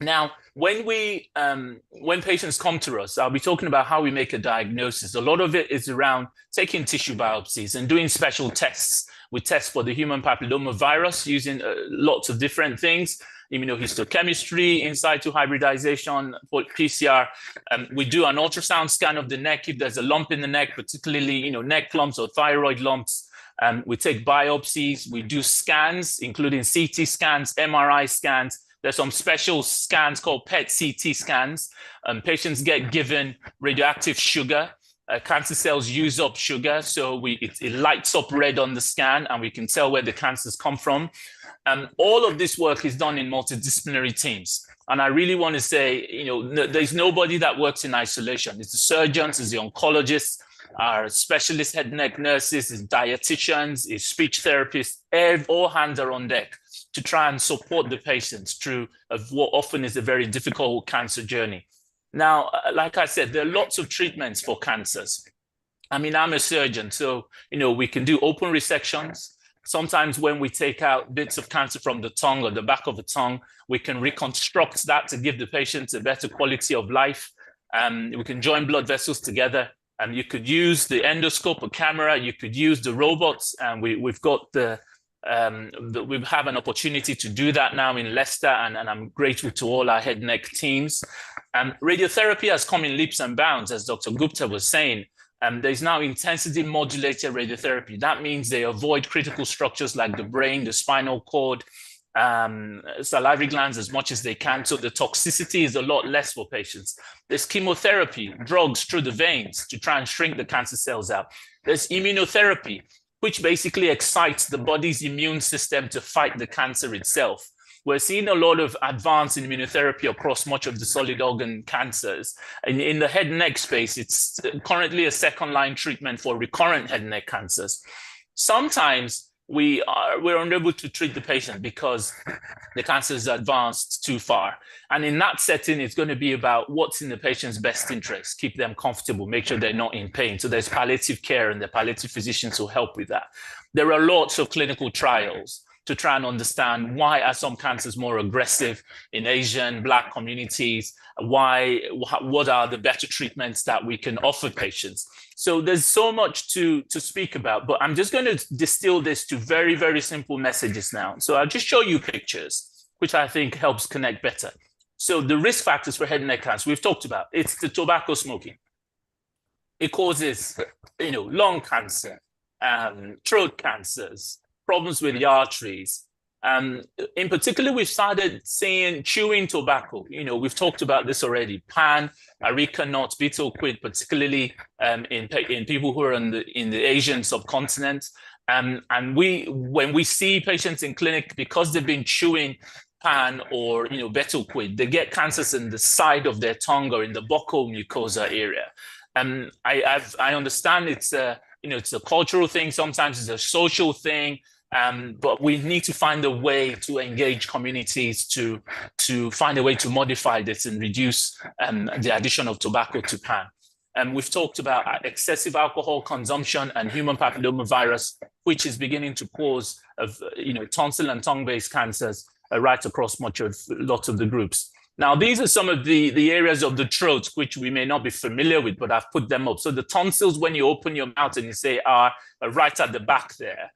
Now, when patients come to us, I'll be talking about how we make a diagnosis. A lot of it is around taking tissue biopsies and doing special tests. We test for the human papilloma virus using lots of different things. Immunohistochemistry, in situ hybridization, PCR. We do an ultrasound scan of the neck if there's a lump in the neck, particularly neck lumps or thyroid lumps. We take biopsies. We do scans, including CT scans, MRI scans. There's some special scans called PET-CT scans. Patients get given radioactive sugar. Cancer cells use up sugar, so it lights up red on the scan, and we can tell where the cancers come from. All of this work is done in multidisciplinary teams. And I really want to say, there's nobody that works in isolation. It's the surgeons, it's the oncologists, our specialist head and neck nurses, it's dietitians, it's speech therapists, all hands are on deck to try and support the patients through what often is a very difficult cancer journey. Now, like I said, there are lots of treatments for cancers. I'm a surgeon, so, we can do open resections. Sometimes when we take out bits of cancer from the tongue or the back of the tongue, we can reconstruct that to give the patient a better quality of life. We can join blood vessels together. You could use the endoscope, a camera. You could use the robots, and we've got we have an opportunity to do that now in Leicester, and I'm grateful to all our head and neck teams. Radiotherapy has come in leaps and bounds, as Dr. Gupta was saying. There's now intensity modulated radiotherapy. That means they avoid critical structures like the brain, the spinal cord, salivary glands as much as they can. So the toxicity is a lot less for patients. There's chemotherapy, drugs through the veins to try and shrink the cancer cells out. There's immunotherapy, which basically excites the body's immune system to fight the cancer itself. We're seeing a lot of advance in immunotherapy across much of the solid organ cancers. In the head and neck space, it's currently a second-line treatment for recurrent head and neck cancers. Sometimes we're unable to treat the patient because the cancer is advanced too far. And in that setting, it's going to be about what's in the patient's best interest, keep them comfortable, make sure they're not in pain. So there's palliative care, and the palliative physicians will help with that. There are lots of clinical trials to try and understand why are some cancers more aggressive in Asian, Black communities, what are the better treatments that we can offer patients. So there's so much to speak about, but I'm just going to distill this to very, very simple messages now. So I'll just show you pictures, which I think helps connect better. So the risk factors for head and neck cancer, we've talked about, it's the tobacco smoking. It causes, lung cancer, throat cancers, problems with the arteries. In particular, we've started seeing chewing tobacco. We've talked about this already. Pan, areca nut, betel quid, particularly in people who are in the Asian subcontinent. And when we see patients in clinic, because they've been chewing pan or betel quid, they get cancers in the side of their tongue or in the buccal mucosa area. I understand it's a cultural thing. Sometimes it's a social thing. But we need to find a way to engage communities to find a way to modify this and reduce the addition of tobacco to pan. We've talked about excessive alcohol consumption and human papillomavirus, which is beginning to cause tonsil and tongue-based cancers right across lots of the groups. Now, these are some of the areas of the throat which we may not be familiar with, but I've put them up. So the tonsils, when you open your mouth and you say are right at the back there.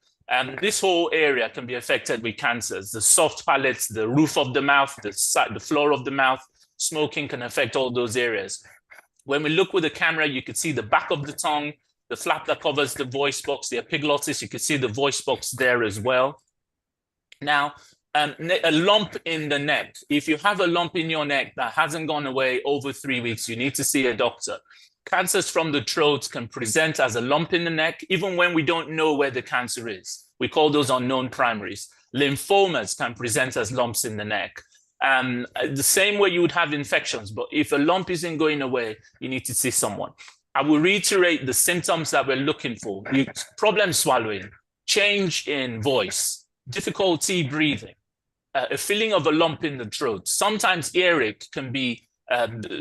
This whole area can be affected with cancers. The soft palates, the roof of the mouth, the floor of the mouth, smoking can affect all those areas. When we look with the camera, you can see the back of the tongue, the flap that covers the voice box, the epiglottis, you can see the voice box there as well. Now, a lump in the neck. If you have a lump in your neck that hasn't gone away over 3 weeks, you need to see a doctor. Cancers from the throat can present as a lump in the neck, even when we don't know where the cancer is. We call those unknown primaries. Lymphomas can present as lumps in the neck. The same way you would have infections, but if a lump isn't going away, you need to see someone. I will reiterate the symptoms that we're looking for. Problem swallowing, change in voice, difficulty breathing, a feeling of a lump in the throat. Sometimes earache can be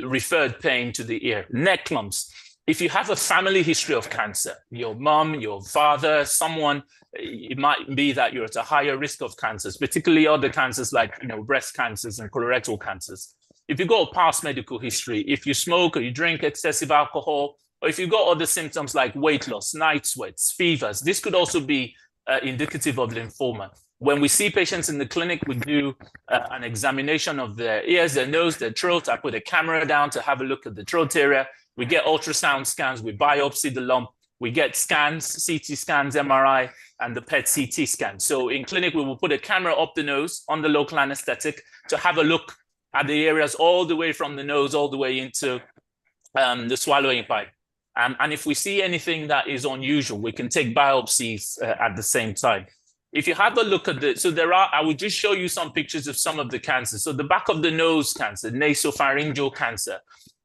referred pain to the ear. Neck lumps. If you have a family history of cancer, your mom, your father, someone, it might be that you're at a higher risk of cancers, particularly other cancers like breast cancers and colorectal cancers. If you've got a past medical history, if you smoke or you drink excessive alcohol, or if you've got other symptoms like weight loss, night sweats, fevers, this could also be indicative of lymphoma. When we see patients in the clinic, we do an examination of their ears, their nose, their throat. I put a camera down to have a look at the throat area. We get ultrasound scans, we biopsy the lump, we get scans, CT scans, MRI, and the PET CT scan. So in clinic, we will put a camera up the nose on the local anesthetic to have a look at the areas all the way from the nose, all the way into the swallowing pipe. And if we see anything that is unusual, we can take biopsies at the same time. If you have a look at I will just show you some pictures of some of the cancers. So the back of the nose cancer, nasopharyngeal cancer,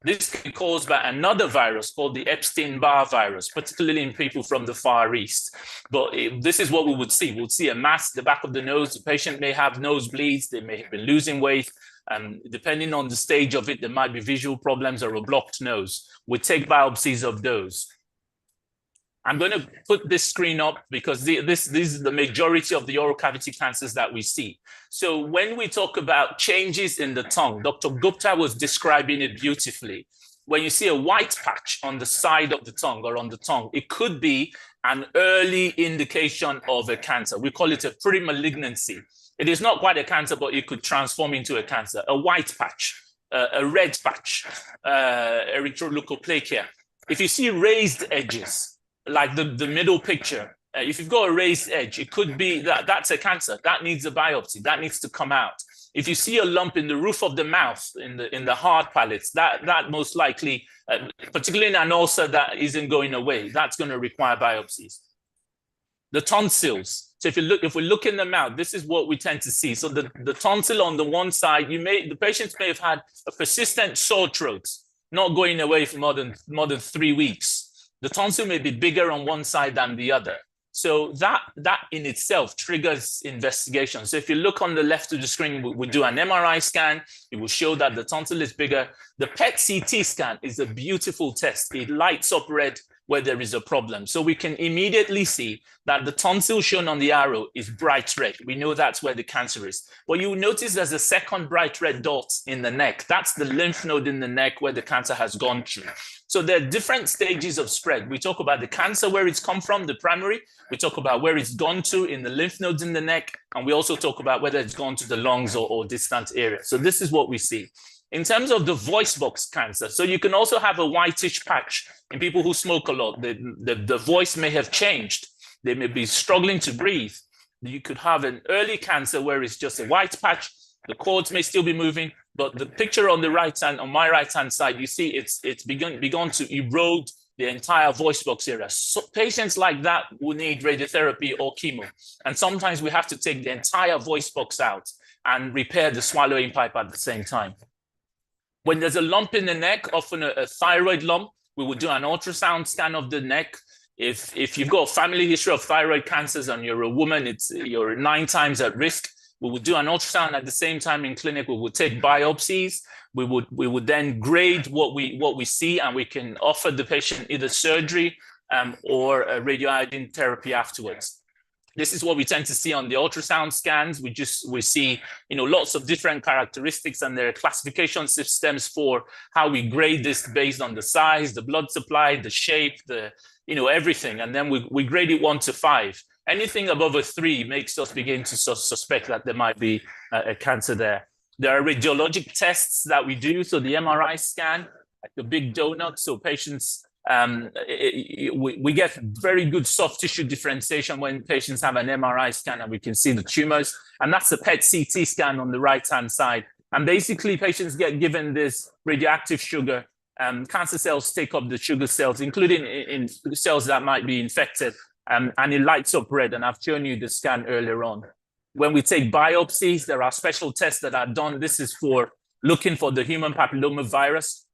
this can be caused by another virus called the Epstein-Barr virus, particularly in people from the Far East. But this is what we would see. We'll see a mass at the back of the nose. The patient may have nosebleeds. They may have been losing weight. Depending on the stage of it, there might be visual problems or a blocked nose. We take biopsies of those. I'm going to put this screen up because this is the majority of the oral cavity cancers that we see. So when we talk about changes in the tongue, Dr. Gupta was describing it beautifully. When you see a white patch on the side of the tongue or on the tongue, it could be an early indication of a cancer. We call it a pre-malignancy. It is not quite a cancer, but it could transform into a cancer. A white patch, a red patch, erythroleukoplakia. If you see raised edges, like the middle picture, if you've got a raised edge, it could be that's a cancer. That needs a biopsy. That needs to come out. If you see a lump in the roof of the mouth, in the hard palates, that most likely, particularly in an ulcer that isn't going away, that's going to require biopsies. The tonsils. So if we look in the mouth, this is what we tend to see. So the tonsil on the one side, the patients may have had a persistent sore throat, not going away for more than 3 weeks. The tonsil may be bigger on one side than the other. So that in itself triggers investigation. So if you look on the left of the screen, we do an MRI scan. It will show that the tonsil is bigger. The PET CT scan is a beautiful test. It lights up red where there is a problem. So we can immediately see that the tonsil shown on the arrow is bright red. We know that's where the cancer is. But you notice there's a second bright red dot in the neck. That's the lymph node in the neck where the cancer has gone through. So there are different stages of spread. We talk about the cancer, where it's come from, the primary. We talk about where it's gone to in the lymph nodes in the neck. And we also talk about whether it's gone to the lungs or distant areas. So this is what we see. In terms of the voice box cancer, so you can also have a whitish patch in people who smoke a lot. The voice may have changed. They may be struggling to breathe. You could have an early cancer where it's just a white patch. The cords may still be moving, but the picture on the right hand, on my right hand side, you see it's begun to erode the entire voice box area. So patients like that will need radiotherapy or chemo. And sometimes we have to take the entire voice box out and repair the swallowing pipe at the same time. When there's a lump in the neck, often a thyroid lump, we will do an ultrasound scan of the neck. If you've got a family history of thyroid cancers and you're a woman, you're 9 times at risk. We would do an ultrasound at the same time in clinic. We would take biopsies. We would then grade what we see, and we can offer the patient either surgery or radioiodine therapy afterwards. This is what we tend to see on the ultrasound scans. We see lots of different characteristics, and there are classification systems for how we grade this based on the size, the blood supply, the shape, everything, and then we grade it 1 to 5. Anything above a 3 makes us begin to suspect that there might be a cancer there. There are radiologic tests that we do. So the MRI scan, like the big donut. So patients, we get very good soft tissue differentiation when patients have an MRI scan, and we can see the tumors. And that's the PET CT scan on the right-hand side. And basically, patients get given this radioactive sugar. Cancer cells take up the sugar cells, including in cells that might be infected. And it lights up red, and I've shown you the scan earlier on. When we take biopsies, there are special tests that are done. This is for looking for the human papilloma virus,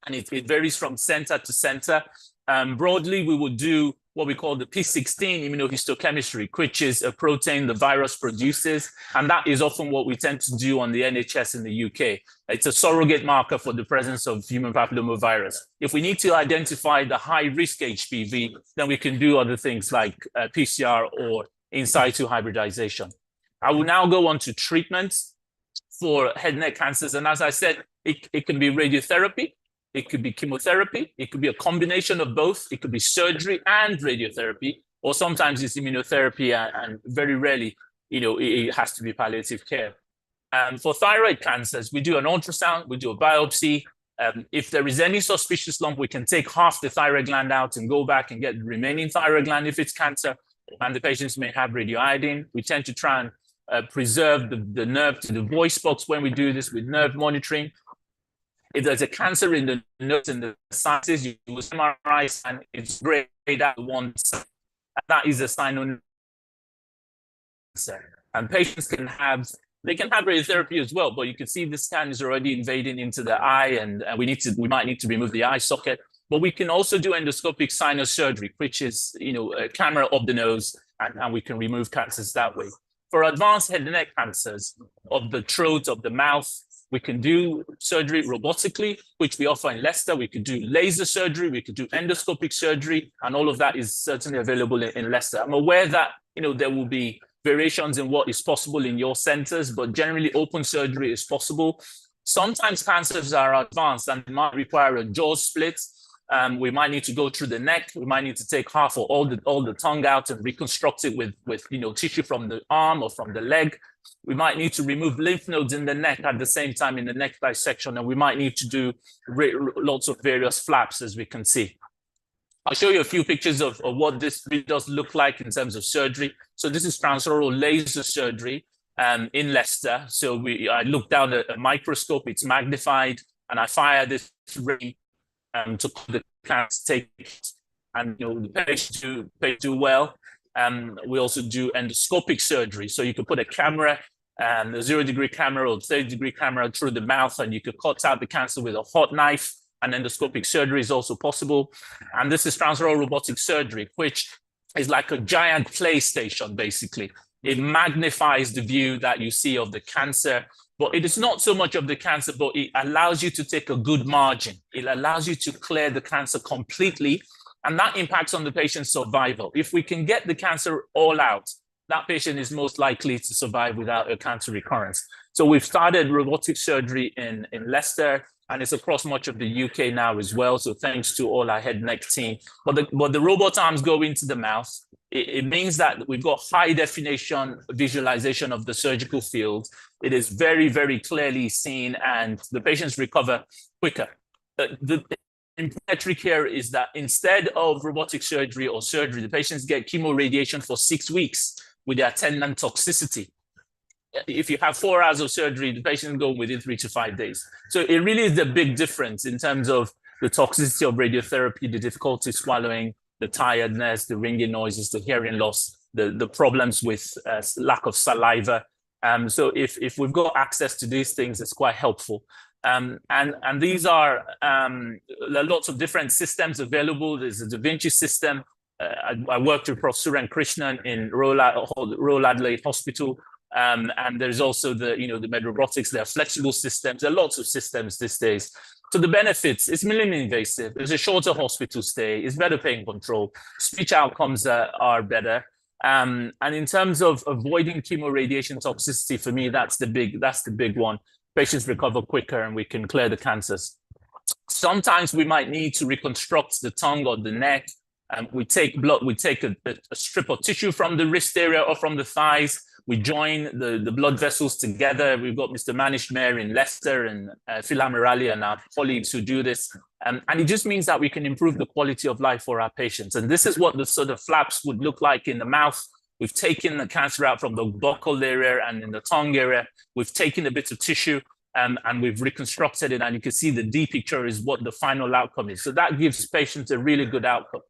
and it varies from center to center. Broadly, we would do what we call the P16 immunohistochemistry, which is a protein the virus produces. And that is often what we tend to do on the NHS in the UK. It's a surrogate marker for the presence of human papillomavirus. If we need to identify the high-risk HPV, then we can do other things like PCR or in situ hybridization. I will now go on to treatments for head and neck cancers. And as I said, it can be radiotherapy, it could be chemotherapy, it could be a combination of both, it could be surgery and radiotherapy, or sometimes it's immunotherapy, and very rarely, it has to be palliative care. For thyroid cancers, we do an ultrasound, we do a biopsy. If there is any suspicious lump, we can take half the thyroid gland out and go back and get the remaining thyroid gland if it's cancer, and the patients may have radioiodine. We tend to try and preserve the nerve to the voice box when we do this with nerve monitoring. If there's a cancer in the nerves and the sinuses, you will MRI, and it's grayed out once. That is a sign of cancer. And patients can have radiotherapy as well, but you can see the scan is already invading into the eye, and we might need to remove the eye socket. But we can also do endoscopic sinus surgery, which is a camera up the nose, and we can remove cancers that way. For advanced head and neck cancers of the throat, of the mouth, we can do surgery robotically, which we offer in Leicester. We could do laser surgery, we could do endoscopic surgery, and all of that is certainly available in Leicester. I'm aware that there will be variations in what is possible in your centers, but generally open surgery is possible. Sometimes cancers are advanced and might require a jaw split. We might need to go through the neck. We might need to take half or all the tongue out and reconstruct it with tissue from the arm or from the leg. We might need to remove lymph nodes in the neck at the same time in the neck dissection, and we might need to do lots of various flaps, as we can see. I'll show you a few pictures of what this really does look like in terms of surgery. So this is transoral laser surgery in Leicester. So I look down at a microscope, it's magnified, and I fire this ray to the cancer take it, and the patient do well. We also do endoscopic surgery. So you could put a camera, a 0-degree camera or 30-degree camera through the mouth, and you could cut out the cancer with a hot knife. And endoscopic surgery is also possible. And this is transoral robotic surgery, which is like a giant PlayStation, basically. It magnifies the view that you see of the cancer, but it is not so much of the cancer, but it allows you to take a good margin. It allows you to clear the cancer completely, and that impacts on the patient's survival. If we can get the cancer all out, that patient is most likely to survive without a cancer recurrence. So we've started robotic surgery in Leicester, and it's across much of the UK now as well. So thanks to all our head and neck team. But the robot arms go into the mouth. It means that we've got high definition visualization of the surgical field. It is very, very clearly seen, and the patients recover quicker. The metric here is that instead of robotic surgery or surgery, the patients get chemoradiation for 6 weeks with their attendant toxicity. If you have 4 hours of surgery, the patient go within 3 to 5 days. So it really is the big difference in terms of the toxicity of radiotherapy, the difficulty swallowing, the tiredness, the ringing noises, the hearing loss, the problems with lack of saliva. So if we've got access to these things, it's quite helpful. And these are lots of different systems available. There's a Da Vinci system. I worked with Professor Suren Krishnan in Royal Adelaide Hospital. And there's also the med robotics. There are flexible systems. There are lots of systems these days. So the benefits: it's minimally invasive. There's a shorter hospital stay. It's better pain control. Speech outcomes are better. And in terms of avoiding chemoradiation toxicity, for me, that's the big one. Patients recover quicker, and we can clear the cancers. Sometimes we might need to reconstruct the tongue or the neck. We take a strip of tissue from the wrist area or from the thighs. We join the blood vessels together. We've got Mr. Manish Mayer in Leicester and Phil Amirali and our colleagues who do this. And it just means that we can improve the quality of life for our patients. And this is what the sort of flaps would look like in the mouth. We've taken the cancer out from the buccal area, and in the tongue area, we've taken a bit of tissue and we've reconstructed it. And you can see the D picture is what the final outcome is. So that gives patients a really good outcome.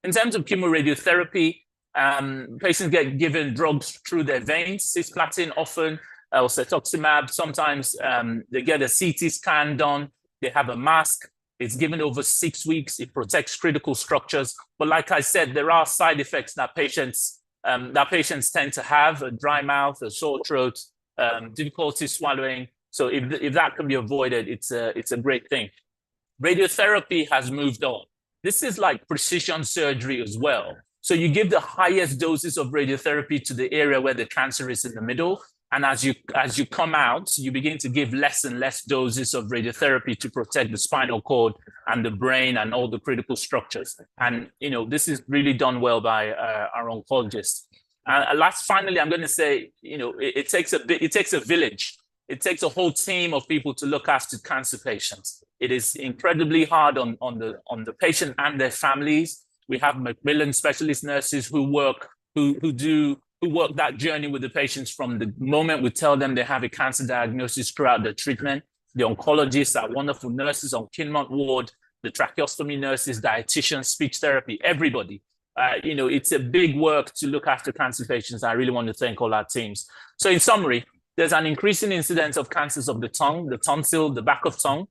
In terms of chemoradiotherapy, patients get given drugs through their veins, cisplatin often, or cetuximab. Sometimes they get a CT scan done. They have a mask. It's given over 6 weeks. It protects critical structures. But like I said, there are side effects that patients tend to have: a dry mouth, a sore throat, difficulty swallowing. So if that can be avoided, it's a great thing. Radiotherapy has moved on. This is like precision surgery as well. So you give the highest doses of radiotherapy to the area where the cancer is in the middle. And as you come out, you begin to give less and less doses of radiotherapy to protect the spinal cord and the brain and all the critical structures. And this is really done well by our oncologists. And finally, I'm going to say, it takes a village. It takes a whole team of people to look after cancer patients. It is incredibly hard on the patient and their families. We have Macmillan specialist nurses who work that journey with the patients from the moment we tell them they have a cancer diagnosis throughout the treatment. The oncologists are wonderful nurses on Kinmont ward, the tracheostomy nurses, dietitians, speech therapy, everybody. It's a big work to look after cancer patients. I really want to thank all our teams. So in summary, there's an increasing incidence of cancers of the tongue, the tonsil, the back of tongue.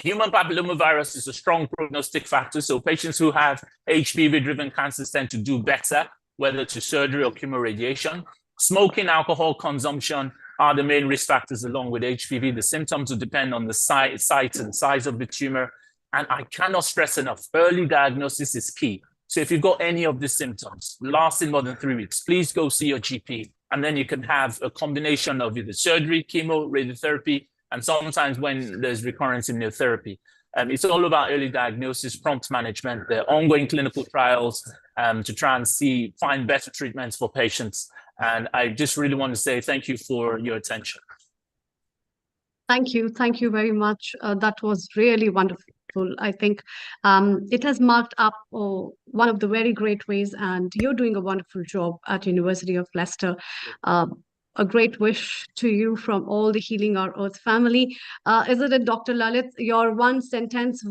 Human papillomavirus is a strong prognostic factor. So patients who have HPV-driven cancers tend to do better, whether to surgery or chemoradiation. Smoking, alcohol consumption are the main risk factors along with HPV. The symptoms will depend on the site and size of the tumor. And I cannot stress enough, early diagnosis is key. So if you've got any of the symptoms lasting more than 3 weeks, please go see your GP. And then you can have a combination of either surgery, chemo, radiotherapy, and sometimes when there's recurrence, immunotherapy. It's all about early diagnosis, prompt management, the ongoing clinical trials to try and find better treatments for patients. And I just really want to say thank you for your attention. Thank you. Thank you very much. That was really wonderful. I think it has marked up one of the very great ways, and you're doing a wonderful job at University of Leicester. A great wish to you from all the Healing Our Earth family. Isn't it, Dr. Lalit, your one sentence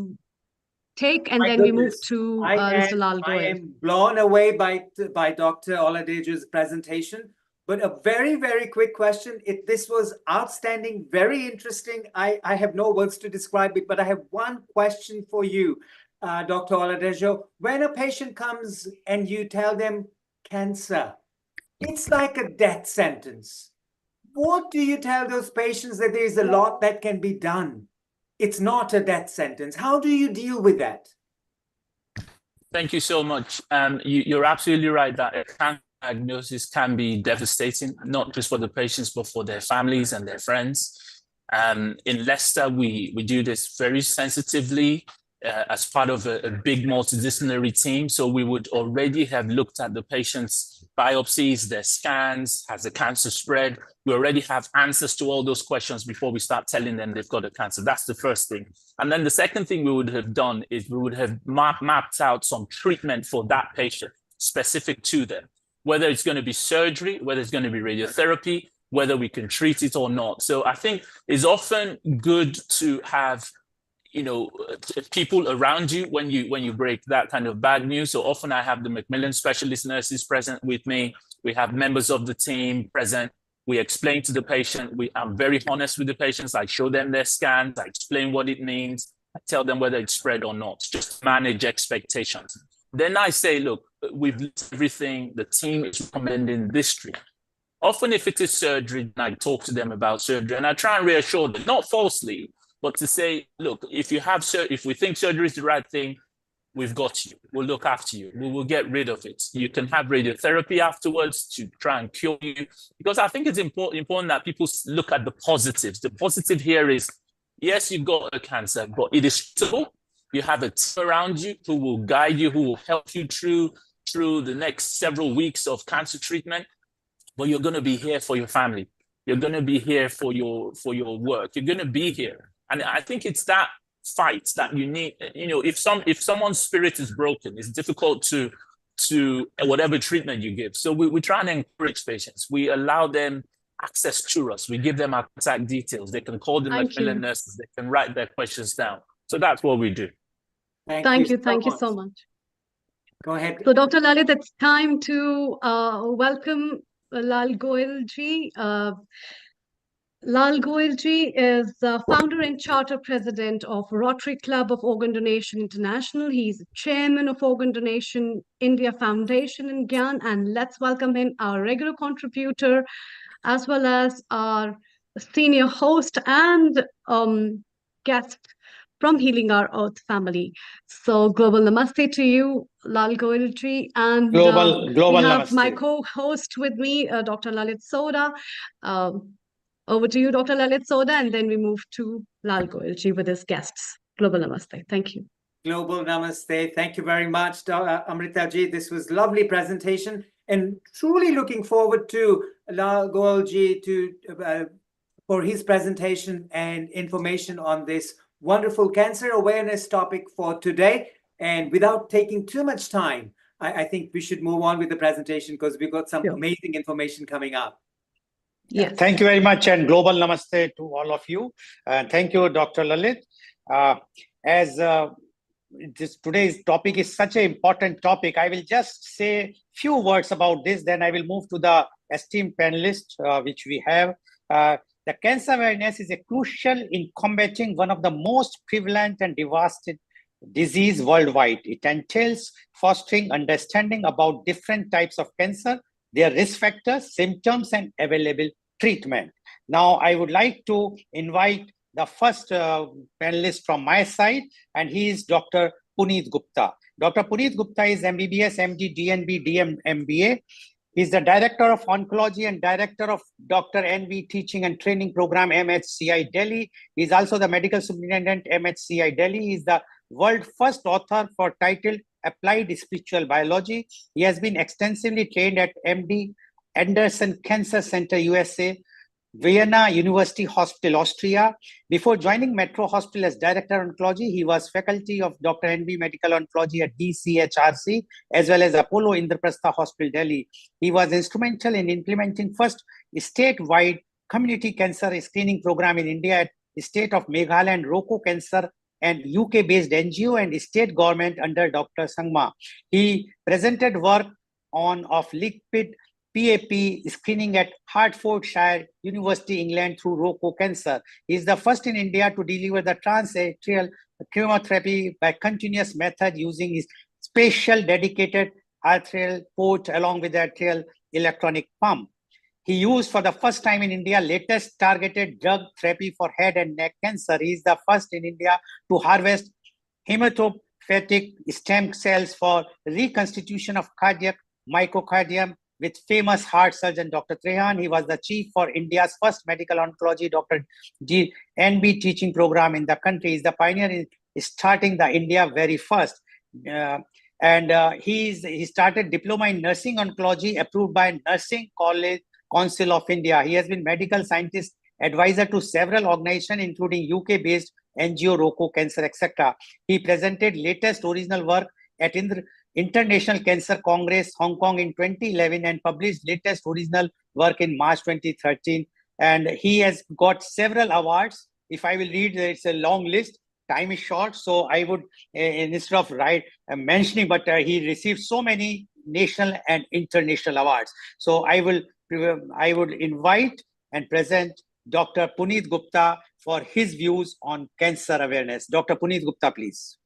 take, and then we move to Mr. Lal Goel. I am blown away by Dr. Oladejo's presentation. But a very, very quick question. This was outstanding, very interesting. I have no words to describe it, but I have one question for you, Dr. Oladejo. When a patient comes and you tell them cancer, it's like a death sentence. What do you tell those patients that there is a lot that can be done? It's not a death sentence. How do you deal with that? Thank you so much. You're absolutely right that cancer diagnosis can be devastating, not just for the patients, but for their families and their friends. In Leicester, we do this very sensitively as part of a big multidisciplinary team. So we would already have looked at the patient's biopsies, their scans, has the cancer spread? We already have answers to all those questions before we start telling them they've got a cancer. That's the first thing. And then the second thing we would have done is we would have mapped out some treatment for that patient specific to them, whether it's going to be surgery, whether it's going to be radiotherapy, whether we can treat it or not. So I think it's often good to have people around you when you break that kind of bad news. So often I have the Macmillan specialist nurses present with me. We have members of the team present. We explain to the patient. I'm very honest with the patients. I show them their scans. I explain what it means. I tell them whether it's spread or not. Just manage expectations. Then I say, look, we've listed everything. The team is recommending this treatment. Often if it is surgery, I talk to them about surgery and I try and reassure them, not falsely, but to say, look, if we think surgery is the right thing, we've got you. We'll look after you. We will get rid of it. You can have radiotherapy afterwards to try and cure you. Because I think it's important that people look at the positives. The positive here is, yes, you've got a cancer, but it is treatable. You have a team around you who will guide you, who will help you through the next several weeks of cancer treatment. But you're going to be here for your family. You're going to be here for your work. You're going to be here. And I think it's that fight that you need. If someone's spirit is broken, it's difficult to whatever treatment you give. So we try and encourage patients. We allow them access to us. We give them our contact details. They can call the Macmillan nurses. They can write their questions down. So that's what we do. Thank you so much. Go ahead. So Dr. Lalit, it's time to welcome Lal Goel ji. Lal Goyalji is the founder and charter president of Rotary Club of Organ Donation International. He's chairman of Organ Donation India Foundation in Gyan. And let's welcome him, our regular contributor, as well as our senior host and guest from Healing Our Earth family. So global namaste to you, Lal Goyalji. And global we have namaste. my co-host with me, Dr. Lalit Soda. Over to you, Dr. Lalit Soda, and then we move to Lal Goyalji with his guests. Global namaste. Thank you. Global namaste. Thank you very much, Amrita ji. This was lovely presentation, and truly looking forward to Lal Goyalji for his presentation and information on this wonderful cancer awareness topic for today. And without taking too much time, I think we should move on with the presentation because we've got some amazing information coming up. Yes. Thank you very much, and global namaste to all of you. Thank you, Dr. Lalit. Today's topic is such an important topic, I will just say few words about this, then I will move to the esteemed panelist, which we have. The cancer awareness is crucial in combating one of the most prevalent and devastating disease worldwide. It entails fostering understanding about different types of cancer, their risk factors, symptoms, and available treatment. Now, I would like to invite the first panelist from my side, and he is Dr. Puneet Gupta. Dr. Puneet Gupta is MBBS, MD, DNB, DM, MBA. He's the Director of Oncology and Director of Dr. NV Teaching and Training Program, MHCI Delhi. He's also the Medical Superintendent, MHCI Delhi. He's the world first author for title Applied Spiritual Biology. He has been extensively trained at MD Anderson Cancer Center, USA, Vienna University Hospital, Austria. Before joining Metro Hospital as Director of Oncology, he was faculty of Dr. NB Medical Oncology at DCHRC, as well as Apollo Indraprastha Hospital, Delhi. He was instrumental in implementing first statewide community cancer screening program in India at the state of Meghalaya and Roko Cancer and UK-based NGO and state government under Dr. Sangma. He presented work of liquid PAP screening at Hertfordshire University, England through Roko Cancer. He is the first in India to deliver the transarterial chemotherapy by continuous method using his special dedicated arterial port along with the arterial electronic pump. He used for the first time in India latest targeted drug therapy for head and neck cancer. He is the first in India to harvest hematopoietic stem cells for reconstitution of cardiac myocardium with famous heart surgeon Dr. Trehan. He was the chief for India's first medical oncology Dr. NB teaching program in the country. He is the pioneer in starting the India very first. He started diploma in nursing oncology approved by Nursing College Council of India. He has been medical scientist advisor to several organizations, including UK-based NGO, Roko Cancer, etc. He presented latest original work at International Cancer Congress, Hong Kong in 2011 and published latest original work in March 2013. And he has got several awards. If I will read, it's a long list. Time is short, so I would, instead of mentioning, but he received so many national and international awards. So I would invite and present Dr. Puneet Gupta for his views on cancer awareness. Dr. Puneet Gupta, please.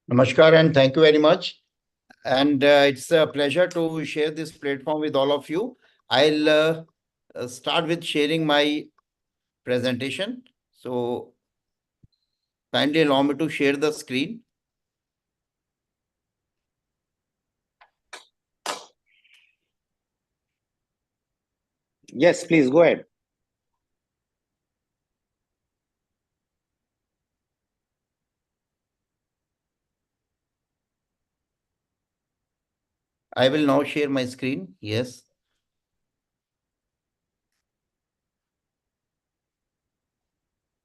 Namaskar and thank you very much. And it's a pleasure to share this platform with all of you. I'll start with sharing my presentation. So kindly allow me to share the screen. Yes, please go ahead. I will now share my screen. Yes.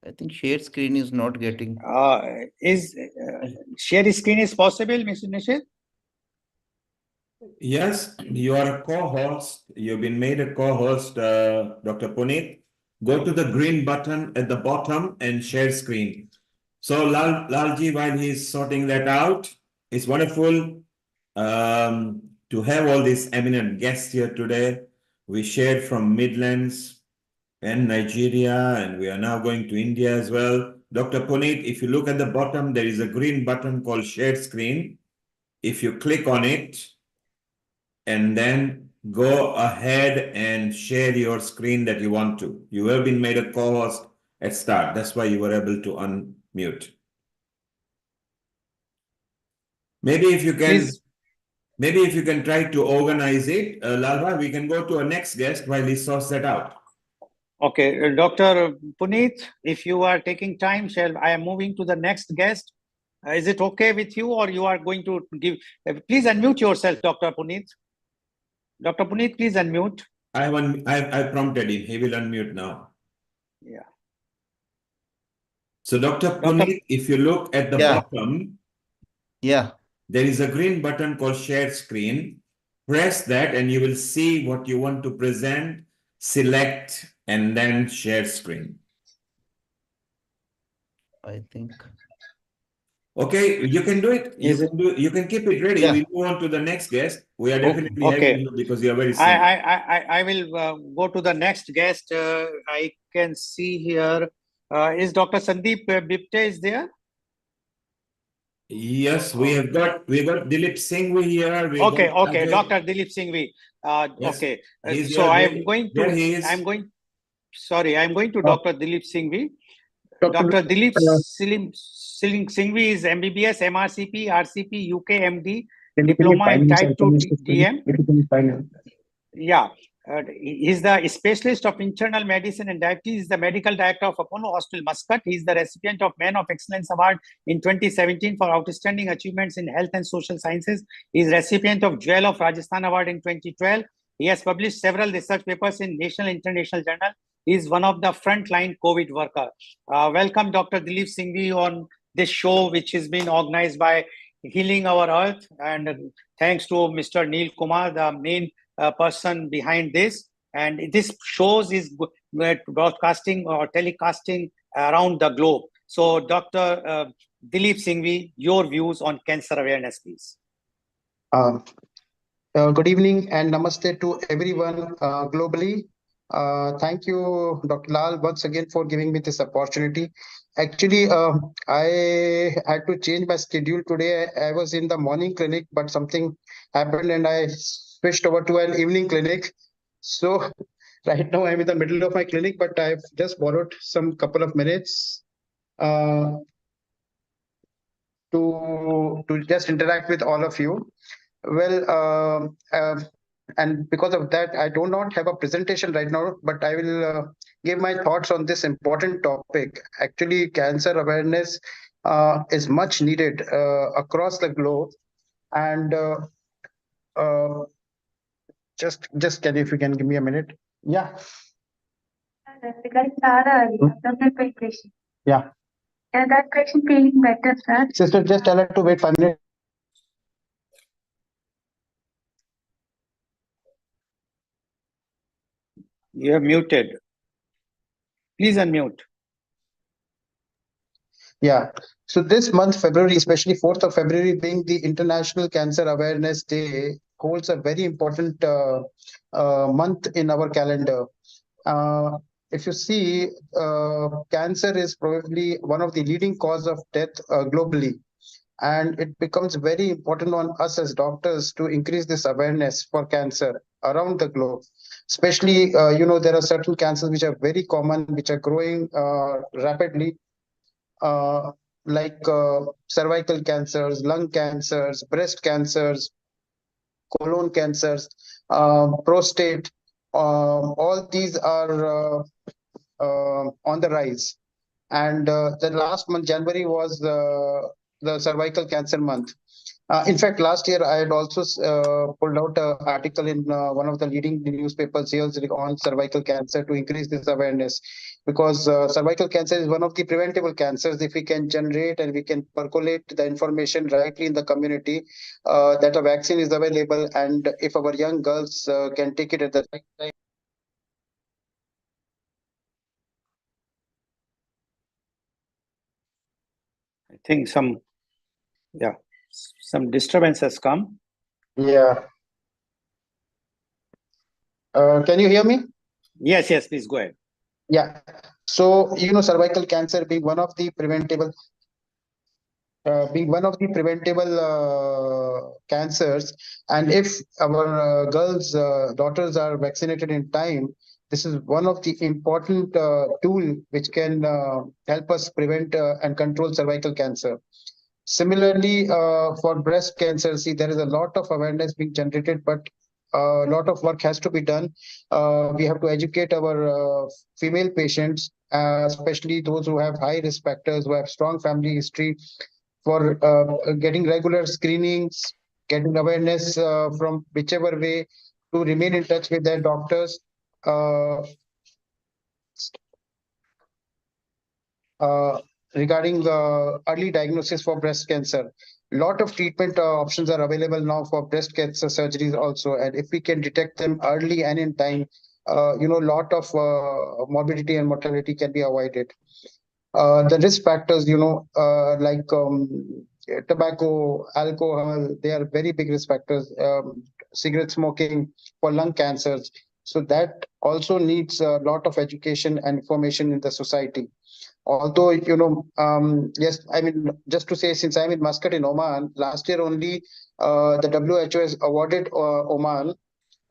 I think share screen is not getting. Share screen is possible, Mr. Nishit? Yes, you are a co-host. You've been made a co-host, Dr. Puneet. Go to the green button at the bottom and share screen. So Lalji, while he's sorting that out, it's wonderful to have all these eminent guests here today. We shared from Midlands and Nigeria, and we are now going to India as well. Dr. Puneet, if you look at the bottom, there is a green button called Share Screen. If you click on it, and then go ahead and share your screen that you want to. You have been made a co-host at start. That's why you were able to unmute. Maybe if you can try to organize it, Lalva, we can go to our next guest while he sorts that out. Okay, Dr. Puneet, if you are taking time, I am moving to the next guest. Is it okay with you, or you are going to give? Please unmute yourself, Dr. Puneet. Dr. Puneet, please unmute. I prompted him. He will unmute now. Yeah. So Dr. Puneet, if you look at the bottom, there is a green button called Share Screen. Press that and you will see what you want to present, select, and then Share Screen. I think. Okay, you can do it. You can keep it ready. We move on to the next guest. We are definitely having you because you are very senior. I will go to the next guest. I can see here. Is Dr. Sandeep Bipte is there? Yes, we got Dilip Singhvi here. Okay, Dr. Dilip Singhvi. Yes, okay, he's so here. I'm going to. There he is. I'm going to Dr. Dilip Singhvi. Dr. Dilip Singhvi is MBBS, MRCP, RCP, UK MD, diploma in Type 2 DM. Yeah, he's the specialist of internal medicine and diabetes. He's the medical director of Apollo Hospital, Muscat. He's the recipient of Man of Excellence Award in 2017 for outstanding achievements in health and social sciences. He's recipient of Jewel of Rajasthan Award in 2012. He has published several research papers in national and international journals. He is one of the frontline COVID workers. Welcome, Dr. Dilip Singhvi, on this show, which has been organized by Healing Our Earth. And thanks to Mr. Neil Kumar, the main person behind this. And this shows is broadcasting or telecasting around the globe. So, Dr. Dilip Singhvi, your views on cancer awareness, please. Good evening and namaste to everyone globally. Thank you, Dr. Lal, once again for giving me this opportunity. Actually, I had to change my schedule today. I was in the morning clinic, but something happened and I switched over to an evening clinic. So right now I'm in the middle of my clinic, but I've just borrowed some couple of minutes to just interact with all of you. Well, and because of that, I do not have a presentation right now, but I will give my thoughts on this important topic. Actually, cancer awareness is much needed across the globe. And just can, if you can give me a minute. Yeah. Yeah. That patient feeling better, sir. Sister, just tell her to wait 5 minutes. You're muted. Please unmute. Yeah. So this month, February, especially 4th of February, being the International Cancer Awareness Day, holds a very important month in our calendar. If you see, cancer is probably one of the leading cause of death globally. And it becomes very important on us as doctors to increase this awareness for cancer around the globe. Especially, there are certain cancers which are very common, which are growing rapidly, like cervical cancers, lung cancers, breast cancers, colon cancers, prostate. All these are on the rise. And the last month, January, was the cervical cancer month. In fact, last year I had also pulled out an article in one of the leading newspapers here on cervical cancer to increase this awareness, because cervical cancer is one of the preventable cancers. If we can generate and we can percolate the information rightly in the community, that a vaccine is available, and if our young girls can take it at the right time. I think some disturbance has come. Yeah. Can you hear me? Yes, yes, please go ahead. Yeah. So, cervical cancer being one of the preventable cancers, and if our daughters are vaccinated in time, this is one of the important tool which can help us prevent and control cervical cancer. Similarly, for breast cancer, see, there is a lot of awareness being generated, but a lot of work has to be done. We have to educate our female patients, especially those who have high risk factors, who have strong family history, for getting regular screenings, getting awareness from whichever way, to remain in touch with their doctors. Uh, Regarding early diagnosis for breast cancer. Lot of treatment options are available now for breast cancer surgeries also, and if we can detect them early and in time, lot of morbidity and mortality can be avoided. The risk factors, like tobacco, alcohol, they are very big risk factors. Cigarette smoking for lung cancers. So that also needs a lot of education and information in the society. Although, yes, I mean, just to say, since I'm in Muscat in Oman, last year only the WHO has awarded Oman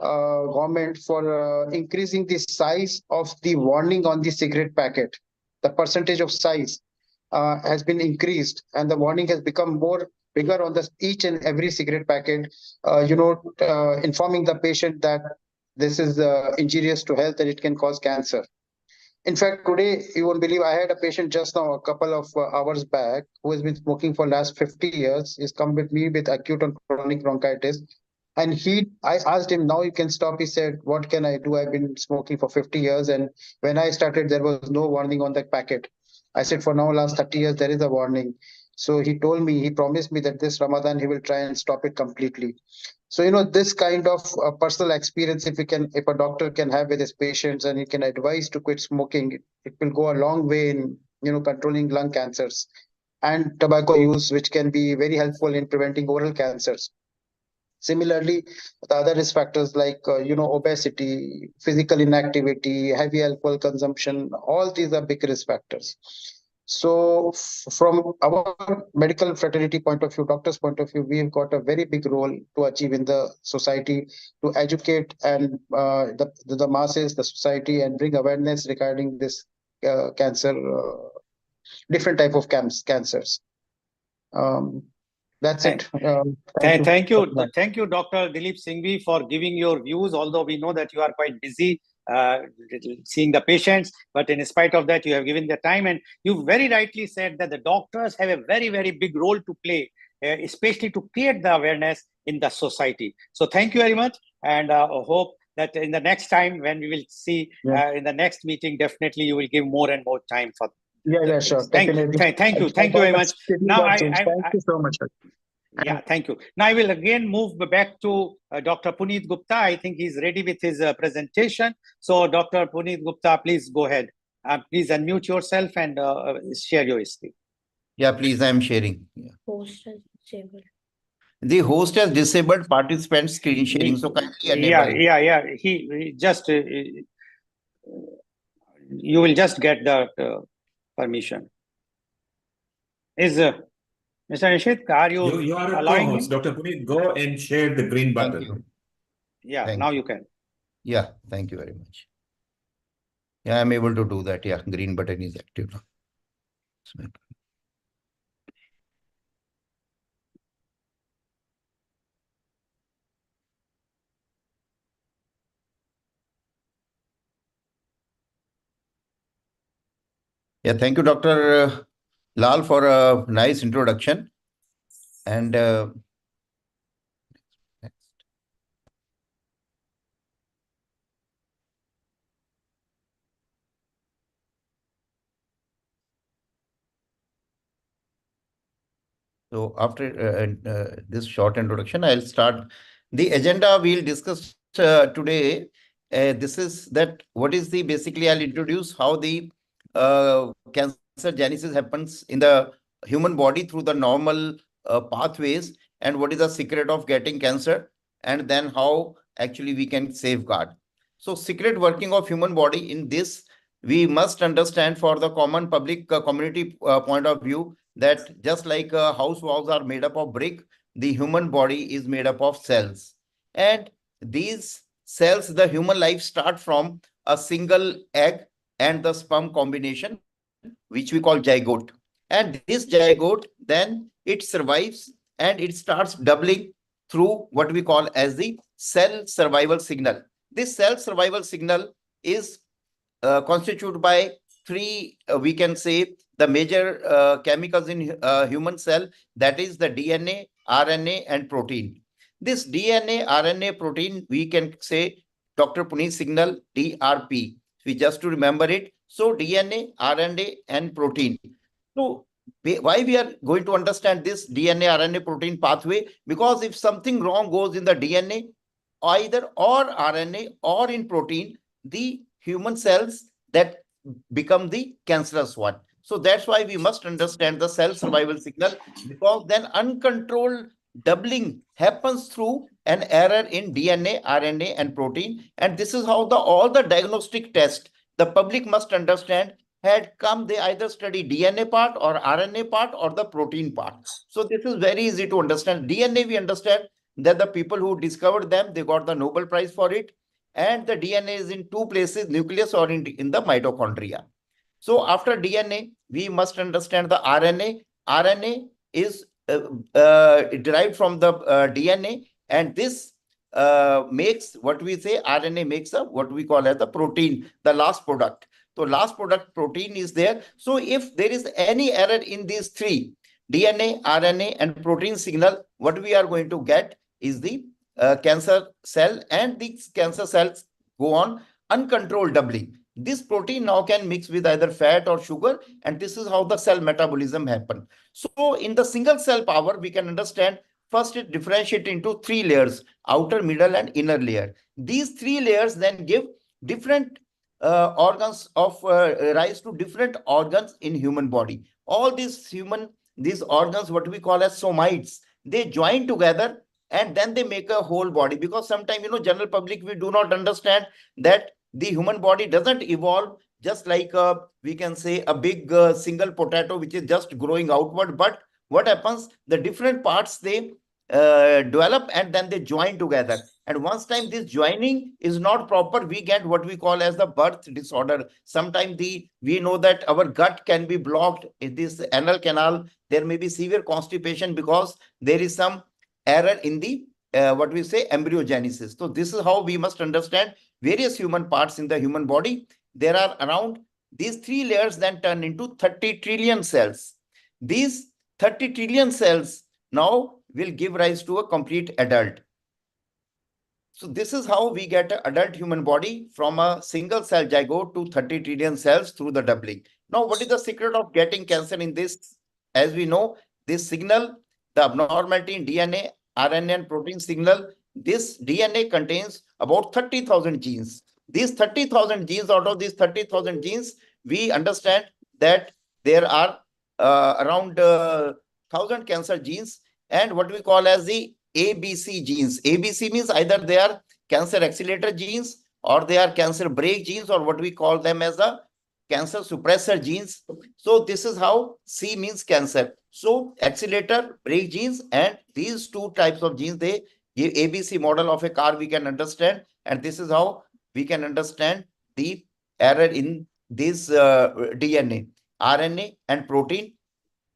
government for increasing the size of the warning on the cigarette packet. The percentage of size has been increased, and the warning has become more bigger on the each and every cigarette packet, informing the patient that this is injurious to health and it can cause cancer. In fact, today, you won't believe, I had a patient just now, a couple of hours back, who has been smoking for last 50 years. He's come with me with acute and chronic bronchitis. And I asked him, now you can stop. He said, what can I do? I've been smoking for 50 years. And when I started, there was no warning on the packet. I said, for now, last 30 years, there is a warning. So he promised me that this Ramadan, he will try and stop it completely. So, this kind of personal experience, if a doctor can have with his patients and he can advise to quit smoking, it will go a long way in, controlling lung cancers and tobacco use, which can be very helpful in preventing oral cancers. Similarly, the other risk factors like, obesity, physical inactivity, heavy alcohol consumption, all these are big risk factors. So from our medical fraternity point of view, doctors' point of view, we've got a very big role to achieve in the society, to educate and the masses, the society, and bring awareness regarding this cancer, different type of cancers. That's it. Thank you, Dr. Dilip Singhvi, for giving your views. Although we know that you are quite busy seeing the patients, but in spite of that, you have given the time, and you very rightly said that the doctors have a very, very big role to play, especially to create the awareness in the society. So thank you very much, and hope that in the next time when we will see in the next meeting, definitely you will give more and more time for. Yeah, sure. Thank you very much. Now, thank you so much. Yeah, thank you. Now I will again move back to Dr. Puneet Gupta. I think he's ready with his presentation. So Dr. Puneet Gupta, please go ahead. Please unmute yourself and share your screen. Yeah, please, I'm sharing. Yeah. Host has disabled. The host has disabled participant screen sharing. So kindly enable it. Yeah. He just, you will just get the permission. Is Mr. Nishit, are you are a co-host, Dr. Puneet. Go and share the green button. Yeah, now you can. Yeah, thank you very much. Yeah, I'm able to do that. Yeah, green button is active now. Yeah, thank you, Dr. Lal, for a nice introduction. And so after this short introduction, I'll start the agenda. We'll discuss today. This is that what is the basically I'll introduce how the cancer genesis happens in the human body through the normal pathways, and what is the secret of getting cancer, and then how actually we can safeguard. So secret working of human body in this, we must understand for the common public community point of view, that just like house walls are made up of brick, the human body is made up of cells. And these cells, the human life start from a single egg and the sperm combination, which we call zygote. And this zygote, then it survives and it starts doubling through what we call as the cell survival signal. This cell survival signal is constituted by three, we can say, the major chemicals in human cell, that is the DNA, RNA, and protein. This DNA, RNA, protein, we can say Dr. Puneet signal, DRP. We just to remember it. So DNA, RNA, and protein. So why we are going to understand this DNA, RNA, protein pathway? Because if something wrong goes in the DNA, either or RNA or in protein, the human cells that become the cancerous one. So that's why we must understand the cell survival signal, because then uncontrolled doubling happens through an error in DNA, RNA, and protein. And this is how all the diagnostic tests, the public must understand, had come. They either study DNA part or RNA part or the protein part. So this is very easy to understand. DNA, we understand that the people who discovered them, they got the Nobel Prize for it. And the DNA is in two places, nucleus or in the mitochondria. So after DNA, we must understand the RNA. RNA is derived from the DNA, and this makes what we say, RNA makes up what we call as the protein, the last product. So last product protein is there. So if there is any error in these three, DNA, RNA, and protein signal, what we are going to get is the cancer cell, and these cancer cells go on uncontrolled doubling. This protein now can mix with either fat or sugar, and this is how the cell metabolism happens. So in the single cell power, we can understand first it differentiates into three layers: outer, middle, and inner layer. These three layers then give different organs of rise to different organs in human body. All these organs, what we call as somites, they join together and then they make a whole body. Because sometimes, general public, we do not understand that the human body doesn't evolve just like we can say a big single potato which is just growing outward. But what happens, the different parts, they develop and then they join together. And once time this joining is not proper, we get what we call as the birth disorder. Sometimes we know that our gut can be blocked in this anal canal. There may be severe constipation because there is some error in the what we say embryogenesis. So this is how we must understand various human parts in the human body. There are around these three layers then turn into 30 trillion cells. These 30 trillion cells now will give rise to a complete adult. So this is how we get an adult human body from a single cell zygote to 30 trillion cells through the doubling. Now, what is the secret of getting cancer in this? As we know, this signal, the abnormality in DNA, RNA, and protein signal, this DNA contains about 30,000 genes. These 30,000 genes, out of these 30,000 genes, we understand that there are around 1,000 cancer genes and what we call as the ABC genes. ABC means either they are cancer accelerator genes or they are cancer brake genes, or what we call them as the cancer suppressor genes. So this is how C means cancer. So accelerator, brake genes, and these two types of genes, they give ABC model of a car we can understand. And this is how we can understand the error in this DNA, RNA, and protein.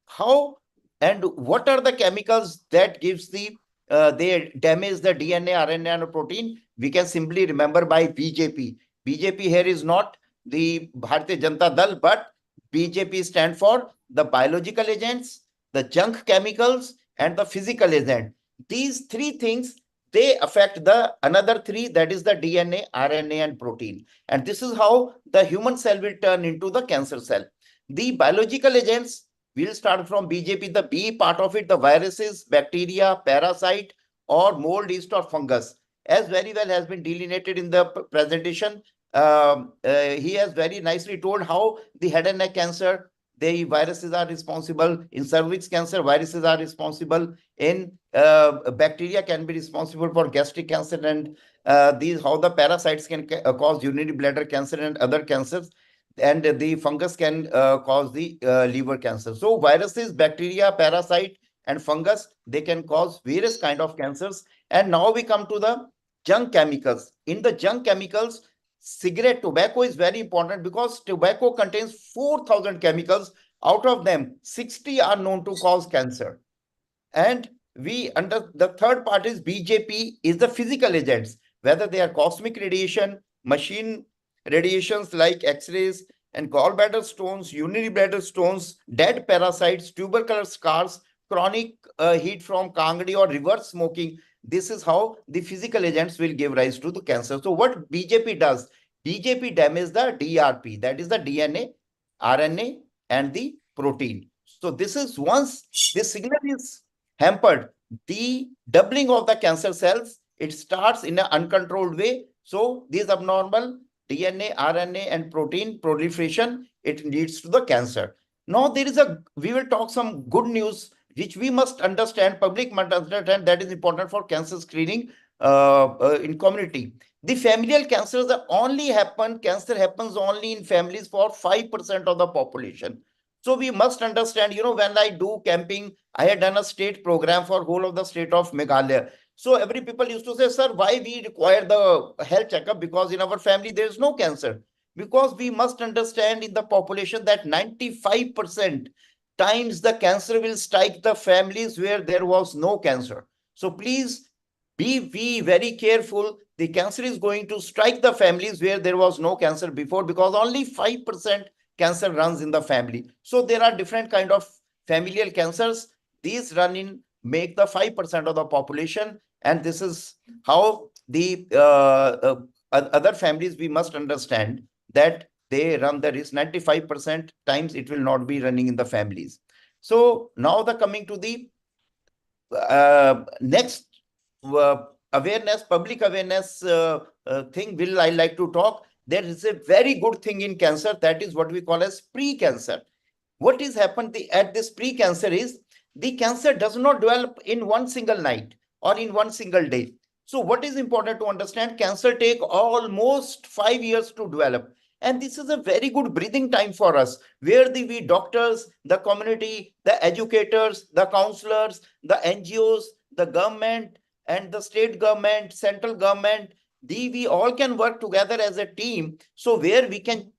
How and what are the chemicals that gives the they damage the DNA, RNA, and protein? We can simply remember by BJP. BJP here is not the Bharatiya Janata Dal, but BJP stand for the biological agents, the junk chemicals, and the physical agent. These three things, they affect the another three, that is the DNA, RNA, and protein. And this is how the human cell will turn into the cancer cell. The biological agents will start from BJP, the B part of it, the viruses, bacteria, parasite, or mold, yeast, or fungus. As very well has been delineated in the presentation, he has very nicely told how the head and neck cancer, the viruses are responsible. In cervix cancer, viruses are responsible. In bacteria can be responsible for gastric cancer and these how the parasites can cause urinary bladder cancer and other cancers, and the fungus can cause the liver cancer. So viruses, bacteria, parasite, and fungus, they can cause various kind of cancers. And now we come to the junk chemicals. In the junk chemicals, cigarette, tobacco is very important because tobacco contains 4,000 chemicals. Out of them, 60 are known to cause cancer. And the third part is BJP is the physical agents, whether they are cosmic radiation, machine radiations like X-rays, and gallbladder stones, urinary bladder stones, dead parasites, tubercular scars, chronic heat from Kangdi or reverse smoking. This is how the physical agents will give rise to the cancer. So what BJP does? BJP damages the DRP, that is the DNA, RNA, and the protein. So this is once this signal is hampered, the doubling of the cancer cells, it starts in an uncontrolled way. So these abnormal DNA, RNA, and protein proliferation, it leads to the cancer. Now we will talk some good news, which we must understand, public must understand, that is important for cancer screening in community. The familial cancers cancer happens only in families for 5% of the population. So we must understand, when I do camping, I had done a state program for whole of the state of Meghalaya. So every people used to say, sir, why we require the health checkup? Because in our family, there is no cancer. Because we must understand in the population that 95% times the cancer will strike the families where there was no cancer. So please be very careful. The cancer is going to strike the families where there was no cancer before, because only 5% cancer runs in the family. So there are different kind of familial cancers. These make the 5% of the population. And this is how the other families, we must understand that they run the risk. 95% times it will not be running in the families. So now coming to the next awareness, public awareness thing I like to talk. There is a very good thing in cancer, that is what we call as pre-cancer. What is happened at this pre-cancer is the cancer does not develop in one single night or in one single day. So what is important to understand, cancer take almost 5 years to develop. And this is a very good breathing time for us, where we doctors, the community, the educators, the counselors, the NGOs, the government, and the state government, central government, we all can work together as a team. So where we can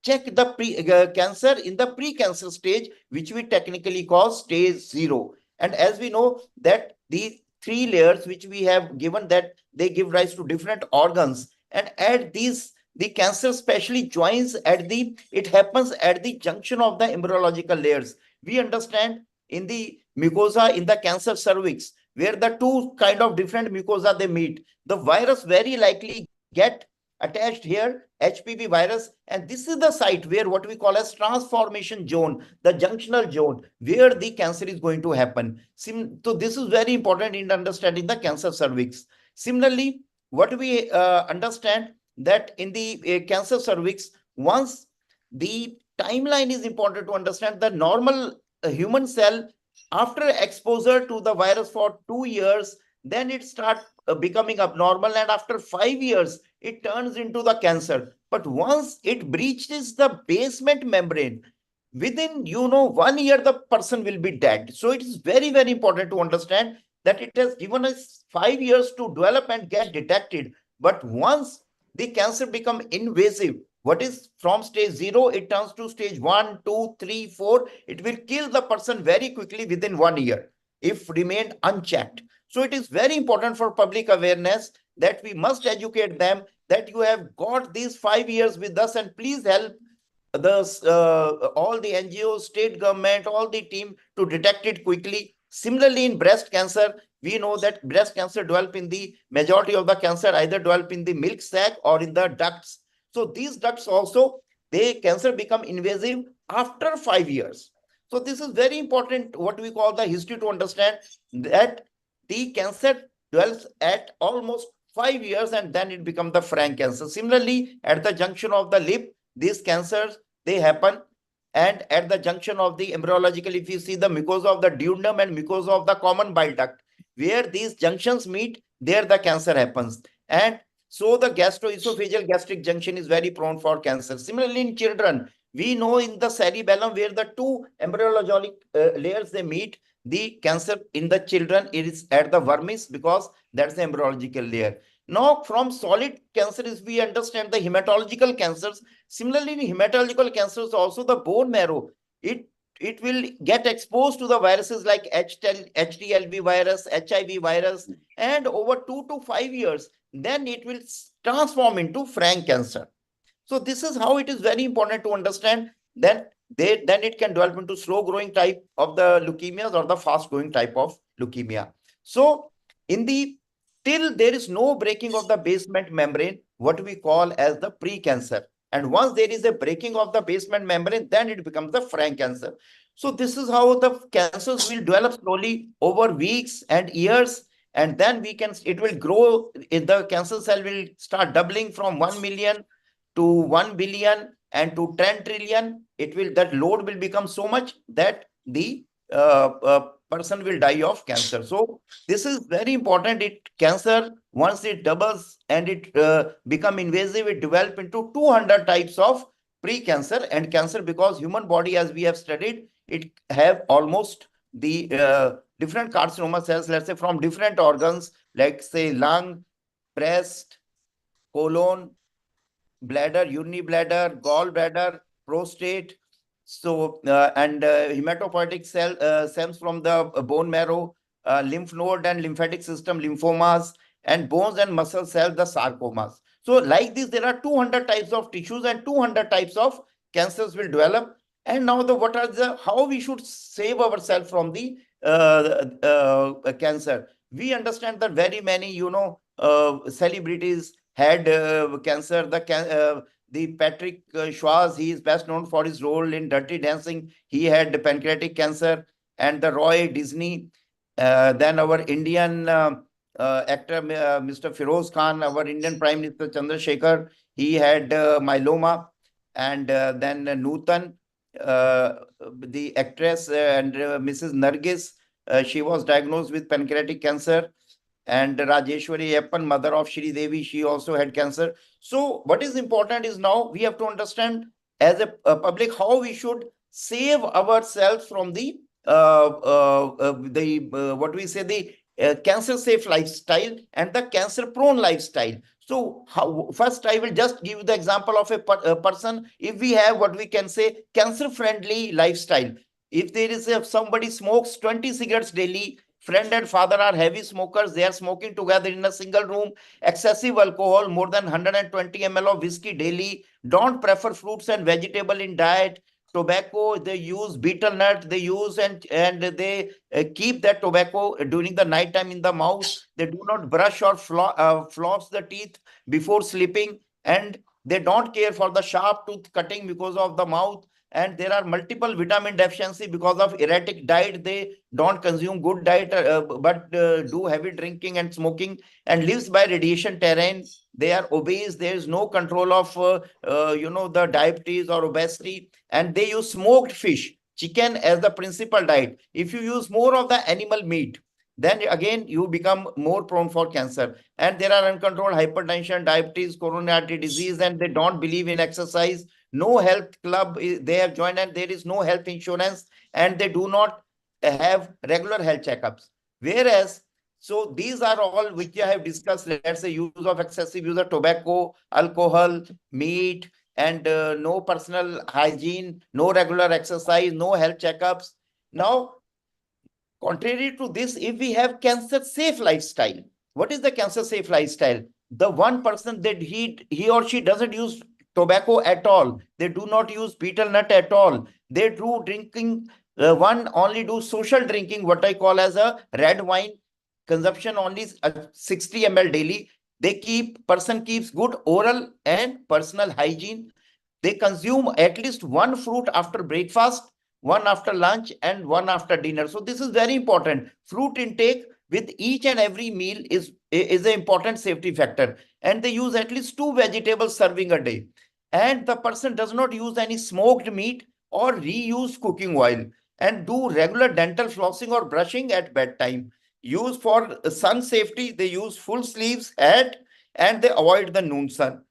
check the cancer in the pre-cancer stage, which we technically call stage 0. And as we know that the 3 layers which we have given, that they give rise to different organs, and at these the cancer especially joins it happens at the junction of the embryological layers. We understand in the mucosa, in the cancer cervix, where the 2 kind of different mucosa they meet, the virus very likely get attached here, HPV virus, and this is the site where what we call as transformation zone, the junctional zone, where the cancer is going to happen. So this is very important in understanding the cancer cervix. Similarly, what we understand that in the cancer cervix, once the timeline is important to understand, the normal human cell, after exposure to the virus for 2 years, then it starts becoming abnormal, and after 5 years, it turns into the cancer. But once it breaches the basement membrane, within 1 year, the person will be dead. So it is very, very important to understand that it has given us 5 years to develop and get detected. But once the cancer become invasive, what is from stage 0, it turns to stage 1, 2, 3, 4. It will kill the person very quickly within 1 year if remained unchecked. So it is very important for public awareness that we must educate them that you have got these 5 years with us, and please help all the NGOs, state government, all the team to detect it quickly. Similarly, in breast cancer, we know that breast cancer develop in the majority of the cancer either develop in the milk sac or in the ducts. So these ducts also, cancer become invasive after 5 years. So this is very important, what we call the history, to understand that the cancer dwells at almost 5 years and then it becomes the frank cancer. Similarly, at the junction of the lip, these cancers, they happen. And at the junction of the embryological, if you see the mucosa of the duodenum and mucosa of the common bile duct, where these junctions meet, there the cancer happens. And so the gastroesophageal gastric junction is very prone for cancer. Similarly, in children, we know in the cerebellum where the two embryologic layers they meet, the cancer in the children is at the vermis because that's the embryological layer. Now, from solid cancers, we understand the hematological cancers. Similarly, in hematological cancers, also the bone marrow, it will get exposed to the viruses like HTLV virus, HIV virus, and over 2 to 5 years, then it will transform into frank cancer. So this is how it is very important to understand. Then it can develop into slow growing type of the leukemias or the fast growing type of leukemia. So till there is no breaking of the basement membrane, what we call as the pre-cancer. And once there is a breaking of the basement membrane, then it becomes the frank cancer. So this is how the cancers will develop slowly over weeks and years. And then it will grow. The cancer cell will start doubling from 1 million to 1 billion and to 10 trillion. That load will become so much that the person will die of cancer. So this is very important. Cancer, once it doubles and it become invasive, it develop into 200 types of pre-cancer and cancer, because human body, as we have studied, it have almost the different carcinoma cells, let's say from different organs, like say lung, breast, colon, bladder, urinary bladder, gallbladder, prostate. So hematopoietic cells from the bone marrow, lymph node and lymphatic system, lymphomas, and bones and muscle cells, the sarcomas. So like this, there are 200 types of tissues and 200 types of cancers will develop. And now how we should save ourselves from the cancer. We understand that very many, celebrities had cancer. The Patrick Swayze, he is best known for his role in Dirty Dancing. He had pancreatic cancer. And the Roy Disney, then our Indian actor, Mr. Feroz Khan, our Indian Prime Minister Chandrasekhar, he had myeloma. And then Nutan, the actress, and Mrs. Nargis, she was diagnosed with pancreatic cancer. And Rajeshwari Appan, mother of Shri Devi, she also had cancer. So what is important is now we have to understand as a public how we should save ourselves from the cancer safe lifestyle and the cancer prone lifestyle. So first I will just give you the example of a person. If we have what we can say cancer friendly lifestyle, if there is somebody smokes 20 cigarettes daily, friend and father are heavy smokers, they are smoking together in a single room, excessive alcohol, more than 120 ml of whiskey daily, don't prefer fruits and vegetable in diet, tobacco, they use betel nut, they use and they keep that tobacco during the night time in the mouth, they do not brush or floss the teeth before sleeping, and they don't care for the sharp tooth cutting because of the mouth. And there are multiple vitamin deficiency because of erratic diet. They don't consume good diet, but do heavy drinking and smoking, and lives by radiation terrain. They are obese. There is no control of, the diabetes or obesity. And they use smoked fish, chicken as the principal diet. If you use more of the animal meat, then again, you become more prone for cancer. And there are uncontrolled hypertension, diabetes, coronary artery disease, and they don't believe in exercise. No health club they have joined, and there is no health insurance, and they do not have regular health checkups. Whereas, so these are all which I have discussed, let's say use of excessive use of tobacco, alcohol, meat, and no personal hygiene, no regular exercise, no health checkups. Now, contrary to this, if we have cancer safe lifestyle, what is the cancer safe lifestyle? The one person that he or she doesn't use tobacco at all, they do not use betel nut at all, they do drinking, one only do social drinking, what I call as a red wine consumption, only 60 ml daily. Person keeps good oral and personal hygiene. They consume at least one fruit after breakfast, one after lunch, and one after dinner. So this is very important. Fruit intake with each and every meal is an important safety factor. And they use at least 2 vegetables serving a day. And the person does not use any smoked meat or reuse cooking oil, and do regular dental flossing or brushing at bedtime. Use for sun safety, they use full sleeves hat and they avoid the noon sun.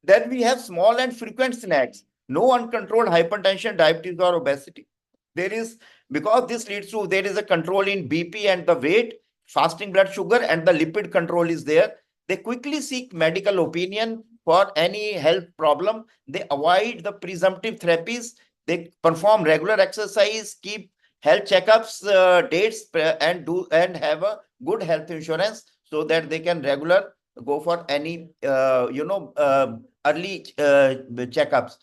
Then we have small and frequent snacks, no uncontrolled hypertension, diabetes, or obesity. There is, because this leads to, there is a control in BP and the weight, fasting blood sugar, and the lipid control is there. They quickly seek medical opinion for any health problem. They avoid the presumptive therapies. They perform regular exercise, keep health checkups, dates, and have a good health insurance so that they can regular go for any early checkups.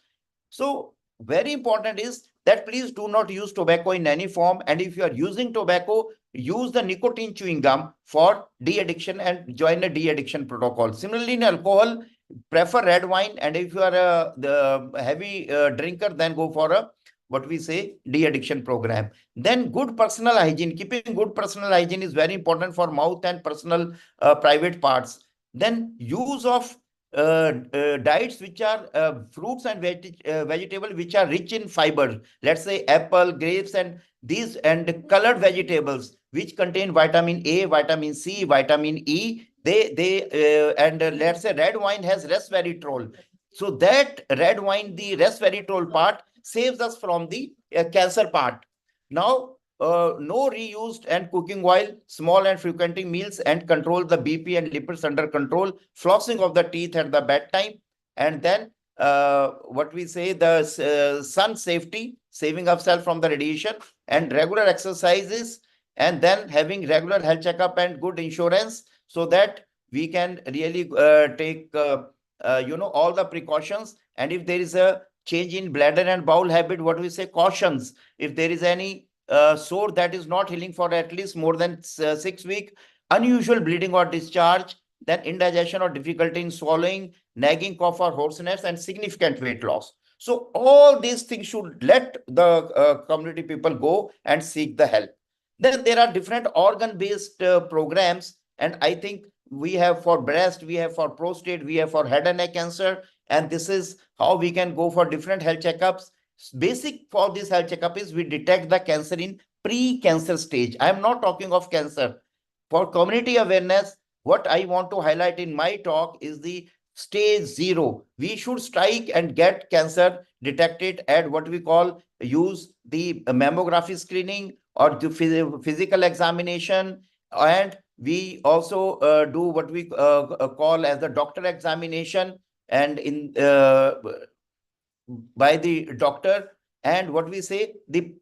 So very important is that please do not use tobacco in any form, and if you are using tobacco, use the nicotine chewing gum for de-addiction and join a de-addiction protocol. Similarly, in alcohol, prefer red wine, and if you are the heavy drinker, then go for a what we say de-addiction program. Then good personal hygiene. Keeping good personal hygiene is very important for mouth and personal private parts. Then use of diets which are fruits and vegetable which are rich in fiber. Let's say apple, grapes, and these and colored vegetables which contain vitamin A, vitamin C, vitamin E. Let's say red wine has resveratrol. So that red wine, the resveratrol part, saves us from the cancer part. Now, no reused and cooking oil, small and frequenting meals, and control the BP and lipids under control, flossing of the teeth at the bedtime, and then what we say, the sun safety, saving ourselves from the radiation, and regular exercises, and then having regular health checkup and good insurance so that we can really take all the precautions. And if there is a change in bladder and bowel habit, what we say, cautions. If there is any sore that is not healing for at least more than 6 weeks, unusual bleeding or discharge, then indigestion or difficulty in swallowing, nagging cough or hoarseness, and significant weight loss. So all these things should let the community people go and seek the help. Then there are different organ-based programs, and I think we have for breast, we have for prostate, we have for head and neck cancer, and this is how we can go for different health checkups. Basic for this health checkup is we detect the cancer in pre-cancer stage. I am not talking of cancer. For community awareness, what I want to highlight in my talk is the stage 0. We should strike and get cancer detected at what we call use the mammography screening or the physical examination, and we also do what we call as the doctor examination, and in by the doctor, and what we say the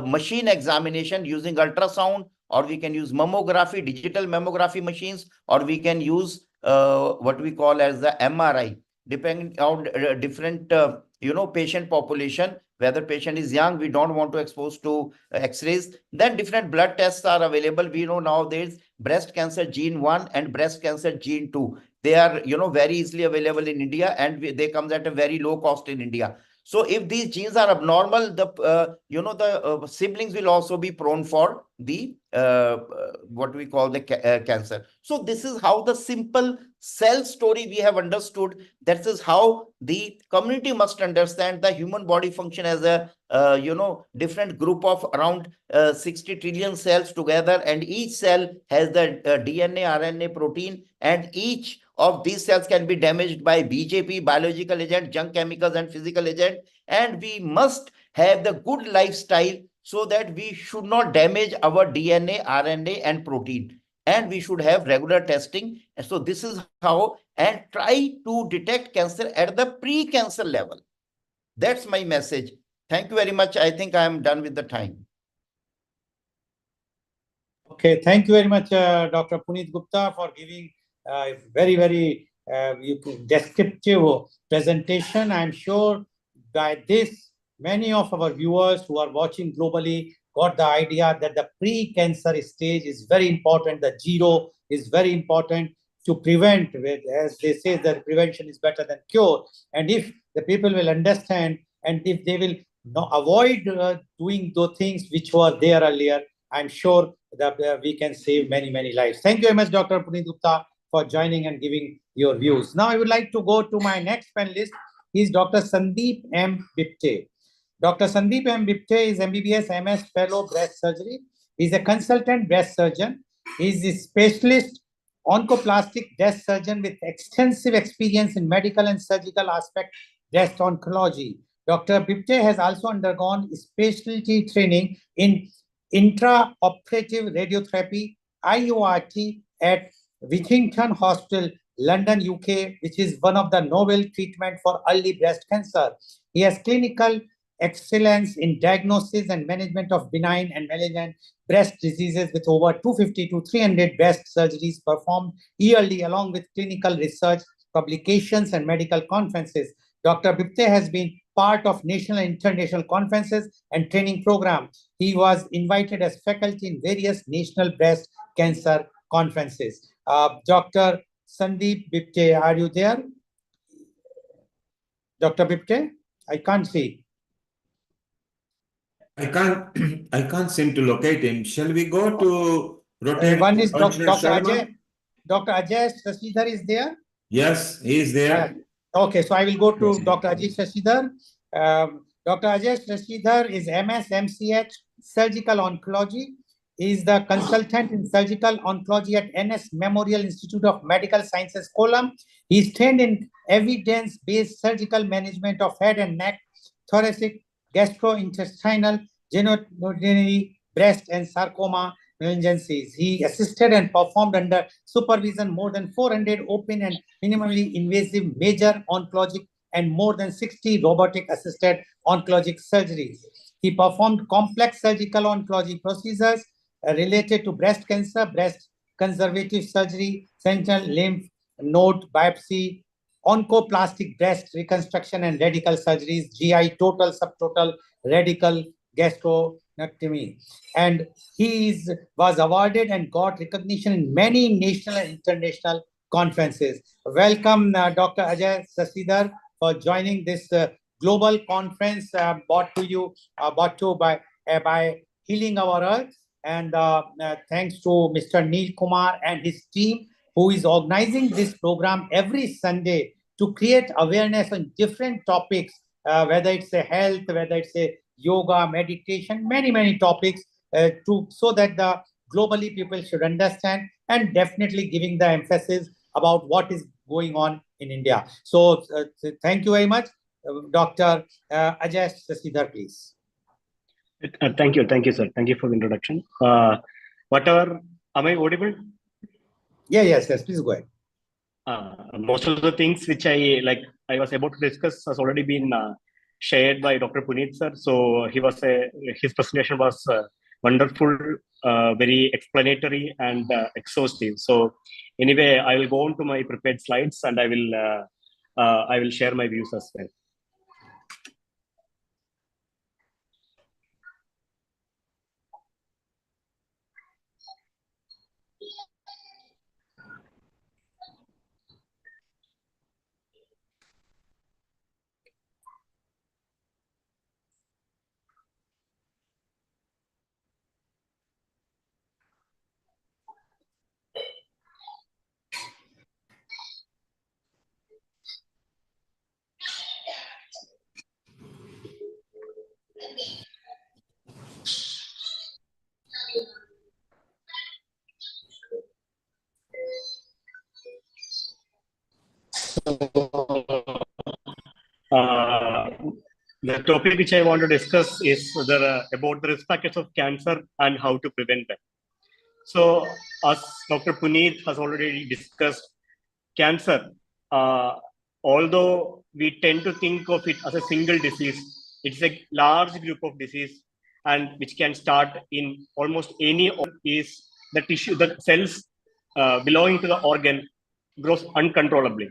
machine examination using ultrasound, or we can use mammography, digital mammography machines, or we can use what we call as the MRI, depending on different patient population. Whether patient is young, we don't want to expose to x-rays. Then different blood tests are available. We know now there's breast cancer gene 1 and breast cancer gene 2. They are very easily available in India, and they come at a very low cost in India. So if these genes are abnormal, the siblings will also be prone for the what we call the cancer. So this is how the simple cell story we have understood. That is how the community must understand the human body function as a different group of around 60 trillion cells together, and each cell has the DNA, RNA, protein, and each of these cells can be damaged by BJP, biological agent, junk chemicals, and physical agent. And we must have the good lifestyle so that we should not damage our DNA, RNA, and protein. And we should have regular testing. And so this is how, and try to detect cancer at the pre-cancer level. That's my message. Thank you very much. I think I am done with the time. Okay, thank you very much, Dr. Puneet Gupta, for giving very, very descriptive presentation. I'm sure by this, many of our viewers who are watching globally got the idea that the pre-cancer stage is very important. The 0 is very important to prevent, as they say, that prevention is better than cure. And if the people will understand, and if they will avoid doing those things which were there earlier, I'm sure that we can save many, many lives. Thank you very much, Dr. Puneet Gupta, for joining and giving your views. Now I would like to go to my next panelist. He is Dr. Sandeep M. Bipte. Dr. Sandeep M. Bipte is MBBS MS Fellow Breast Surgery. He is a consultant breast surgeon. He is a specialist oncoplastic breast surgeon with extensive experience in medical and surgical aspect breast oncology. Dr. Bipte has also undergone specialty training in intraoperative radiotherapy, IORT, at Whittington Hospital, London, UK, which is one of the novel treatment for early breast cancer. He has clinical excellence in diagnosis and management of benign and malignant breast diseases with over 250 to 300 breast surgeries performed yearly, along with clinical research, publications, and medical conferences. Dr. Bipte has been part of national and international conferences and training programs. He was invited as faculty in various national breast cancer conferences. Dr. Sandeep Bipte, are you there? Dr. Bipte? I can't see. I can't seem to locate him. Shall we go to rotate? One is Dr. Sharma? Ajay. Dr. Ajay Sashidhar is there? Yes, he is there. Okay, so I will go to Dr. Ajay Sashidhar. Dr. Ajay Sashidhar is MS, MCH, Surgical Oncology. He is the consultant in surgical oncology at NS Memorial Institute of Medical Sciences, Kollam. He is trained in evidence-based surgical management of head and neck, thoracic, gastrointestinal, genitourinary, breast, and sarcoma malignancies. He assisted and performed under supervision more than 400 open and minimally invasive major oncologic and more than 60 robotic-assisted oncologic surgeries. He performed complex surgical oncology procedures related to breast cancer, breast conservative surgery, sentinel lymph node biopsy, oncoplastic breast reconstruction and radical surgeries, GI total, subtotal, radical gastrectomy. And he was awarded and got recognition in many national and international conferences. Welcome, Dr. Ajay Sashidhar, for joining this global conference brought to by Healing Our Earth. And thanks to Mr. Neil Kumar and his team, who is organizing this program every Sunday to create awareness on different topics, whether it's a health, whether it's a yoga, meditation, many topics, so that the globally people should understand, and definitely giving the emphasis about what is going on in India. So thank you very much. Dr. Ajay Sashidhar, please. Thank you, sir. Thank you for the introduction. Am I audible? Yes, please go ahead. Most of the things which I was about to discuss has already been shared by Dr. Puneet, sir. So his presentation was wonderful, very explanatory and exhaustive. So anyway, I will go on to my prepared slides and I will share my views as well. The topic which I want to discuss is about the risk factors of cancer and how to prevent them. So, as Dr. Puneet has already discussed, cancer, although we tend to think of it as a single disease, it's a large group of disease, and which can start in almost any organ. Is the tissue, the cells belonging to the organ grows uncontrollably.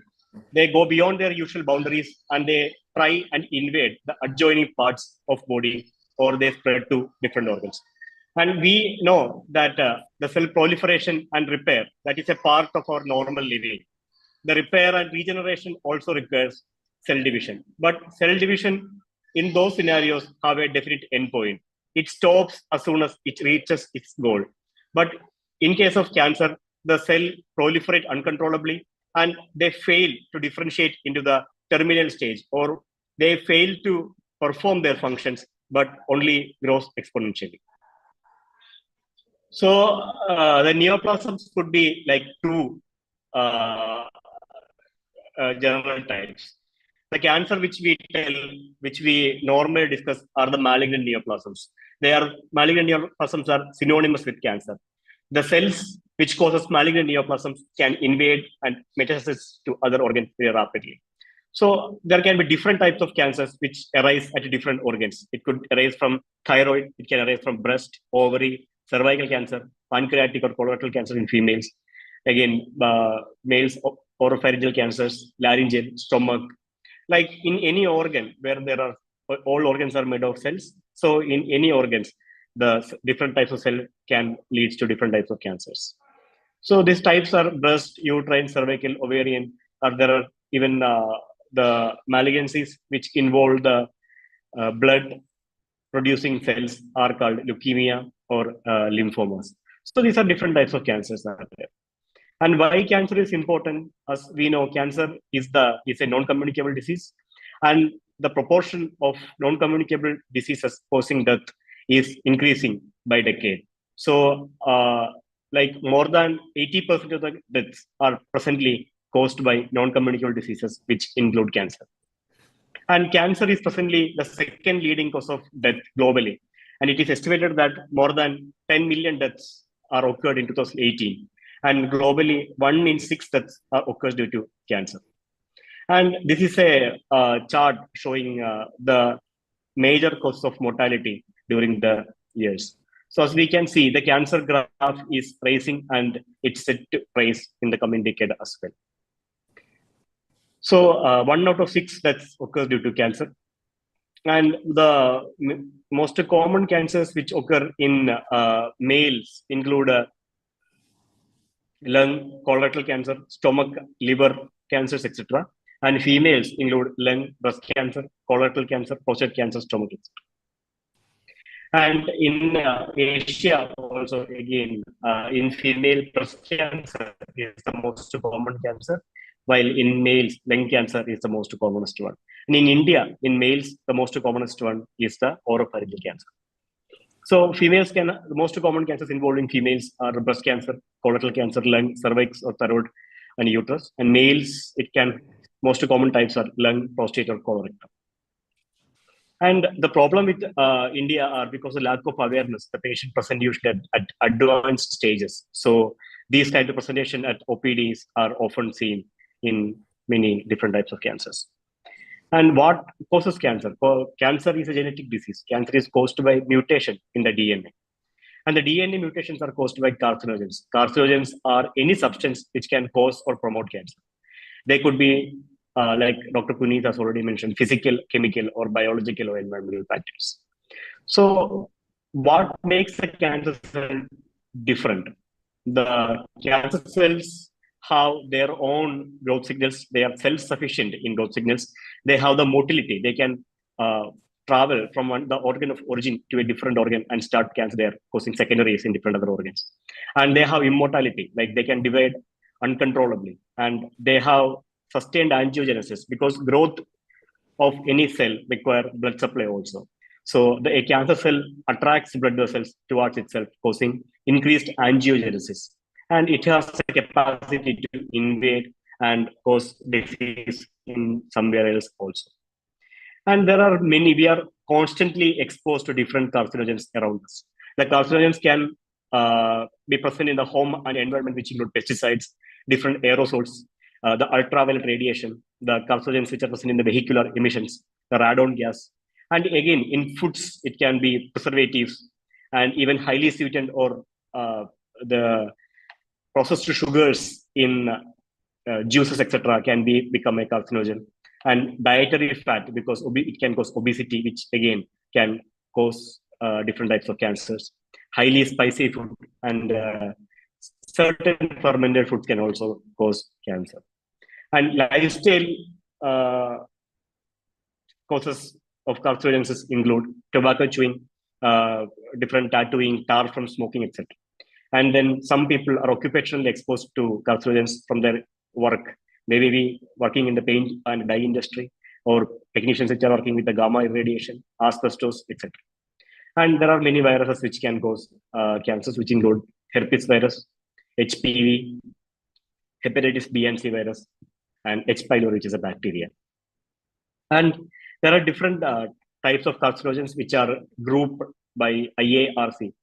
They go beyond their usual boundaries and they try and invade the adjoining parts of body, or they spread to different organs. And we know that the cell proliferation and repair, that is a part of our normal living. The repair and regeneration also requires cell division. But cell division in those scenarios have a definite endpoint. It stops as soon as it reaches its goal. But in case of cancer, the cell proliferate uncontrollably and they fail to differentiate into the terminal stage, or they fail to perform their functions, but only grows exponentially. So the neoplasms could be like two general types. The cancer which we normally discuss are the malignant neoplasms. Malignant neoplasms are synonymous with cancer. The cells which causes malignant neoplasms can invade and metastasize to other organs very rapidly. So there can be different types of cancers which arise at different organs. It could arise from thyroid, it can arise from breast, ovary, cervical cancer, pancreatic or colorectal cancer in females. Again, males, oropharyngeal cancers, laryngeal, stomach. Like in any organ where all organs are made of cells. So in any organs, the different types of cell can lead to different types of cancers. So these types are breast, uterine, cervical, ovarian, or there are even the malignancies which involve the blood producing cells are called leukemia or lymphomas. So these are different types of cancers that are there. And why cancer is important? As we know, cancer is a non-communicable disease, and the proportion of non-communicable diseases causing death is increasing by decade. So, like more than 80% of the deaths are presently caused by non-communicable diseases, which include cancer. And cancer is presently the second leading cause of death globally, and it is estimated that more than 10 million deaths are occurred in 2018. And globally, 1 in 6 deaths occurs due to cancer. And this is a chart showing the major causes of mortality during the years. So as we can see, the cancer graph is rising and it's set to rise in the coming decade as well. So 1 out of 6 deaths occurs due to cancer. And the most common cancers which occur in males include lung, colorectal cancer, stomach, liver cancers, etc. And females include lung, breast cancer, colorectal cancer, prostate cancer, stomach cancer. And in Asia also, again, in female, breast cancer is the most common cancer, while in males, lung cancer is the most commonest one. And in India, in males, the most commonest one is the oropharyngeal cancer. So females the most common cancers involving females are breast cancer, colorectal cancer, lung, cervix or thyroid, and uterus. And males, most common types are lung, prostate or colorectal. And the problem with India are because of lack of awareness, the patient present usually at advanced stages. So these kind of presentation at OPDs are often seen in many different types of cancers. And what causes cancer? Cancer is a genetic disease. Cancer is caused by mutation in the DNA. And the DNA mutations are caused by carcinogens. Carcinogens are any substance which can cause or promote cancer. They could be, like Dr. Puneet has already mentioned, physical, chemical, or biological or environmental factors. So what makes a cancer cell different? The cancer cells have their own growth signals. They are self-sufficient in growth signals. They have the motility. They can travel from the organ of origin to a different organ and start cancer there, causing secondaries in different other organs. And they have immortality, like they can divide uncontrollably. And they have sustained angiogenesis because growth of any cell require blood supply also. So a cancer cell attracts blood vessels towards itself, causing increased angiogenesis. And it has the capacity to invade and cause disease in somewhere else also. And there are many, we are constantly exposed to different carcinogens around us. The carcinogens can be present in the home and environment, which include pesticides, different aerosols, the ultraviolet radiation, the carcinogens which are present in the vehicular emissions, the radon gas. And again, in foods, it can be preservatives and even highly sweetened or the processed sugars in juices, etc., can become a carcinogen. And dietary fat, because it can cause obesity, which again can cause different types of cancers. Highly spicy food and certain fermented foods can also cause cancer. And lifestyle causes of carcinogens include tobacco chewing, different tattooing, tar from smoking, etc. And then some people are occupationally exposed to carcinogens from their work. Maybe we working in the paint and dye industry, or technicians which are working with the gamma irradiation, asbestos, etc. And there are many viruses which can cause cancers, which include herpes virus, HPV, hepatitis B and C virus, and H. pylori, which is a bacteria. And there are different types of carcinogens which are grouped by IARC,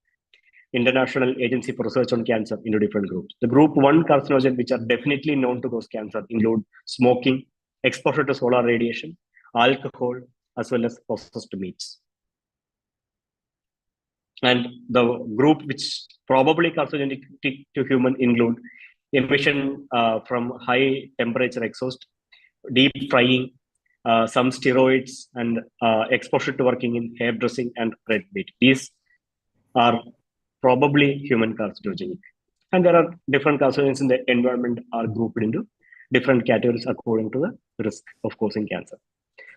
International Agency for Research on Cancer, into different groups. The group 1 carcinogen, which are definitely known to cause cancer, include smoking, exposure to solar radiation, alcohol, as well as processed meats. And the group which probably carcinogenic to human include emission from high temperature exhaust, deep frying, some steroids, and exposure to working in hairdressing and red meat. These are probably human carcinogenic. And there are different carcinogens in the environment are grouped into different categories according to the risk of causing cancer.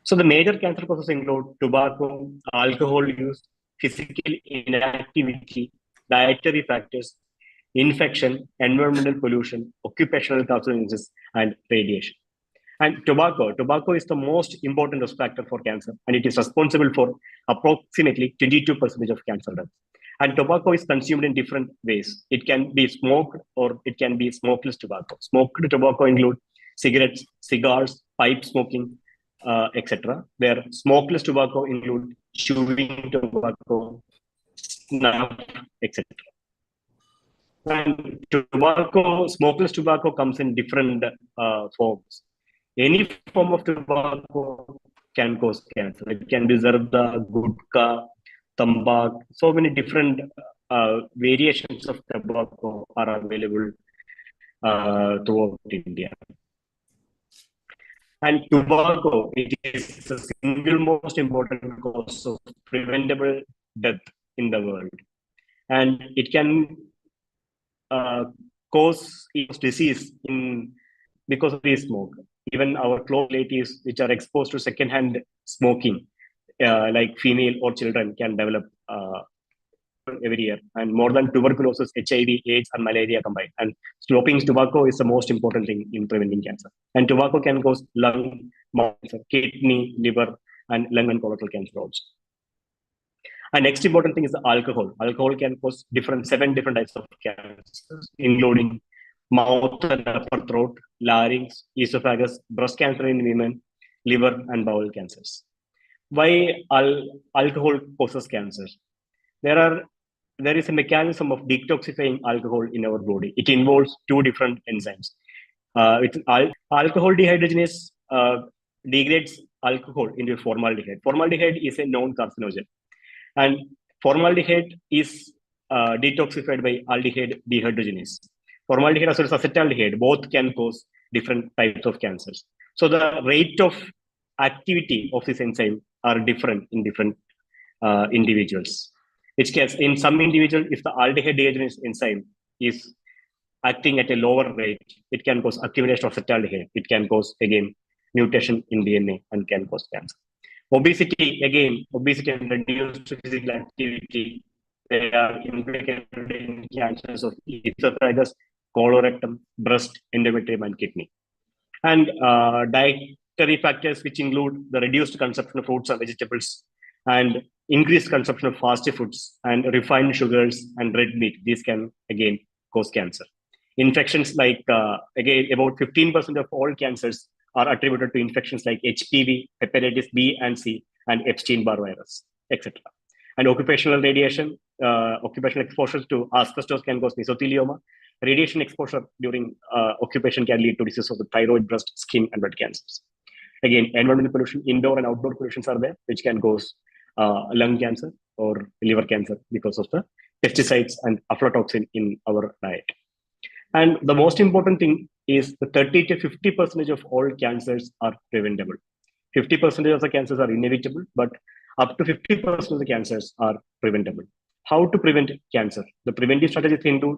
So the major cancer causes include tobacco, alcohol use, physical inactivity, dietary factors, infection, environmental pollution, occupational carcinogens, and radiation. And tobacco is the most important risk factor for cancer, and it is responsible for approximately 22% of cancer deaths. And tobacco is consumed in different ways. It can be smoked or it can be smokeless tobacco. Smoked tobacco include cigarettes, cigars, pipe smoking, etc. Where smokeless tobacco include chewing tobacco, snuff, etc. And smokeless tobacco comes in different forms. Any form of tobacco can cause cancer. It can be zarda, gutka, tambak. So many different variations of tobacco are available throughout India. And tobacco, it is the single most important cause of preventable death in the world. And it can cause disease because of the smoke. Even our close relatives which are exposed to secondhand smoking, like female or children, can develop every year, and more than tuberculosis, HIV, AIDS, and malaria combined. And stopping tobacco is the most important thing in preventing cancer. And tobacco can cause lung, cancer, kidney, liver, and lung and colorectal cancer also. And next important thing is the alcohol. Alcohol can cause 7 different types of cancers, including mouth and upper throat, larynx, esophagus, breast cancer in women, liver, and bowel cancers. Why alcohol causes cancer? There is a mechanism of detoxifying alcohol in our body. It involves 2 different enzymes. Alcohol dehydrogenase degrades alcohol into formaldehyde. Formaldehyde is a known carcinogen. And formaldehyde is detoxified by aldehyde dehydrogenase. Formaldehyde as well as acetaldehyde, both can cause different types of cancers. So the rate of activity of this enzyme are different in different individuals. Which case, in some individual, if the aldehyde dehydrogenase enzyme is acting at a lower rate, it can cause accumulation of acetaldehyde. It can cause, again, mutation in DNA and can cause cancer. Obesity and reduced physical activity, they are implicated in cancers of esophagus, colorectal, breast, endometrium, and kidney. And dietary factors, which include the reduced consumption of fruits and vegetables, and increased consumption of fast foods and refined sugars and red meat. These can, again, cause cancer. Infections like, again, about 15% of all cancers are attributed to infections like HPV, hepatitis B and C, and Epstein-Barr virus, etc. And occupational radiation, occupational exposure to asbestos can cause mesothelioma. Radiation exposure during occupation can lead to disease of the thyroid, breast, skin, and blood cancers. Again, environmental pollution, indoor and outdoor pollutions are there, which can cause lung cancer or liver cancer because of the pesticides and aflatoxin in our diet. And the most important thing is the 30 to 50% of all cancers are preventable. 50% of the cancers are inevitable, but up to 50% of the cancers are preventable. How to prevent cancer? The preventive strategies include,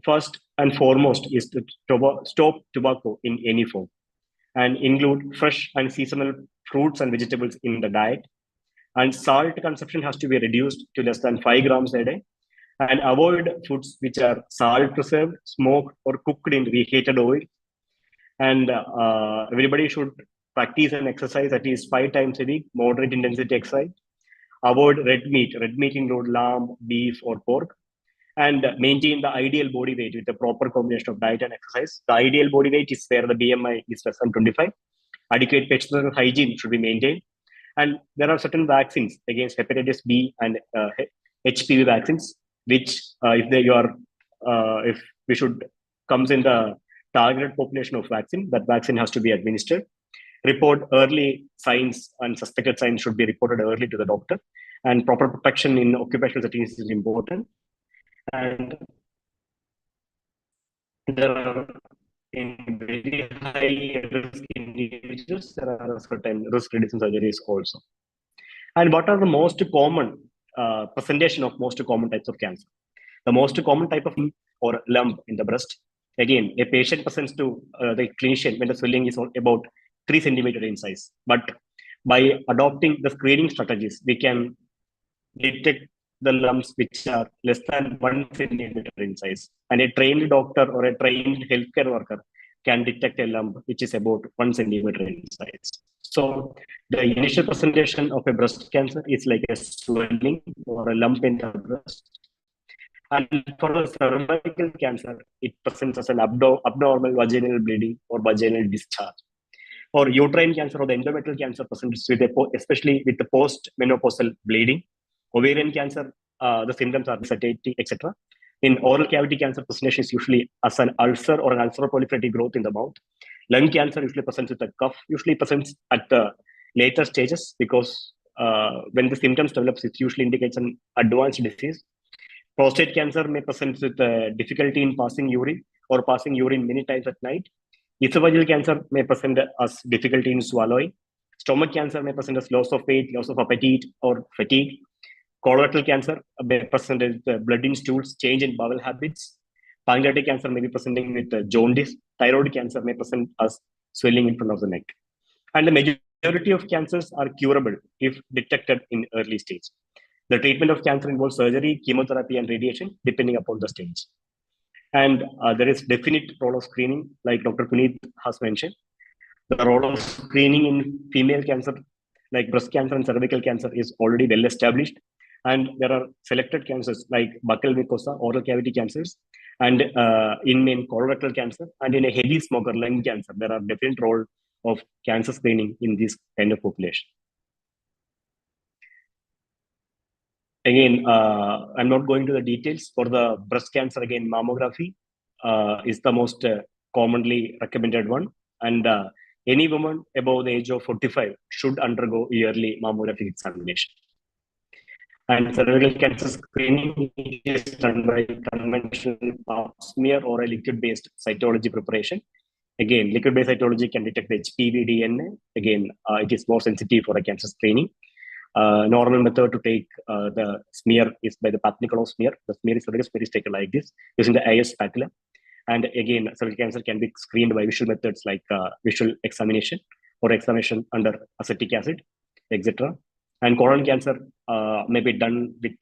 first and foremost, is to stop tobacco in any form, and include fresh and seasonal fruits and vegetables in the diet. And salt consumption has to be reduced to less than 5 grams a day, and avoid foods which are salt preserved, smoked, or cooked in reheated oil. And everybody should practice and exercise at least 5 times a week, moderate intensity exercise. Avoid red meat. Red meat include lamb, beef, or pork. and maintain the ideal body weight with a proper combination of diet and exercise. The ideal body weight is where the BMI is less than 25. Adequate personal hygiene should be maintained. And there are certain vaccines against hepatitis B and HPV vaccines, which if we should comes in the targeted population of vaccine, that vaccine has to be administered. Report early signs and suspected signs should be reported early to the doctor, and proper protection in occupational settings is important. And there are in very high risk individuals, there are certain risk reducing surgeries also. And what are the most common presentation of most common types of cancer? The most common type of or lump in the breast. Again, a patient presents to the clinician when the swelling is about 3 centimeters in size. But by adopting the screening strategies, we can detect the lumps which are less than 1 centimeter in size. And a trained doctor or a trained healthcare worker can detect a lump which is about 1 centimeter in size. So the initial presentation of a breast cancer is like a swelling or a lump in the breast. And for the cervical cancer, it presents as an abnormal vaginal bleeding or vaginal discharge. For uterine cancer or the endometrial cancer presents with especially with the post-menopausal bleeding. Ovarian cancer, the symptoms are satiety, etc. In oral cavity cancer, presentation is usually as an ulcer or an ulcer-proliferative growth in the mouth. Lung cancer usually presents with a cough, usually presents at the later stages because when the symptoms develops, it usually indicates an advanced disease. Prostate cancer may present with difficulty in passing urine or passing urine many times at night. Esophageal cancer may present as difficulty in swallowing. Stomach cancer may present as loss of weight, loss of appetite, or fatigue. Colorectal cancer may present with blood in stools, change in bowel habits. Pancreatic cancer may be presenting with jaundice. Thyroid cancer may present as swelling in front of the neck. And the majority of cancers are curable if detected in early stage. The treatment of cancer involves surgery, chemotherapy, and radiation, depending upon the stage. And there is definite role of screening, like Dr. Puneet has mentioned. The role of screening in female cancer, like breast cancer and cervical cancer, is already well established. And there are selected cancers like buccal mucosa, oral cavity cancers, and in colorectal cancer, and in a heavy smoker, lung cancer. There are different role of cancer screening in this kind of population. Again, I'm not going to the details. For the breast cancer, again, mammography is the most commonly recommended one. And any woman above the age of 45 should undergo yearly mammography examination. And cervical cancer screening is done by conventional pap smear or a liquid-based cytology preparation. Again, liquid-based cytology can detect the HPV DNA. Again, it is more sensitive for a cancer screening. Normal method to take the smear is by the Patnikolov smear. The smear is taken like this using the IS spatula. And again, cervical cancer can be screened by visual methods like visual examination or examination under acetic acid, etc. And colon cancer may be done with,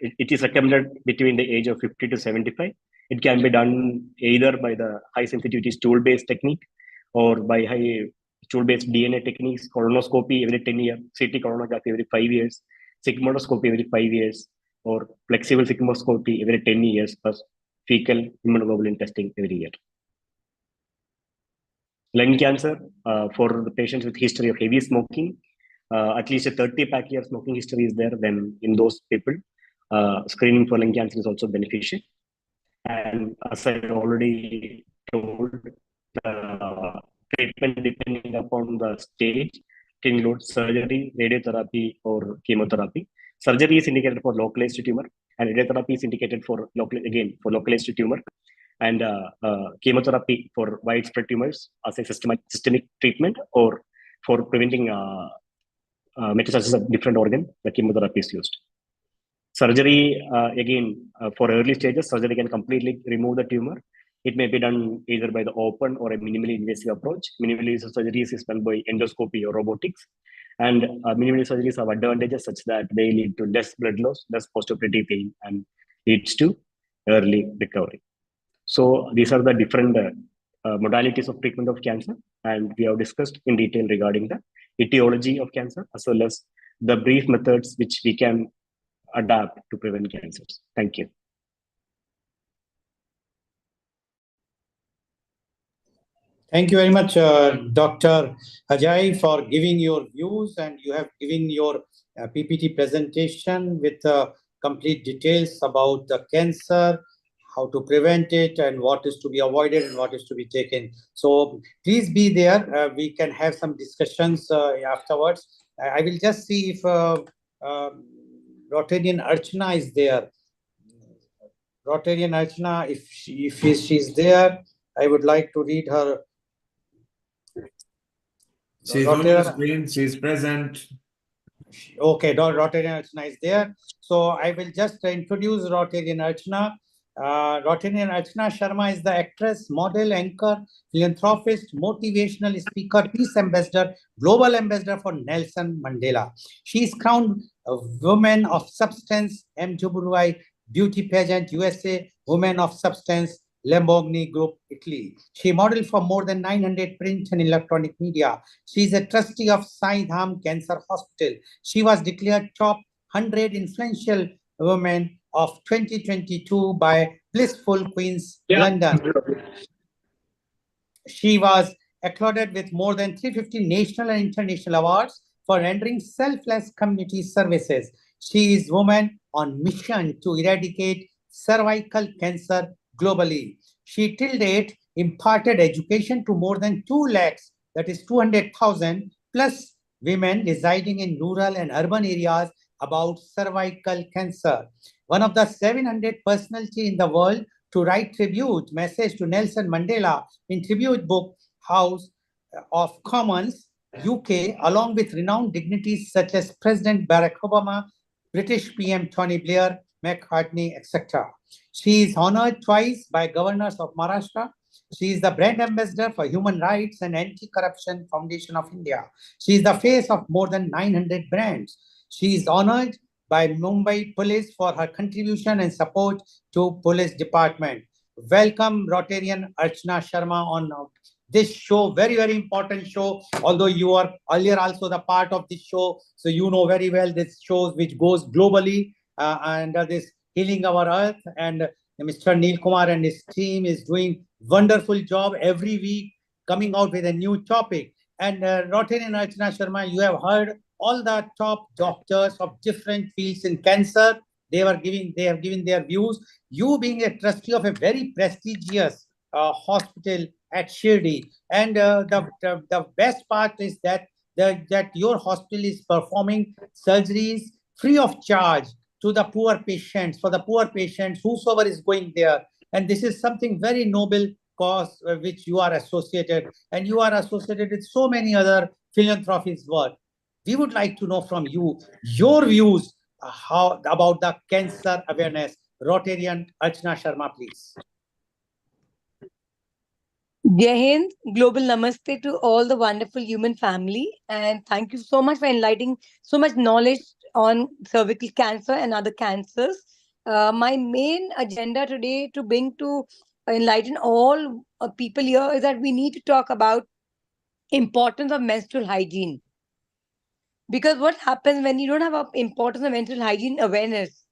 it is recommended between the age of 50 to 75. It can be done either by the high sensitivity stool-based technique or by high stool-based DNA techniques, colonoscopy every 10 years, CT coronography every 5 years, sigmoidoscopy every 5 years, or flexible sigmoidoscopy every 10 years, plus fecal immunoglobulin testing every year. Lung cancer, for the patients with history of heavy smoking, at least a 30-pack year smoking history is there, then in those people, screening for lung cancer is also beneficial. And as I already told, the treatment depending upon the stage can include surgery, radiotherapy, or chemotherapy. Surgery is indicated for localized tumor, and radiotherapy is indicated for localized tumor, and chemotherapy for widespread tumors as a systemic treatment, or for preventing metastasis of different organ, the chemotherapy is used. Surgery, for early stages, surgery can completely remove the tumor. It may be done either by the open or a minimally invasive approach. Minimally invasive surgeries is done by endoscopy or robotics. And minimally surgeries have advantages such that they lead to less blood loss, less postoperative pain, and leads to early recovery. So these are the different modalities of treatment of cancer. And we have discussed in detail regarding the etiology of cancer, as well as the brief methods which we can adapt to prevent cancers. Thank you. Thank you very much, Dr. HealTHY, for giving your views, and you have given your PPT presentation with complete details about the cancer, how to prevent it, and what is to be avoided and what is to be taken. So please be there. We can have some discussions afterwards. I will just see if Rotarian Archana is there. Rotarian Archana, if she's there, I would like to read her. She's on the screen. She's present. Okay, Rotarian Archana is there. So I will just introduce Rotarian Archana. Rotarian Archana Sharma is the actress, model, anchor, philanthropist, motivational speaker, peace ambassador, global ambassador for Nelson Mandela. She is crowned a Woman of Substance, MWI, Beauty Pageant, USA, Women of Substance, Lamborghini Group, Italy. She modeled for more than 900 print and electronic media. She is a trustee of Sai Dham Cancer Hospital. She was declared top 100 influential women of 2022 by Blissful Queens, London. She was acclaimed with more than 350 national and international awards for rendering selfless community services. She is woman on mission to eradicate cervical cancer globally. She till date imparted education to more than 2 lakhs, that is 200,000 plus women residing in rural and urban areas about cervical cancer. One of the 700 personalities in the world to write tribute message to Nelson Mandela in tribute book House of Commons, UK, along with renowned dignitaries such as President Barack Obama, British PM Tony Blair, McCartney, etc. She is honored twice by governors of Maharashtra. She is the brand ambassador for Human Rights and Anti-Corruption Foundation of India. She is the face of more than 900 brands. She is honored by Mumbai Police for her contribution and support to police department. Welcome, Rotarian Archana Sharma, on this show, very, very important show, although you are earlier also the part of this show, so you know very well this shows which goes globally under this Healing Our Earth, and Mr. Neil Kumar and his team is doing wonderful job every week, coming out with a new topic. And Rotarian Archana Sharma, you have heard all the top doctors of different fields in cancer. They have given their views. You being a trustee of a very prestigious hospital at Shirdi, and the best part is that your hospital is performing surgeries free of charge to the poor patients, for the poor patients, whosoever is going there. And this is something very noble cause which you are associated, and you are associated with so many other philanthropies work. We would like to know from you your views about the cancer awareness. Rotarian Archana Sharma, please. Jai Hind, global namaste to all the wonderful human family, and thank you so much for enlightening so much knowledge on cervical cancer and other cancers. My main agenda today to bring to enlighten all people here is that we need to talk about importance of menstrual hygiene. Because what happens when you don't have importance of menstrual hygiene awareness,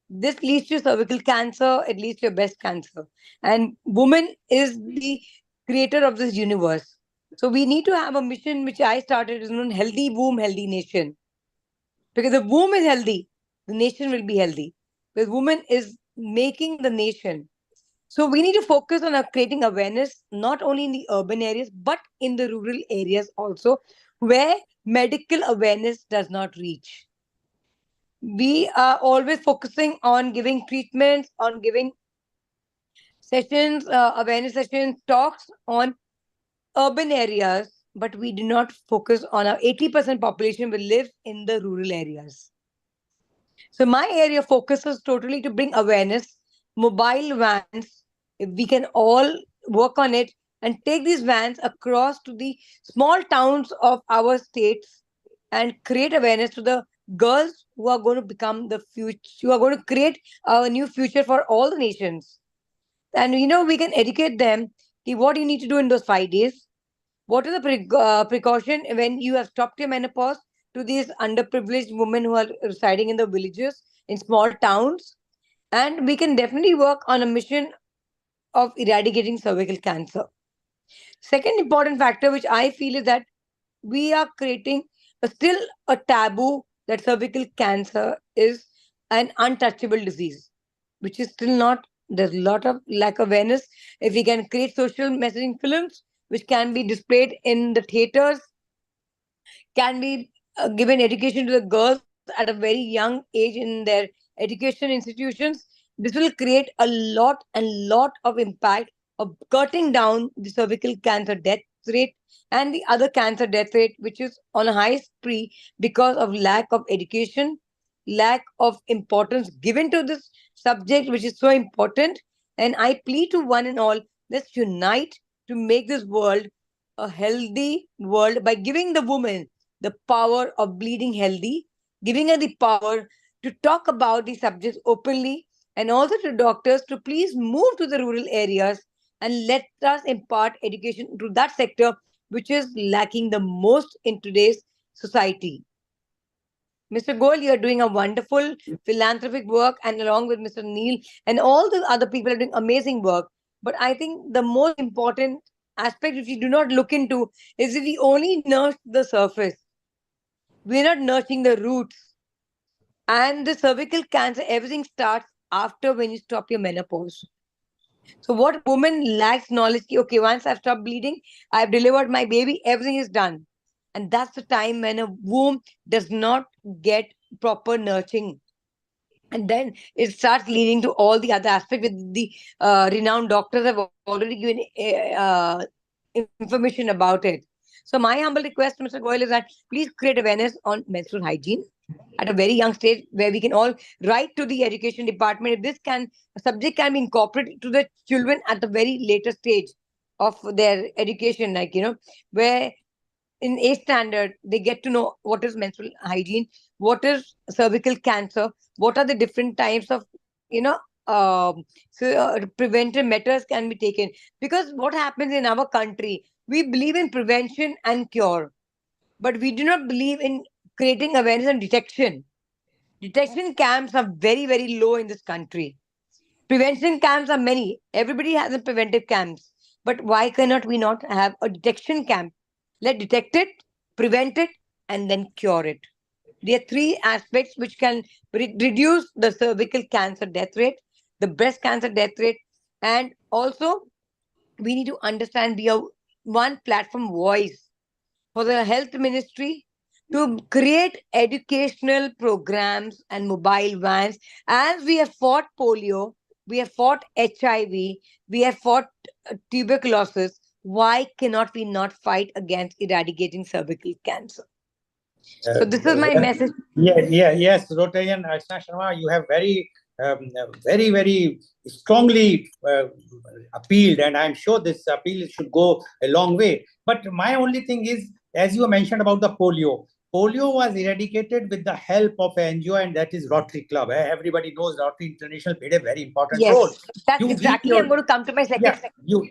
this leads to cervical cancer, it leads to your breast cancer. And woman is the creator of this universe. So we need to have a mission which I started, is known Healthy Womb, Healthy Nation. Because the womb is healthy, the nation will be healthy. Because woman is making the nation. So we need to focus on creating awareness, not only in the urban areas, but in the rural areas also, where medical awareness does not reach. We are always focusing on giving treatments, on giving sessions, awareness sessions, talks on urban areas, but we do not focus on our 80% population will live in the rural areas. So my area focuses totally to bring awareness, mobile vans, if we can all work on it and take these vans across to the small towns of our states and create awareness to the girls who are going to become the future, who are going to create a new future for all the nations. And we can educate them what you need to do in those 5 days. What is the precaution when you have stopped your menopause to these underprivileged women who are residing in the villages, in small towns? And we can definitely work on a mission of eradicating cervical cancer. Second important factor, which I feel, is that we are creating still a taboo that cervical cancer is an untouchable disease, which is still not. There's a lot of lack of awareness. If we can create social messaging films, which can be displayed in the theaters, can be given education to the girls at a very young age in their education institutions, this will create a lot of impact of cutting down the cervical cancer death rate and the other cancer death rate, which is on a high spree because of lack of education, lack of importance given to this subject, which is so important. And I plead to one and all, let's unite to make this world a healthy world by giving the woman the power of bleeding healthy, giving her the power to talk about the subjects openly, and also to doctors to please move to the rural areas and let us impart education to that sector which is lacking the most in today's society. Mr. Goel, you're doing a wonderful philanthropic work, and along with Mr. Neil and all the other people are doing amazing work. But I think the most important aspect which we do not look into is if we only nurse the surface, we're not nurturing the roots. And the cervical cancer, everything starts after when you stop your menopause. So what woman lacks knowledge, okay, once I've stopped bleeding, I've delivered my baby, everything is done. And that's the time when a womb does not get proper nurturing. And then it starts leading to all the other aspects with the renowned doctors have already given information about it. So my humble request to Mr. Goel is that please create awareness on menstrual hygiene at a very young stage, where we can all write to the education department. If this subject can be incorporated to the children at the very later stage of their education, like, where in A standard, they get to know what is menstrual hygiene, what is cervical cancer, what are the different types of, preventive measures can be taken. Because what happens in our country, we believe in prevention and cure, but we do not believe in creating awareness and detection. Detection camps are very, very low in this country. Prevention camps are many. Everybody has a preventive camps. But why cannot we not have a detection camp? Let detect it, prevent it, and then cure it. There are three aspects which can reduce the cervical cancer death rate, the breast cancer death rate, and also we need to understand we are one platform voice for the health ministry to create educational programs and mobile vans. As we have fought polio, we have fought HIV, we have fought tuberculosis, why cannot we not fight against eradicating cervical cancer? So this is my message. Yes, Rotarian Archana Sharma, you have very strongly appealed, and I'm sure this appeal should go a long way. But my only thing is, as you mentioned about the polio was eradicated with the help of an NGO, and that is Rotary Club. Everybody knows Rotary International played a very important role. That's exactly, I'm going to come to my second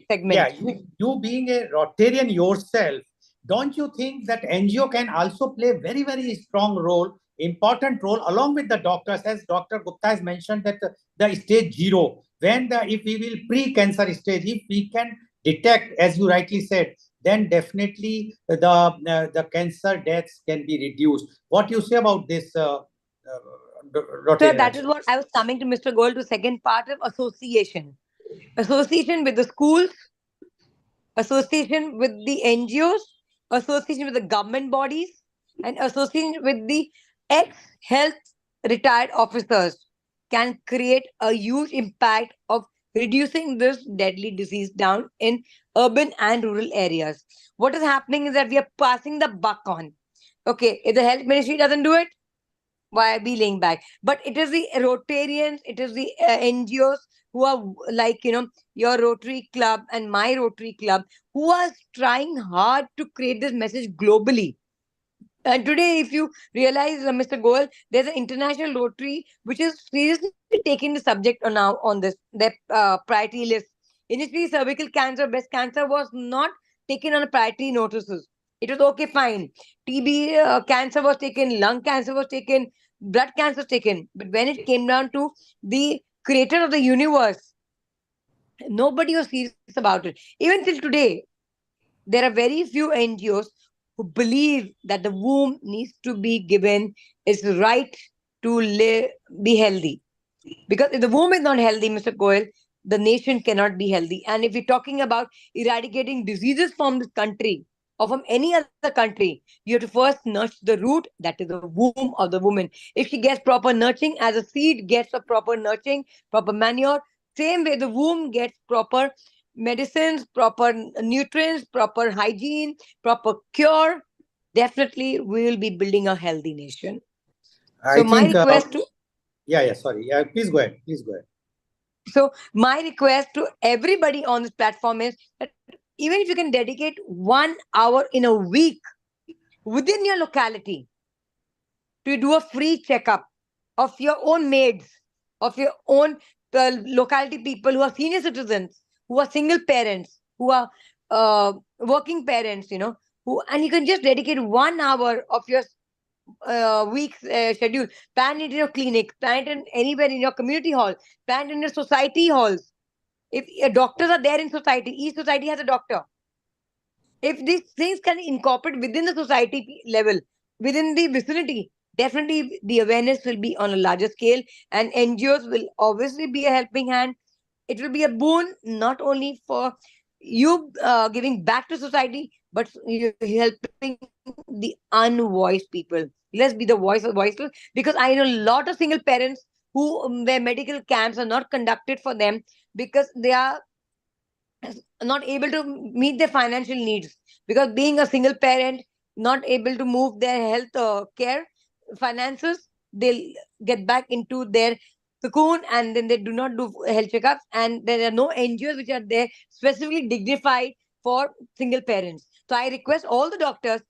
segment. Yeah, you being a Rotarian yourself, don't you think that NGO can also play very, very strong role, important role, along with the doctors, as Dr. Gupta has mentioned, that the stage 0, when if we will pre-cancer stage, if we can detect, as you rightly said, then definitely the cancer deaths can be reduced. What do you say about this, So that is what I was coming to, Mr. Goel, to second part of association. Association with the schools, association with the NGOs, association with the government bodies, and association with the ex-health retired officers can create a huge impact of reducing this deadly disease down in urban and rural areas. What is happening is that we are passing the buck on. Okay, if the health ministry doesn't do it, why are we laying back? But it is the Rotarians, it is the NGOs who are like, your Rotary Club and my Rotary Club, who are trying hard to create this message globally. And today, if you realize, Mr. Goel, there's an international Rotary which is seriously taking the subject now on their priority list. Initially, cervical cancer, breast cancer was not taken on a priority notices. It was okay, fine. TB cancer was taken, lung cancer was taken, blood cancer was taken. But when it came down to the creator of the universe, nobody was serious about it. Even till today, there are very few NGOs who believe that the womb needs to be given its right to be healthy. Because if the womb is not healthy, Mr. Goel, the nation cannot be healthy. And if we're talking about eradicating diseases from this country or from any other country, you have to first nurture the root, that is the womb of the woman. If she gets proper nurturing, as a seed gets a proper nurturing, proper manure, same way the womb gets proper medicines, proper nutrients, proper hygiene, proper cure, definitely we will be building a healthy nation. So my request to... Sorry. Please go ahead. Please go ahead. So my request to everybody on this platform is that even if you can dedicate 1 hour in a week within your locality to do a free checkup of your own maids, of your own locality people who are senior citizens, who are single parents, who are working parents, and you can just dedicate 1 hour of your week's schedule, plan it in your clinic, plan it in anywhere in your community hall, plan it in your society halls. If doctors are there in society, each society has a doctor. If these things can incorporate within the society level, within the vicinity, definitely the awareness will be on a larger scale, and NGOs will obviously be a helping hand. It will be a boon not only for you giving back to society, but you helping the unvoiced people. Let's be the voice of voiceless, because I know a lot of single parents where medical camps are not conducted for them because they are not able to meet their financial needs, because being a single parent, not able to move their health care finances, they'll get back into their cocoon and then they do not do health checkups, and there are no NGOs which are there specifically dignified for single parents. So I request all the doctors,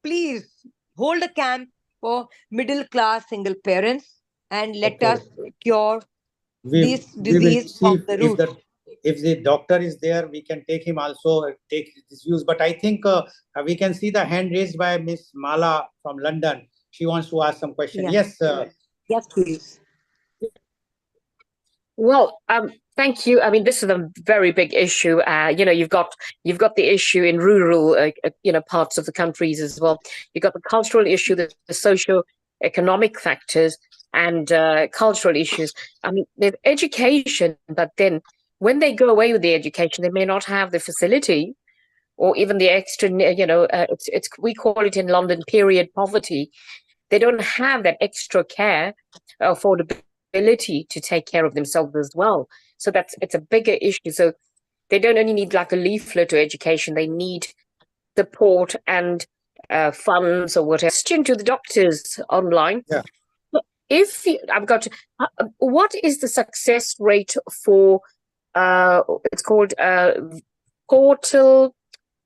please hold a camp for middle class single parents and let us cure this disease from the root. If the doctor is there, we can take him also, take his views. But I think we can see the hand raised by Miss Mala from London. She wants to ask some question. Yeah. Yes. Yes, please. Well, thank you. I mean, this is a very big issue. You've got the issue in rural, parts of the countries as well. You've got the cultural issue, the socio-economic factors, and cultural issues. I mean, there's education, but then when they go away with the education, they may not have the facility or even the extra, we call it in London period poverty. They don't have that extra care, affordability to take care of themselves as well. So it's a bigger issue. So they don't only need like a leaflet or education, they need support and funds or whatever. Question to the doctors online. Yeah. What is the success rate for it's called portal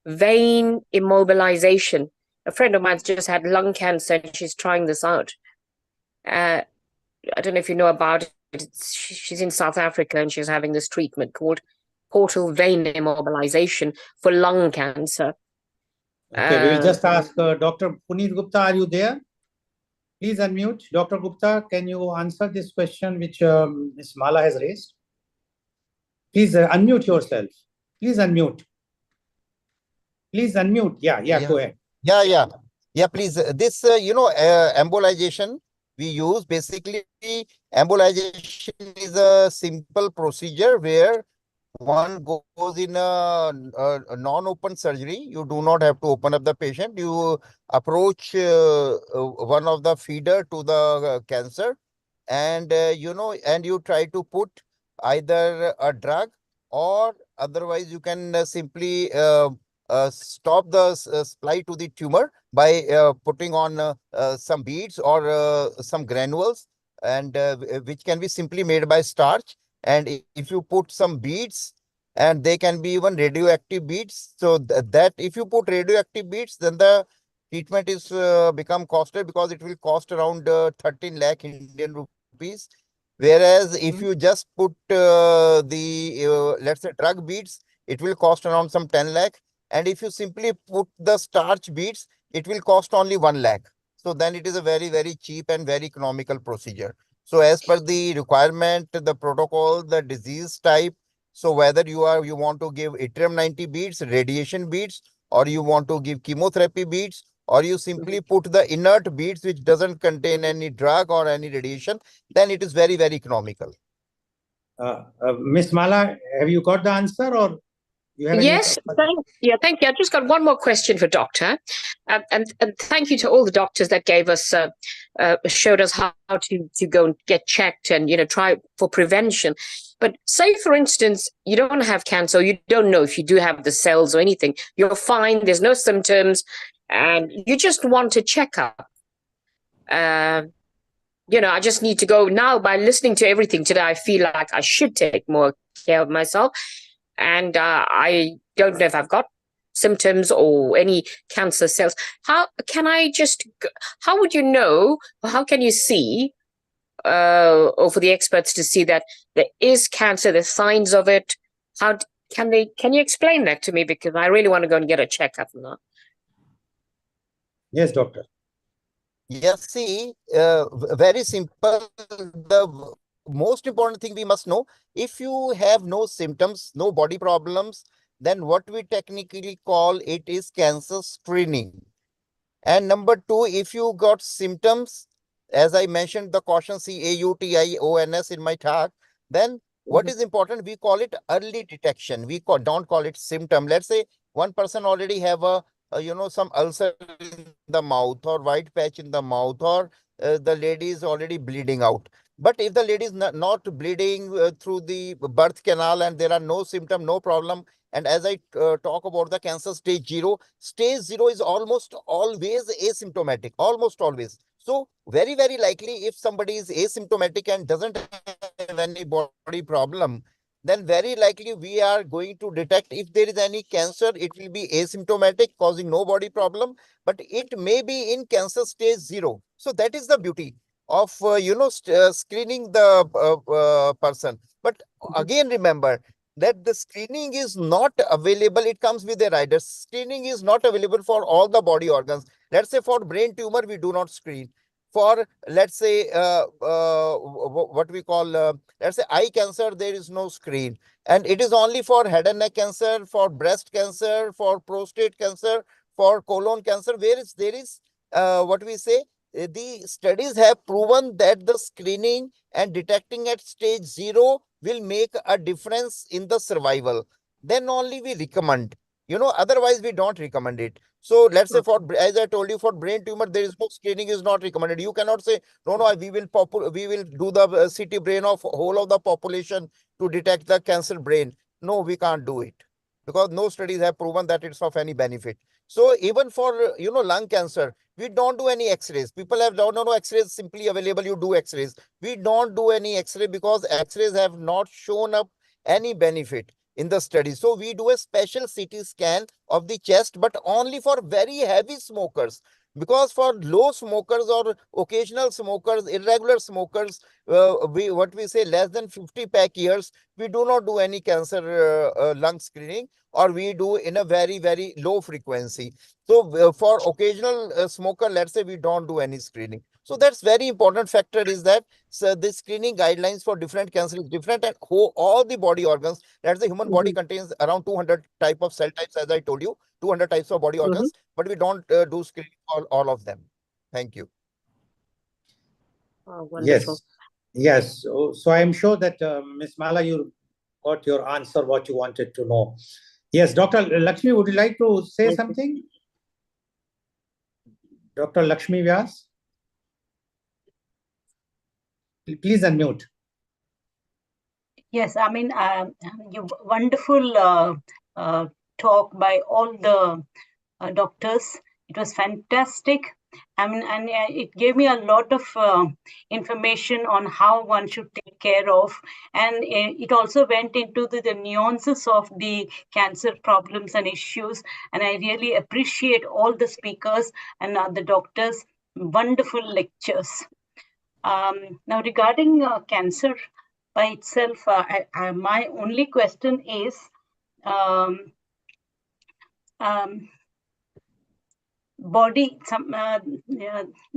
vein immobilization? A friend of mine's just had lung cancer and she's trying this out. I don't know if you know about it. She's in South Africa and she's having this treatment called portal vein immobilization for lung cancer. Okay, we will just ask Dr. Puneet Gupta, are you there? Please unmute. Dr. Gupta, can you answer this question which Ms. Mala has raised? Please unmute yourself. Please unmute. Please unmute. Yeah, go ahead. Yeah, please. This, embolization we use, basically, embolization is a simple procedure where one goes in a non-open surgery. You do not have to open up the patient. You approach one of the feeder to the cancer, and and you try to put either a drug, or otherwise you can simply stop the supply to the tumor by putting on some beads or some granules, and which can be simply made by starch. And if you put some beads, and they can be even radioactive beads, so that if you put radioactive beads, then the treatment is become costly, because it will cost around 13 lakh Indian rupees. Whereas if you just put let's say drug beads, it will cost around some 10 lakh. And if you simply put the starch beads, it will cost only 1 lakh. So then it is a very, very cheap and very economical procedure. So as per the requirement, the protocol, the disease type, so whether you want to give yttrium 90 beads, radiation beads, or you want to give chemotherapy beads, or you simply put the inert beads which doesn't contain any drug or any radiation, then it is very, very economical. Miss Mala, have you got the answer, or you have Yes, thank you. I just got one more question for Doctor, and thank you to all the doctors that gave us showed us how to go and get checked and try for prevention. But say, for instance, you don't have cancer, or you don't know if you do have the cells or anything. You're fine. There's no symptoms, and you just want a checkup. I just need to go now. By listening to everything today, I feel like I should take more care of myself. And I don't know if I've got symptoms or any cancer cells. How would you know, or how can you see, or for the experts to see that there is cancer, there's signs of it? How can you explain that to me? Because I really want to go and get a checkup now. Yes, doctor. Yes, see, very simple. The most important thing we must know, if you have no symptoms, no body problems, then what we technically call it is cancer screening. And number two, if you got symptoms, as I mentioned, the caution CAUTIONS in my talk, then what is important, we call it early detection. We don't call it symptom. Let's say one person already have some ulcer in the mouth, or white patch in the mouth, or the lady is already bleeding out. But if the lady is not bleeding through the birth canal and there are no symptom, no problem, and as I talk about the cancer stage 0 is almost always asymptomatic, almost always. So very, very likely if somebody is asymptomatic and doesn't have any body problem, then very likely we are going to detect if there is any cancer. It will be asymptomatic, causing no body problem, but it may be in cancer stage 0. So that is the beauty of screening the person. But again, remember that the screening is not available. It comes with a rider. Screening is not available for all the body organs. Let's say for brain tumor, we do not screen. For, let's say, what we call, let's say eye cancer, there is no screen. And it is only for head and neck cancer, for breast cancer, for prostate cancer, for colon cancer, where there is, what we say, the studies have proven that the screening and detecting at stage 0 will make a difference in the survival. Then only we recommend. Otherwise we don't recommend it. So let's say as I told you, for brain tumor, there is no screening is not recommended. You cannot say, no, we will do the CT brain of whole of the population to detect the cancer brain. No, we can't do it, because no studies have proven that it's of any benefit. So even for, lung cancer, we don't do any x-rays. People have no x-rays simply available. You do x-rays. We don't do any x-ray because x-rays have not shown up any benefit in the study. So we do a special CT scan of the chest, but only for very heavy smokers. Because for low smokers or occasional smokers, irregular smokers, what we say less than 50 pack years, we do not do any cancer lung screening, or we do in a very, very low frequency. So for occasional smoker, let's say we don't do any screening. So that's very important factor is that the screening guidelines for different cancer is different, and all the body organs, that's the human body contains around 200 type of cell types, as I told you, 200 types of body organs, but we don't do screening for all of them. Thank you. Oh, wonderful. Yes. So I'm sure that Ms. Mala, you got your answer, what you wanted to know. Yes, Dr. Lakshmi, would you like to say something? Dr. Lakshmi Vyas? Please unmute. Yes, I mean, you wonderful talk by all the doctors. It was fantastic. I mean, and it gave me a lot of information on how one should take care of. And it also went into the nuances of the cancer problems and issues. And I really appreciate all the speakers and the doctors. Wonderful lectures. Now, regarding cancer by itself, my only question is,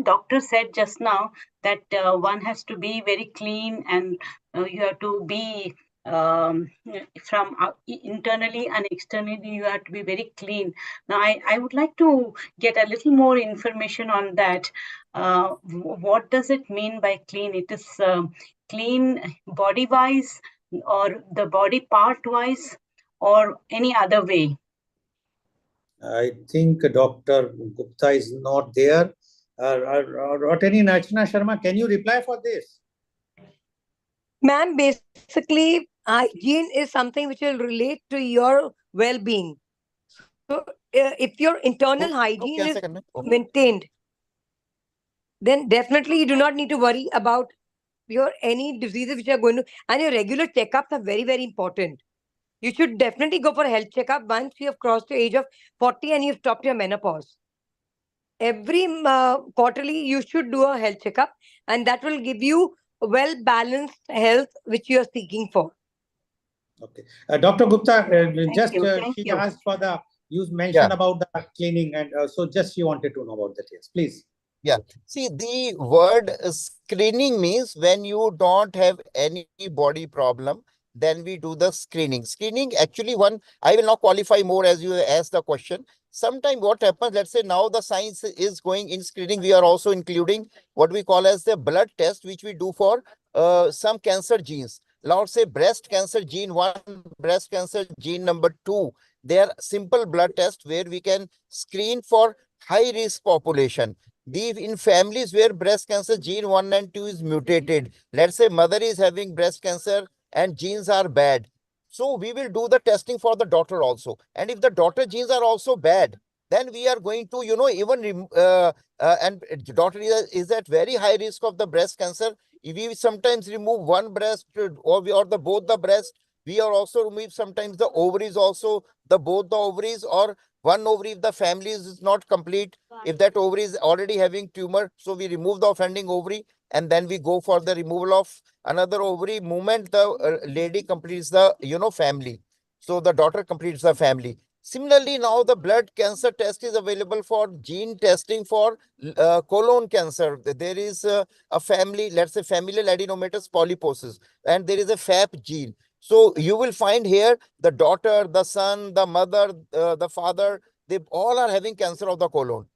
doctor said just now that one has to be very clean and you have to be from internally and externally. You have to be very clean. Now, I would like to get a little more information on that. What does it mean by clean? It is clean body-wise, or the body part-wise, or any other way? I think Dr. Gupta is not there. Rotary Nachna Sharma, can you reply for this? Ma'am, basically, hygiene is something which will relate to your well-being. So, if your internal hygiene is maintained, then definitely you do not need to worry about your any diseases which are going to, and your regular checkups are very, very important. You should definitely go for a health checkup once you have crossed the age of 40 and you've stopped your menopause. Every quarterly, you should do a health checkup, and that will give you a well-balanced health which you are seeking for. Okay. Dr. Gupta, Thank she you. asked for the, you mentioned about the cleaning, and so just she wanted to know about that. Yes, please. Yeah. See, the word screening means when you don't have any body problem, then we do the screening. Screening, actually, I will not qualify more as you asked the question. Sometimes what happens, let's say now the science is going in screening, we are also including what we call as the blood test, which we do for some cancer genes. Let's say breast cancer gene 1, breast cancer gene number 2. They are simple blood tests where we can screen for high risk population. In families where breast cancer gene 1 and 2 is mutated, let's say mother is having breast cancer and genes are bad. So we will do the testing for the daughter also. And if the daughter genes are also bad, then we are going to, even, and daughter is at very high risk of the breast cancer. If we sometimes remove one breast or both the breast, we are also remove sometimes the ovaries also, both the ovaries, or one ovary if the family is not complete. If that ovary is already having tumor, so we remove the offending ovary and then we go for the removal of another ovary. Moment the lady completes the family, so the daughter completes the family. Similarly, now the blood cancer test is available for gene testing for colon cancer. There is a family, let's say familial adenomatous polyposis, and there is a FAP gene. So you will find here the daughter, the son, the mother, the father, they all are having cancer of the colon.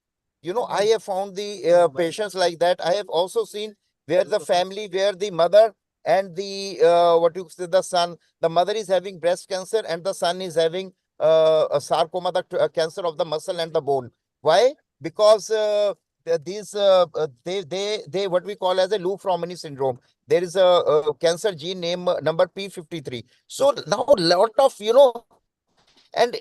I have found the patients like that. I have also seen where the family, where the mother and the the son, the mother is having breast cancer and the son is having a sarcoma, the cancer of the muscle and the bone. Why? Because they what we call as a Lou-Fromeny syndrome. There is a cancer gene name number P53. So now a lot of and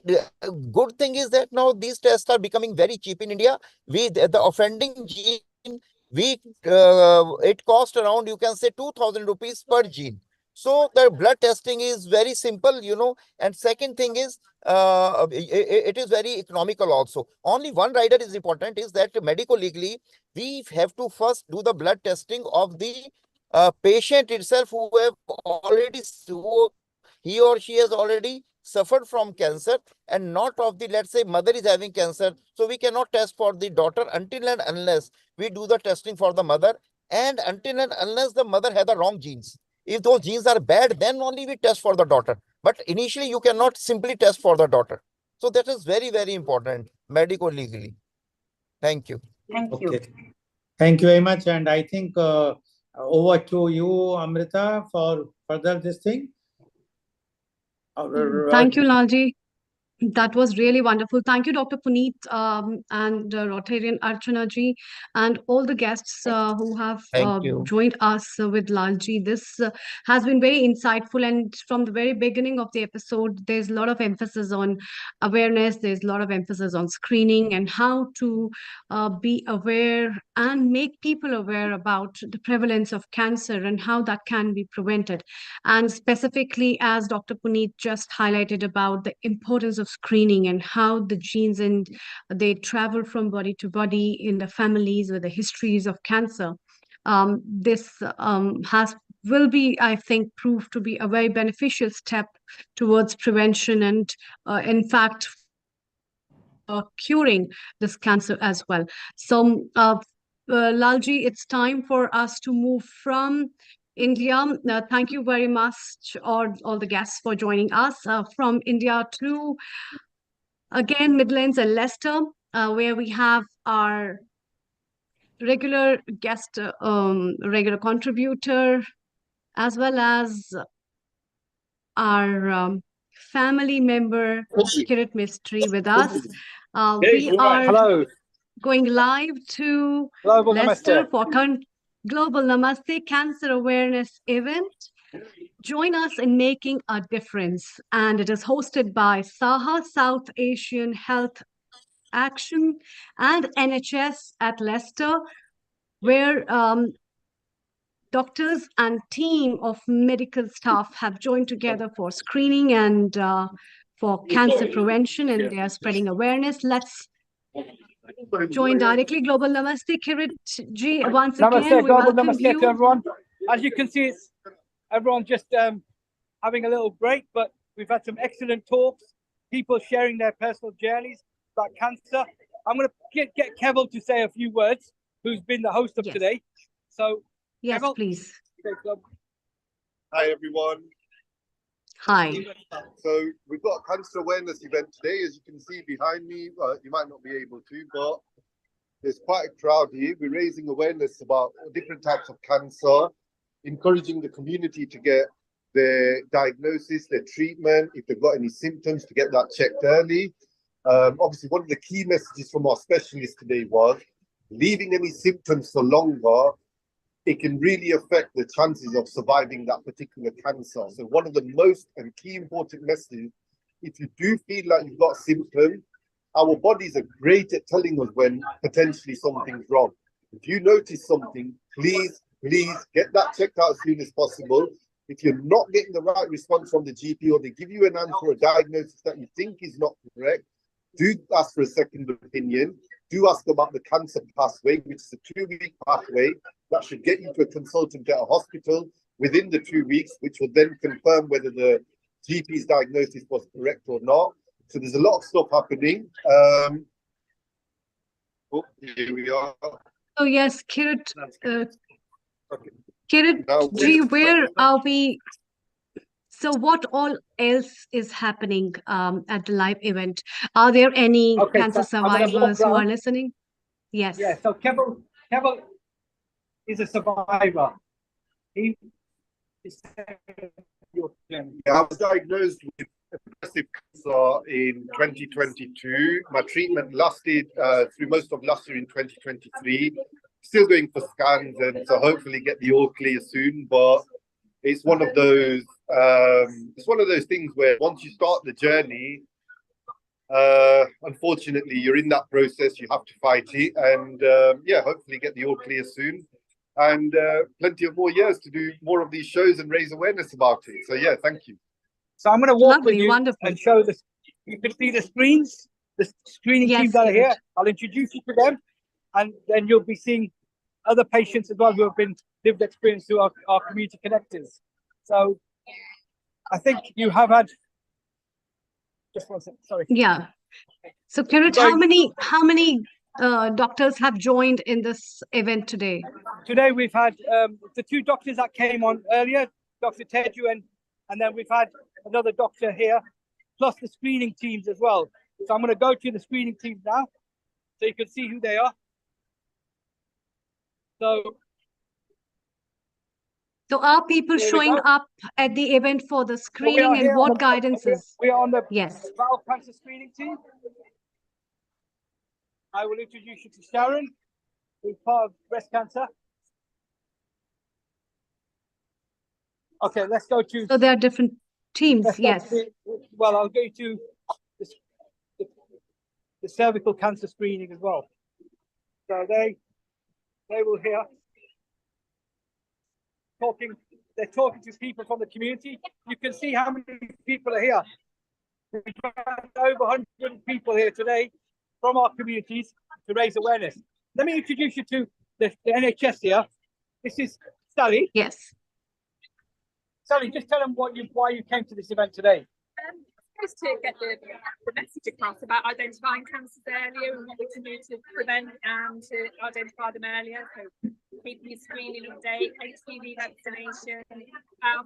good thing is that now these tests are becoming very cheap in India. The offending gene, it costs around, you can say, 2,000 rupees per gene. So the blood testing is very simple, and second thing is, it is very economical also. Only one rider is important, is that medico-legally, we have to first do the blood testing of the patient itself who he or she has already suffered from cancer, and not of the, let's say, mother is having cancer. So we cannot test for the daughter until and unless we do the testing for the mother, and until and unless the mother has the wrong genes. If those genes are bad, then only we test for the daughter. But initially, you cannot simply test for the daughter. So that is very, very important, medico-legally. Thank you. Thank you. Thank you very much. And I think over to you, Amrita, for further this thing. Thank you, Lalji. That was really wonderful. Thank you, Dr. Puneet and Rotarian Archana ji, and all the guests who have joined us with Lalji. This has been very insightful, and from the very beginning of the episode, there's a lot of emphasis on awareness. There's a lot of emphasis on screening and how to be aware and make people aware about the prevalence of cancer and how that can be prevented. And specifically, as Dr. Puneet just highlighted about the importance of screening and how the genes and they travel from body to body in the families with the histories of cancer. This will be, I think, proved to be a very beneficial step towards prevention and, in fact, curing this cancer as well. So, Lalji, it's time for us to move from India. Thank you very much, all the guests, for joining us from India to, again, Midlands and Leicester, where we have our regular guest, regular contributor, as well as our family member, Kirit Mistry, with us. We are Hello. going live to Global Leicester Namaste. for Global Namaste Cancer Awareness event. Join us in making a difference. And it is hosted by SAHA, South Asian Health Action, and NHS at Leicester, where doctors and team of medical staff have joined together for screening and for cancer prevention, and they are spreading awareness. Let's join directly. Global Namaste, Kirit ji. Once again, Namaste, we global welcome namaste to you. everyone. As you can see, it's everyone just having a little break, but we've had some excellent talks, people sharing their personal journeys about cancer. I'm going to get Keval to say a few words, who's been the host of today. So, yes, Keval, please. Hi, everyone. Hi. So we've got a cancer awareness event today, as you can see behind me. You might not be able to, but there's quite a crowd here. We're raising awareness about different types of cancer, encouraging the community to get their diagnosis, their treatment, if they've got any symptoms, to get that checked early. Obviously, one of the key messages from our specialist today was leaving any symptoms for longer, it can really affect the chances of surviving that particular cancer. So one of the most and key important messages, if you do feel like you've got symptoms, our bodies are great at telling us when potentially something's wrong. If you notice something, please get that checked out as soon as possible. If you're not getting the right response from the GP, or they give you an answer or a diagnosis that you think is not correct, do ask for a second opinion. Do ask about the cancer pathway, which is a 2-week pathway that should get you to a consultant at a hospital within the 2 weeks, which will then confirm whether the GP's diagnosis was correct or not. So there's a lot of stuff happening. Here we are. So yes, Kirit, Kirit ji, where are we? So what all else is happening at the live event? Are there any cancer survivors who are listening? Yes. Yeah, so Keval is a survivor. He is Yeah, I was diagnosed with aggressive cancer in 2022. My treatment lasted through most of last year in 2023. Still going for scans, and so hopefully get the all clear soon. But it's one of those things where once you start the journey, unfortunately, you're in that process. You have to fight it, and yeah, hopefully get the all clear soon, and plenty of more years to do more of these shows and raise awareness about it. So yeah, thank you. So I'm going to walk with you and show this. You can see the screens, the screening teams that are here. I'll introduce you to them, and then you'll be seeing other patients as well who have been lived experience through our community connectors. So I think you have had. Just one second, sorry. Yeah. So Kirit, how many doctors have joined in this event today? Today we've had the 2 doctors that came on earlier, Dr. Teju, and then we've had another doctor here, plus the screening teams as well. So I'm going to go to the screening teams now, so you can see who they are. So are people showing up at the event for the screening, and what guidances? We are on the yes. bowel cancer screening team. I will introduce you to Sharon, who's part of breast cancer. Okay, let's go to. So there are different teams, yes. Well, I'll go to the cervical cancer screening as well. So they will hear. They're talking to people from the community. You can see how many people are here. We've got over 100 people here today from our communities to raise awareness. Let me introduce you to the NHS here. This is Sally. Yes. Sally, just tell them why you came to this event today. just to get the message across about identifying cancers earlier and what we can do to prevent and to identify them earlier. So keeping your screening update, HPV vaccination,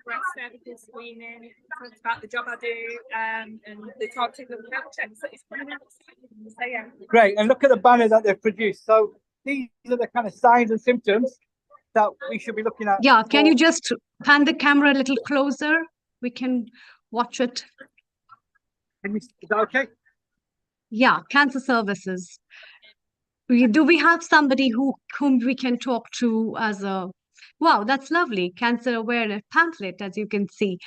breast cervical screening, talked about the job I do, and the targeted health checks. So it's quite exciting. So yeah. Great, and look at the banner that they've produced. So these are the kind of signs and symptoms that we should be looking at. Yeah, can you just pan the camera a little closer? We can watch it. Is that okay? Yeah, cancer services. Do we have somebody whom we can talk to as a, wow, that's lovely, cancer awareness pamphlet, as you can see.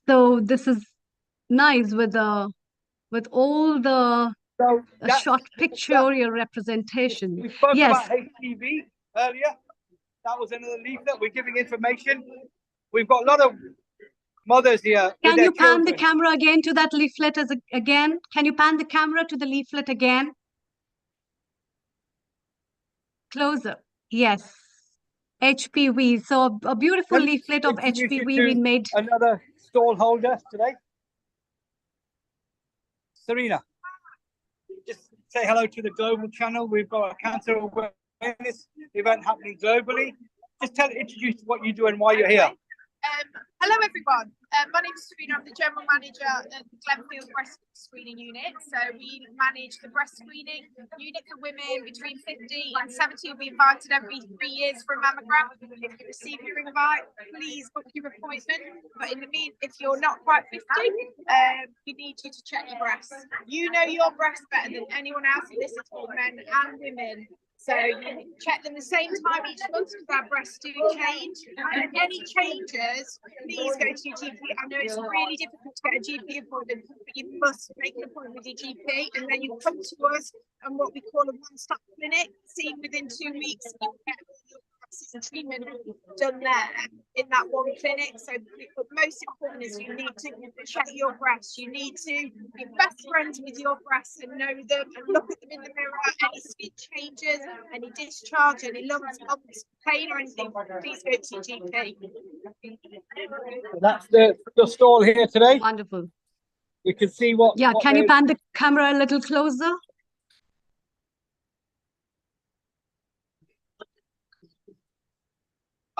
So this is nice with all the short pictorial representation. We spoke Yes. about HPV earlier. That was another leaflet. We're giving information. We've got a lot of mothers here. Can you pan the camera again to that leaflet again? Can you pan the camera to the leaflet again? Closer. Yes. HPV. So a beautiful leaflet of HPV we made. Another stall holder today. Serena, just say hello to the global channel. We've got a cancer awareness event happening globally. Just introduce what you do and why you're here. Hello everyone, my name is Serena. I'm the General Manager at the Glenfield Breast Screening Unit. So we manage the breast screening unit for women between 50 and 70. You'll be invited every 3 years for a mammogram. If you receive your invite, please book your appointment. But in the meantime, if you're not quite 50, we need you to check your breasts. You know your breasts better than anyone else, and this is for men and women. So you check them the same time each month because our breasts do change. And any changes, please go to your GP. I know it's really difficult to get a GP appointment, but you must make an appointment with your GP, and then you come to us on what we call a one-stop clinic. See, within 2 weeks, you get your treatment done there in that one clinic. So but most important is you need to check your breasts. You need to be best friends with your breasts and know them and look at them in the mirror. Any skin changes, any discharge, any lumps, pain or anything, please go to your GP. That's the stall here today. Wonderful. You can see what. Yeah, can you pan the camera a little closer?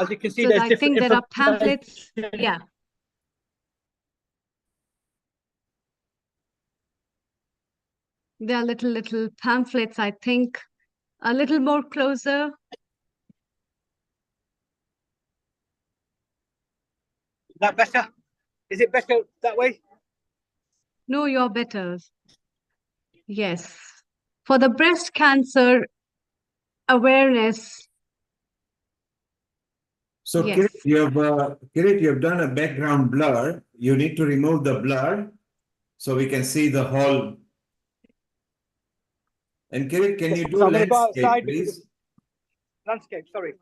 As you can see, So there's I different think there are pamphlets. Yeah. There are little pamphlets, I think. A little more closer. Is that better? Is it better that way? No, you're better. Yes. For the breast cancer awareness. So, Yes. Kirit, you have done a background blur. You need to remove the blur so we can see the whole. And Kirit, can you do landscape, please? Landscape, sorry.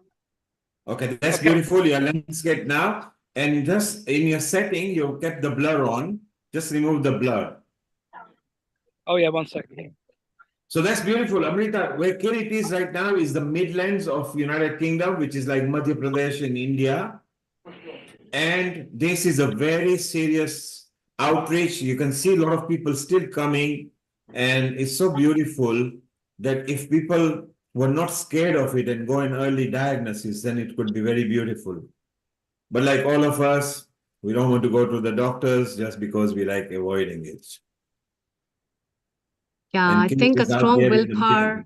Okay, that's beautiful. Your landscape now. And just in your setting, you kept the blur on. Just remove the blur. Oh, yeah, 1 second. So that's beautiful. Amrita, where Kirit is right now is the Midlands of United Kingdom, which is like Madhya Pradesh in India. And this is a very serious outreach. You can see a lot of people still coming. And it's so beautiful that if people were not scared of it and go in early diagnosis, then it could be very beautiful. But like all of us, we don't want to go to the doctors just because we like avoiding it. Yeah, And I Kirit think a is out strong there in the willpower.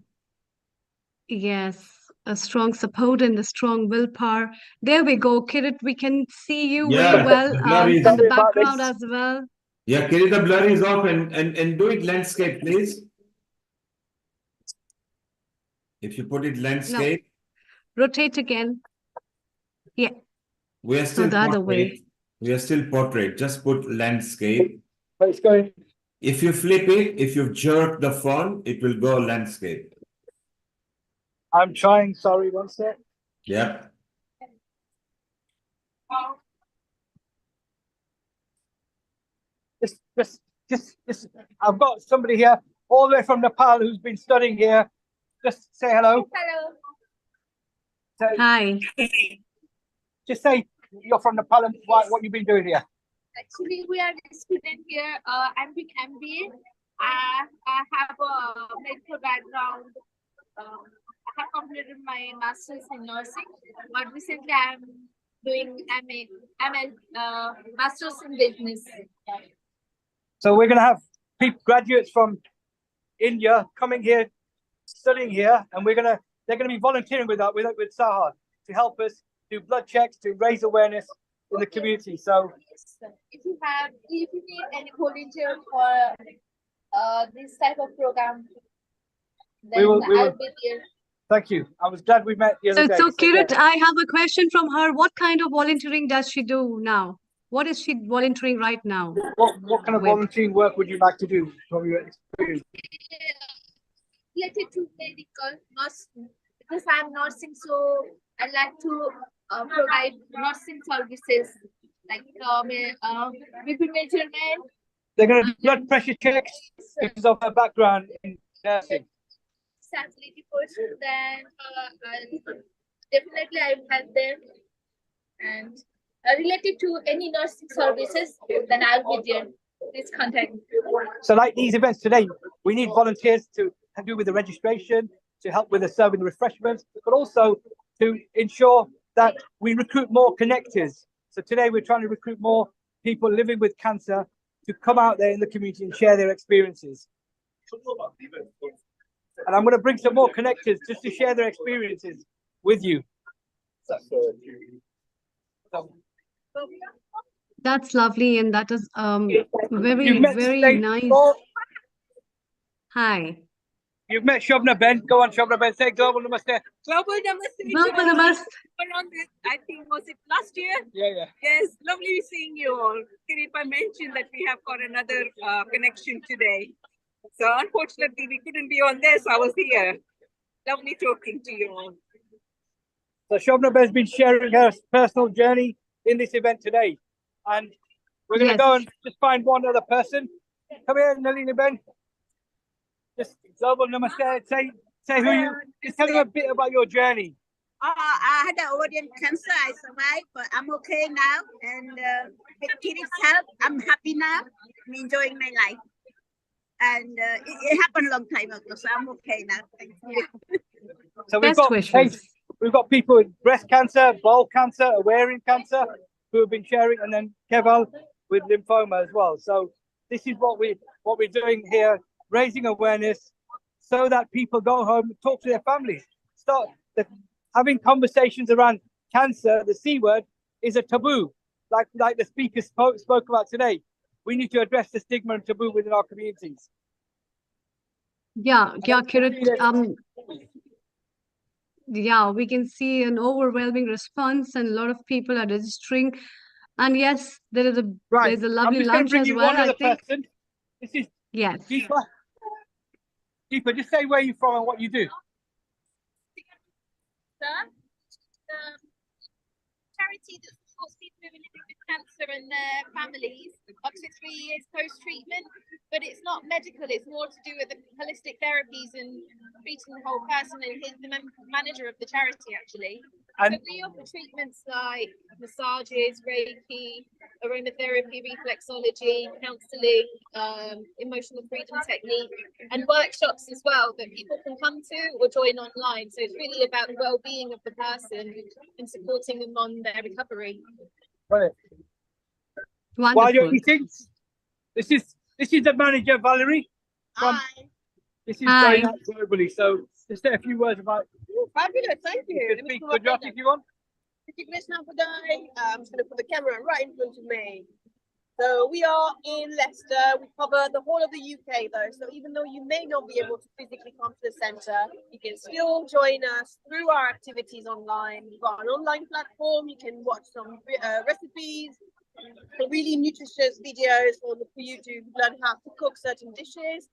Yes, a strong support and the strong willpower. There we go, Kirit. We can see you very Yeah, well the blur is- in the background as well. Yeah, Kirit, the blur is off and do it landscape, please. If you put it landscape, Rotate again. Yeah. we are still the other portrait. way. We are still portrait. Just put landscape. It's going. If you flip it, if you jerk the phone, it will go landscape. I'm trying, sorry, 1 sec. Yeah. Just, I've got somebody here all the way from Nepal who's been studying here. Just say hello. Hello. So, Hi. Just say you're from Nepal and what you've been doing here. Actually, we are a student here. I'm doing MBA. I have a medical background. I have completed my master's in nursing, but recently I'm doing MA, master's in business. So we're going to have graduates from India coming here, studying here, and they're going to be volunteering with Sahar to help us do blood checks to raise awareness in the community. So if you need any volunteer for this type of program, then I'll be there. Thank you. I was glad we met the other day. So Kirit, I have a question from her. What kind of volunteering does she do now? What is she volunteering right now? What kind of volunteering work would you like to do from your experience? Related to medical nursing, because I'm nursing, so I like to provide nursing services like BP measurement. They're going to do blood pressure checks because of her background in nursing. Sanity person, then definitely I will help them. And related to any nursing services, then I'll be there. Please contact me. So like these events today, we need volunteers to do with the registration, to help with the serving refreshments, but also to ensure that we recruit more connectors. So today we're trying to recruit more people living with cancer to come out there in the community and share their experiences. And I'm going to bring some more connectors just to share their experiences with you. That's lovely, and that is very nice. Hi. You've met Shobna Ben. Go on, Shobna Ben. Say global namaste. Global namaste. Global namaste. I think, was it last year? Yeah. Yes, lovely seeing you all. Kiripa mentioned that we have got another connection today. So unfortunately, we couldn't be on this. I was here. Lovely talking to you all. So Shobna Ben has been sharing her personal journey in this event today. And we're going to go and just find one other person. Come here, Nalini Ben. Just global namaste. Say who you. Just tell me a bit about your journey. I had an ovarian cancer. I survived, but I'm okay now. And with Kirit's help, I'm happy now. I'm enjoying my life. And it happened a long time ago, so I'm okay now. Thank you. So we've got people with breast cancer, bowel cancer, ovarian cancer who have been sharing, and then Keval with lymphoma as well. So this is what we're doing here, raising awareness so that people go home and talk to their families. Start having conversations around cancer. The C word is a taboo, like the speaker spoke about today. We need to address the stigma and taboo within our communities. Yeah, Kirit. Yeah, we can see an overwhelming response, and a lot of people are registering. And yes, there's a lovely lunch as well. I think. Person. This is Deepa. Deepa, just say where you're from and what you do. Charity that supports people living with cancer and their families up to 3 years post-treatment, but it's not medical, it's more to do with the holistic therapies and treating the whole person, and he's the manager of the charity actually. So we offer treatments like massages, Reiki, aromatherapy, reflexology, counselling, emotional freedom technique, and workshops as well that people can come to or join online. So it's really about the well-being of the person and supporting them on their recovery. Right. While you're eating, this is the manager, Valerie. This is going out globally. So just say a few words about. Fabulous, thank you. You can speak Gujarati if you want. I'm just going to put the camera right in front of me. So we are in Leicester. We cover the whole of the UK though. So even though you may not be able to physically come to the centre, you can still join us through our activities online. We've got an online platform. You can watch some recipes, some really nutritious videos for you to learn how to cook certain dishes.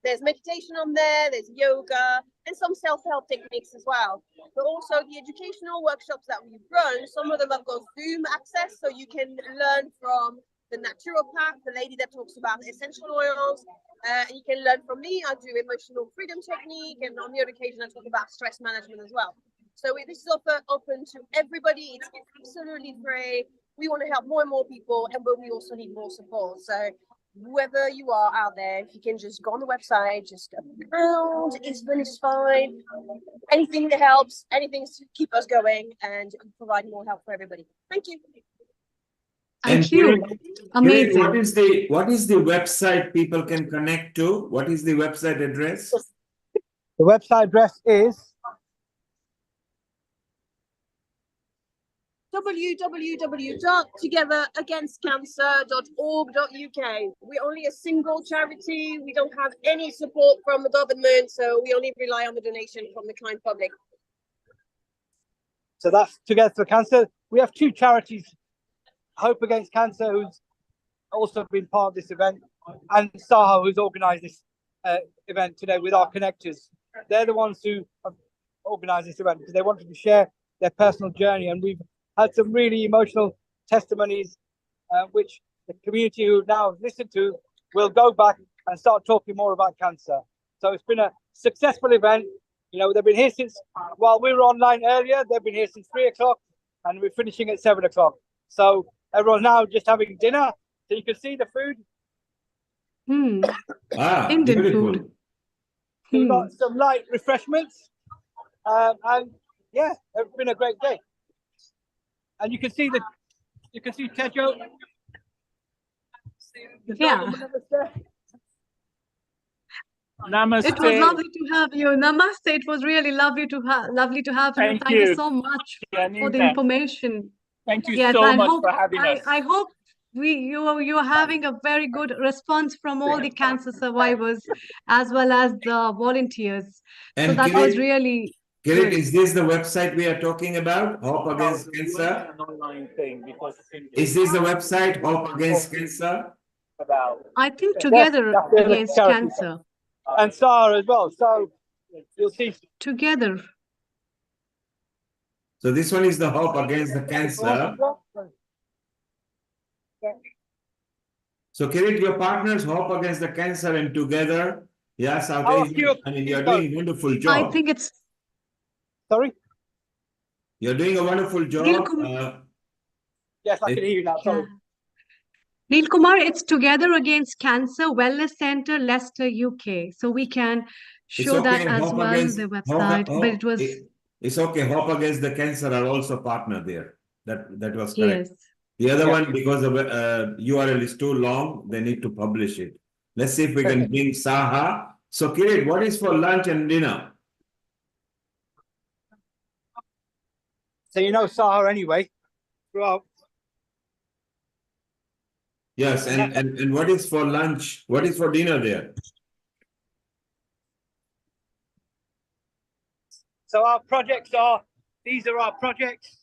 There's meditation on there, there's yoga, and some self-help techniques as well. But also the educational workshops that we've run, some of them have got Zoom access, so you can learn from the naturopath, the lady that talks about essential oils. And you can learn from me. I do emotional freedom technique, and on the other occasion, I talk about stress management as well. So this is open to everybody. It's absolutely free. we want to help more and more people, but we also need more support. So whoever you are out there, if you can just go on the website, just a pound is fine. Anything that helps, anything to keep us going and provide more help for everybody. Thank you. Thank you. Amazing. What is the website people can connect to? What is the website address? The website address is www.togetheragainstcancer.org.uk. We're only a single charity. We don't have any support from the government, so we only rely on the donation from the kind public. So that's Together for Cancer. We have two charities, Hope Against Cancer, who's also been part of this event, and SAHA, who's organised this event today with our connectors. They're the ones who have organised this event because they wanted to share their personal journey, and we've had some really emotional testimonies, which the community who now listen to will go back and start talking more about cancer. So it's been a successful event. You know, they've been here since, while we were online earlier, they've been here since 3 o'clock, and we're finishing at 7 o'clock. So everyone's now just having dinner, so you can see the food. Indian food. So we've got some light refreshments, and yeah, it's been a great day. And you can see Tejo. Yeah. Namaste. It was lovely to have you. Namaste. It was really lovely to have you. Thank you so much for the information. Thank you so much for having us. I hope you are having a very good response from all the cancer survivors as well as the volunteers. And so that Kirit, was really Kirit, good. is this the website we are talking about? Hope Against Cancer? An online thing because Is this the website, Hope Against Cancer? I think Together Against Cancer. And SAHA as well. So you'll see. Together. So this one is the Hope Against the Cancer. So Kirit, your partners, Hope Against the Cancer and Together. Yes, I mean, you're doing a wonderful job. I think it's... Sorry? You're doing a wonderful job. Yes, I can hear you now. Sorry. Neil Kumar, it's Together Against Cancer Wellness Center, Leicester, UK. So we can show that as Hope well, Against, the website. But it was... It's okay. Hope Against the Cancer are also partner there. That was correct. Yes. The other one, because the URL is too long, they need to publish it. Let's see if we can bring SAHA. So Kirit, what is for lunch and dinner? So you know SAHA anyway. Well, yes, and what is for lunch? What is for dinner there? So our projects are, these are our projects.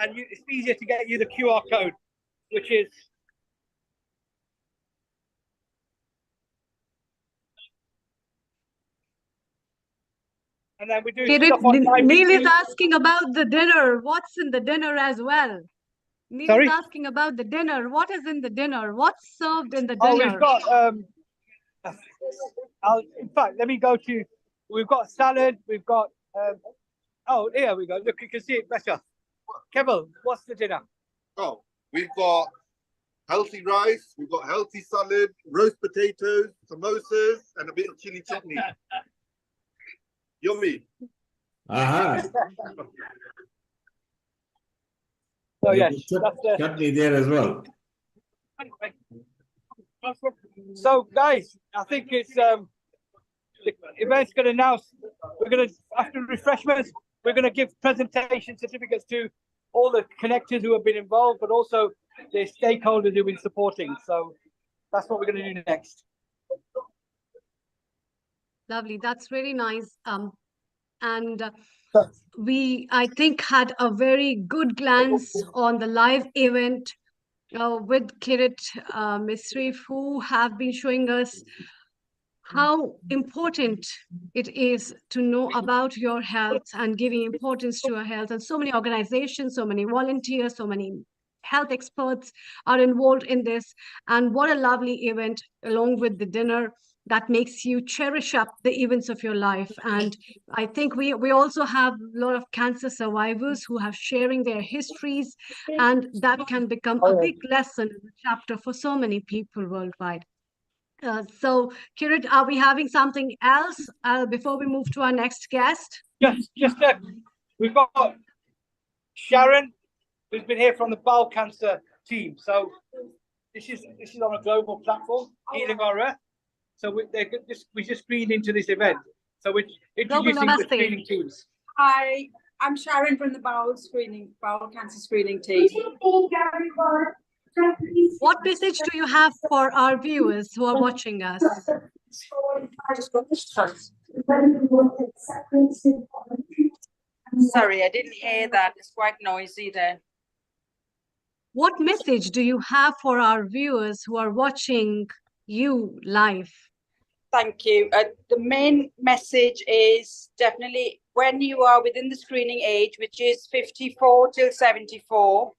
And it's easier to get you the QR code, which is... And then we do stuff on Neil is asking about the dinner. What's in the dinner as well? Neil is asking about the dinner. What is in the dinner? What's served in the dinner? Oh, we've got... in fact, let me go to... We've got salad. We've got... oh, here we go. Look, you can see it better. Keval, what's the dinner? Oh, we've got healthy rice, we've got healthy salad, roast potatoes, samosas, and a bit of chili chutney. Yummy. So yes, chutney there as well. So guys, I think it's the event's going to announce. We're going to, after refreshments, we're going to give presentation certificates to all the connectors who have been involved, but also the stakeholders who've been supporting. So that's what we're going to do next. Lovely. That's really nice. We, I think, had a very good glance on the live event with Kirit Misri, who have been showing us how important it is to know about your health and giving importance to your health. And so many organizations, so many volunteers, so many health experts are involved in this. And what a lovely event, along with the dinner that makes you cherish up the events of your life. And I think we also have a lot of cancer survivors who have sharing their histories, and that can become a big lesson in the chapter for so many people worldwide. So, Kirit, are we having something else before we move to our next guest? We've got Sharon, who's been here from the bowel cancer team. So this is on a global platform, Healing Our Earth. So we just screened into this event. So we're introducing the screening teams. Hi, I'm Sharon from the bowel cancer screening team. What message do you have for our viewers who are watching us? Sorry, I didn't hear that. It's quite noisy there. What message do you have for our viewers who are watching you live? Thank you. The main message is definitely when you are within the screening age, which is 54 till 74,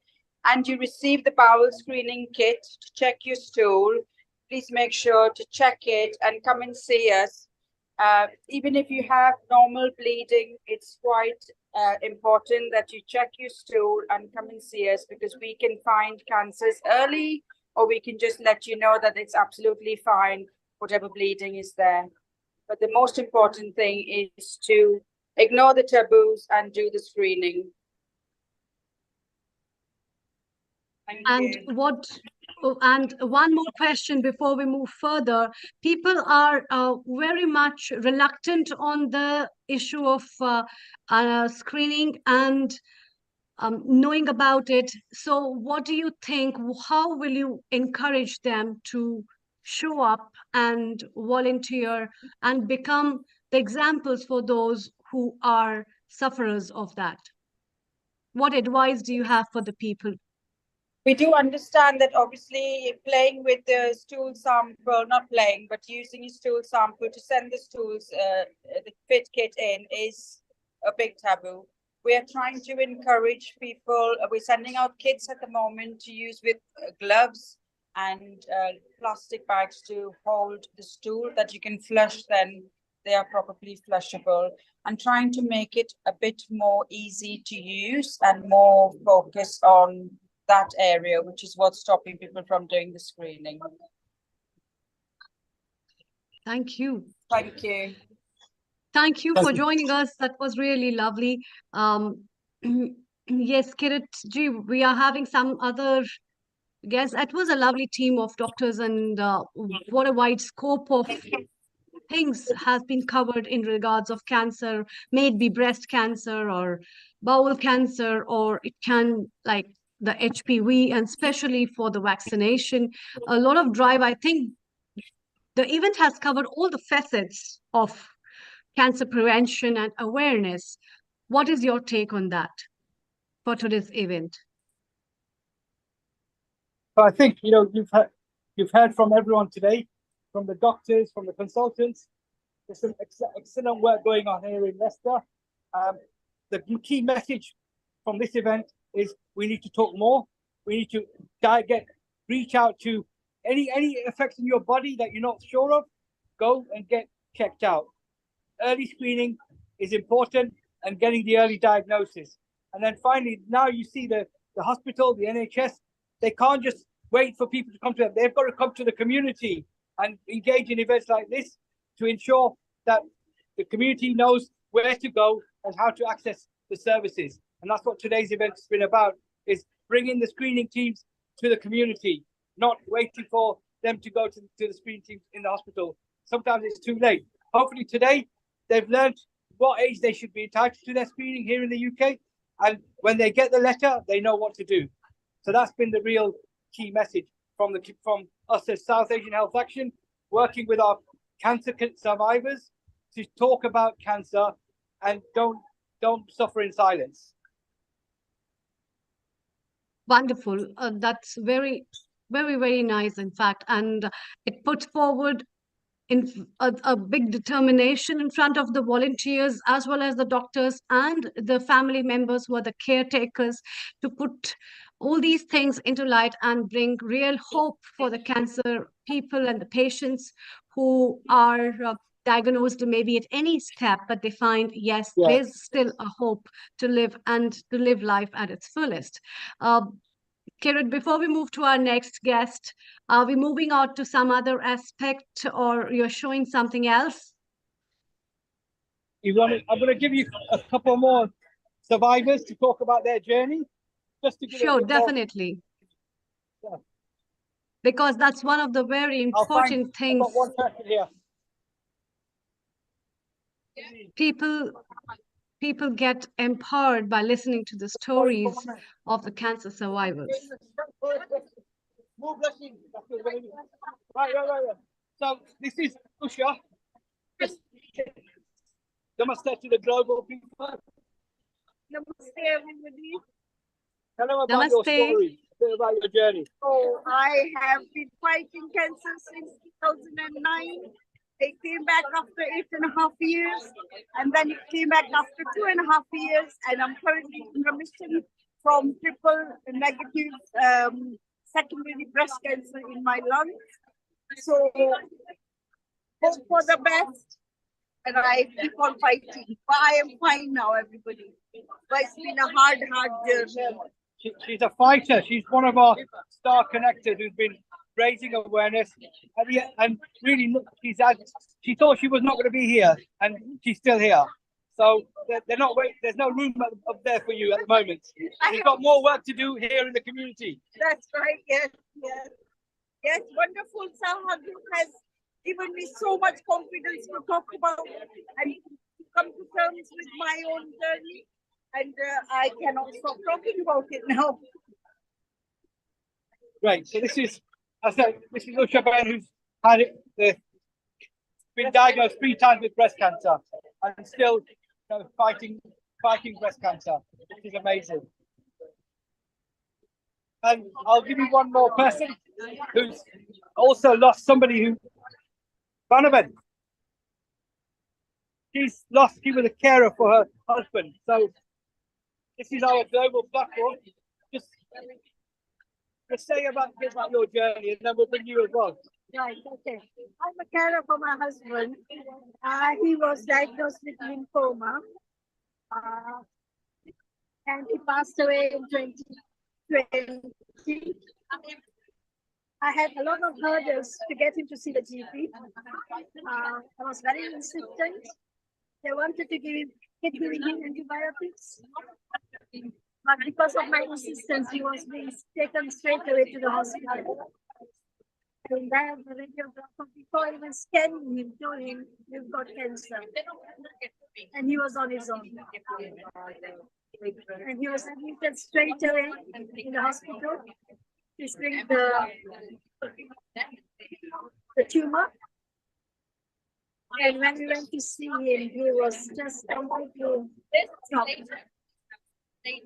and you receive the bowel screening kit to check your stool, please make sure to check it and come and see us. Even if you have normal bleeding, it's quite important that you check your stool and come and see us, because we can find cancers early, or we can just let you know that it's absolutely fine, whatever bleeding is there. But the most important thing is to ignore the taboos and do the screening. And one more question before we move further. People are very much reluctant on the issue of screening and knowing about it. So what do you think? How will you encourage them to show up and volunteer and become the examples for those who are sufferers of that? What advice do you have for the people? We do understand that obviously playing with the stool sample, not playing, but using a stool sample to send the stools, the fit kit in is a big taboo. We are trying to encourage people. We're sending out kits at the moment to use with gloves and plastic bags to hold the stool that you can flush, then they are properly flushable, and trying to make it a bit more easy to use and more focused on that area, which is what's stopping people from doing the screening. Thank you. Thank you. Thank you for joining us. That was really lovely. Yes, Kirit ji, we are having some other guests. It was a lovely team of doctors, and what a wide scope of things has been covered in regards of cancer, may it be breast cancer or bowel cancer, or it can like the HPV, and especially for the vaccination, a lot of drive. I think the event has covered all the facets of cancer prevention and awareness. What is your take on that for today's event? So I think you've heard from everyone today, from the doctors, from the consultants. There's some excellent work going on here in Leicester. The key message from this event is we need to talk more. We need to reach out to any effects in your body that you're not sure of. Go and get checked out. Early screening is important, and getting the early diagnosis. And then finally, now you see the hospital, the NHS, they can't just wait for people to come to them. They've got to come to the community and engage in events like this to ensure that the community knows where to go and how to access the services. And that's what today's event has been about, is bringing the screening teams to the community, not waiting for them to go to the screening teams in the hospital. Sometimes it's too late. Hopefully today they've learned what age they should be entitled to their screening here in the UK. And when they get the letter, they know what to do. So that's been the real key message from us as South Asian Health Action, working with our cancer survivors to talk about cancer and don't suffer in silence. Wonderful. That's very, very, very nice, in fact. And it puts forward in a big determination in front of the volunteers, as well as the doctors and the family members who are the caretakers, to put all these things into light and bring real hope for the cancer people and the patients who are diagnosed maybe at any step, but they find, yes, there's still a hope to live and to live life at its fullest. Kiran, before we move to our next guest, are we moving out to some other aspect, or you're showing something else? I'm going to give you a couple more survivors to talk about their journey. Just to give Sure, definitely. Yeah. Because that's one of the very important things. I've got one person here. People get empowered by listening to the stories of the cancer survivors. Right. So this is Usha. Namaste to the global people. Namaste, everybody. Tell them about your story, a bit about your journey. So I have been fighting cancer since 2009. It came back after 8.5 years, and then it came back after 2.5 years, and I'm currently in remission from triple negative secondary breast cancer in my lungs. So hope for the best, and I keep on fighting. But I am fine now, everybody. But it's been a hard journey. She's a fighter. She's one of our star connectors who's been raising awareness, and really, she thought she was not going to be here, and she's still here. So they're not waiting. There's no room up there for you at the moment. You've got more work to do here in the community. That's right. Yes. Wonderful. Saha Group has given me so much confidence to talk about and to come to terms with my own journey, and I cannot stop talking about it now. Right. So this is Usha Ben, who's been diagnosed 3 times with breast cancer and still fighting breast cancer, which is amazing. And I'll give you one more person who's also lost somebody who, Vanaben. She was a carer for her husband. So this is our global platform. Just say about your journey, and then we'll bring you as well. Right, okay. I'm a carer for my husband. He was diagnosed with lymphoma, and he passed away in 2020. I had a lot of hurdles to get him to see the GP. I was very insistent. They wanted to keep giving him antibiotics. But because of my insistence, he was being taken straight away to the hospital. And there, the radiographer, before even scanning him, told him, "You've got cancer." And he was on his own. And he was admitted straight away in the hospital to shrink the tumor. And when we went to see him, he was just completely shocked. Thank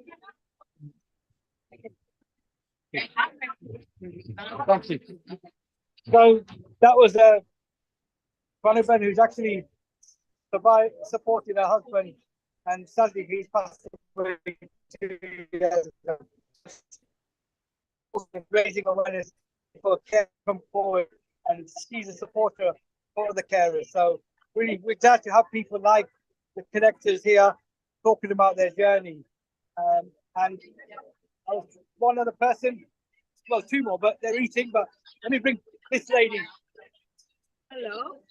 you. So that was Vanaben, who's actually supporting her husband, and sadly he's passed away 2 years ago. Raising awareness for care come forward, and she's a supporter for the carers. So really, we're glad to have people like the connectors here talking about their journey. And one other person, well, 2 more, but they're eating. But let me bring this lady. Hello.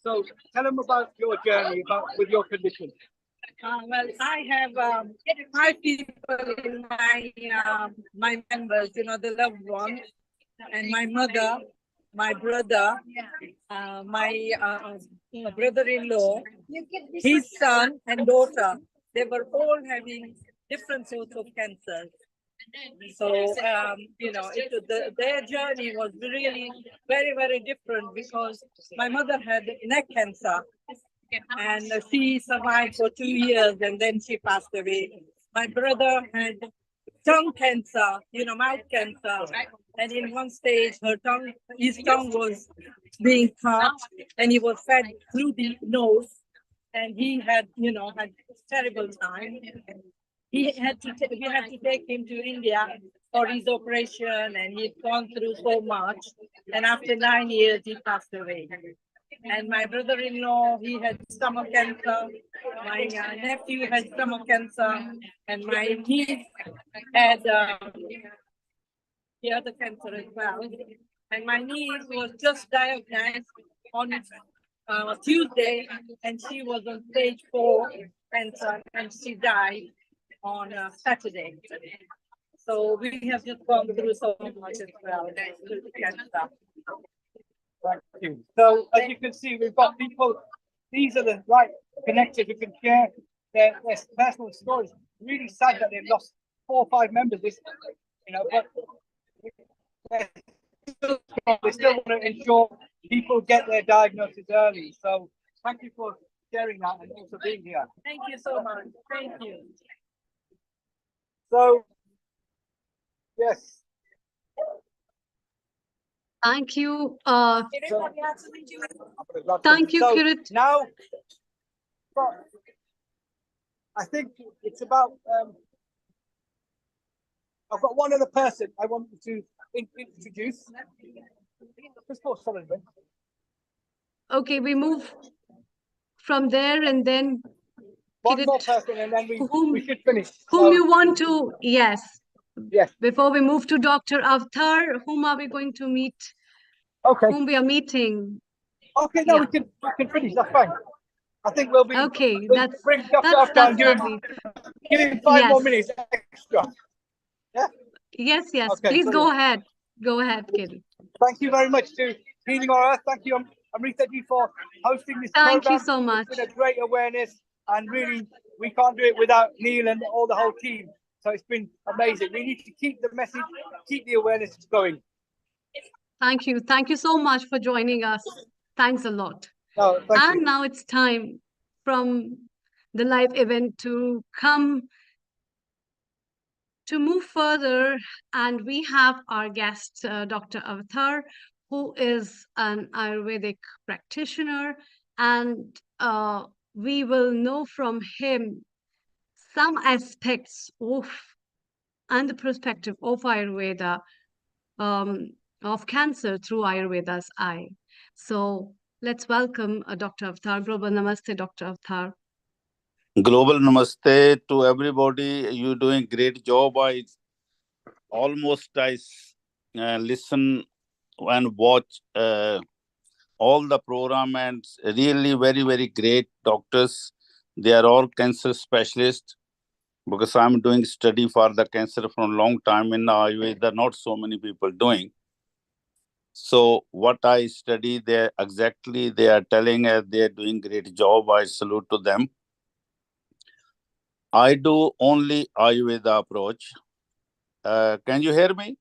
So tell them about your journey with your condition. Well, I have 5 people in my members, the loved ones, and my mother, my brother, my brother-in-law, his son and daughter. They were all having different sorts of cancers. So, their journey was really very, very different, because my mother had neck cancer, and she survived for 2 years, and then she passed away. My brother had tongue cancer, mouth cancer, and in one stage his tongue was being cut, and he was fed through the nose, and he had, had terrible time. we had to take him to India for his operation, and he'd gone through so much. And after 9 years, he passed away. And my brother-in-law, he had stomach cancer. My nephew had stomach cancer, and my niece had the other cancer as well. And my niece was just diagnosed on Tuesday, and she was on stage 4 cancer, and she died on Saturday. So we have just gone through so much as well. Cancer. Thank you. So as you can see, we've got people, these are the right connected who can share their personal stories. Really sad that they've lost 4 or 5 members this, but they still want to ensure people get their diagnosis early. So thank you for sharing that and also being here. Thank you so much. Thank you. So, yes. Thank you. So, thank you, so Kirit. Now, I think it's about, I've got one other person I want to introduce. Just for solid. Okay, we move from there and then one more person and then we should finish. Whom you want to, yes. Yes. Before we move to Dr. Avtar, whom are we going to meet? Okay. Whom we are meeting? Okay, no, we can finish. That's fine. I think we'll be. Okay, we'll bring Dr. Avtar and give him 5 more minutes extra. Yeah. Yes. Okay, Please brilliant. go ahead. Go ahead, Kirit. Thank you very much to Healing Our Earth. Thank you, Amrita ji, for hosting this program. Thank you so much. It's been a great awareness, and really, we can't do it without Neil and all the whole team. So it's been amazing. We need to keep the message, keep the awareness going. Thank you. Thank you so much for joining us. Thanks a lot. No, thank you. Now it's time from the live event to move further, and we have our guest, Dr. Avtar, who is an Ayurvedic practitioner, and we will know from him some aspects of and the perspective of Ayurveda, of cancer through Ayurveda's eye. So let's welcome Dr. Avtar. Global Namaste, Dr. Avtar. Global Namaste to everybody. You're doing great job. I listen and watch all the program, and really very, very great doctors. They are all cancer specialists, because I'm doing study for the cancer for a long time in Ayurveda. Not so many people doing. So what I study, they are telling us they're doing great job. I salute to them. I do only Ayurveda approach. Can you hear me?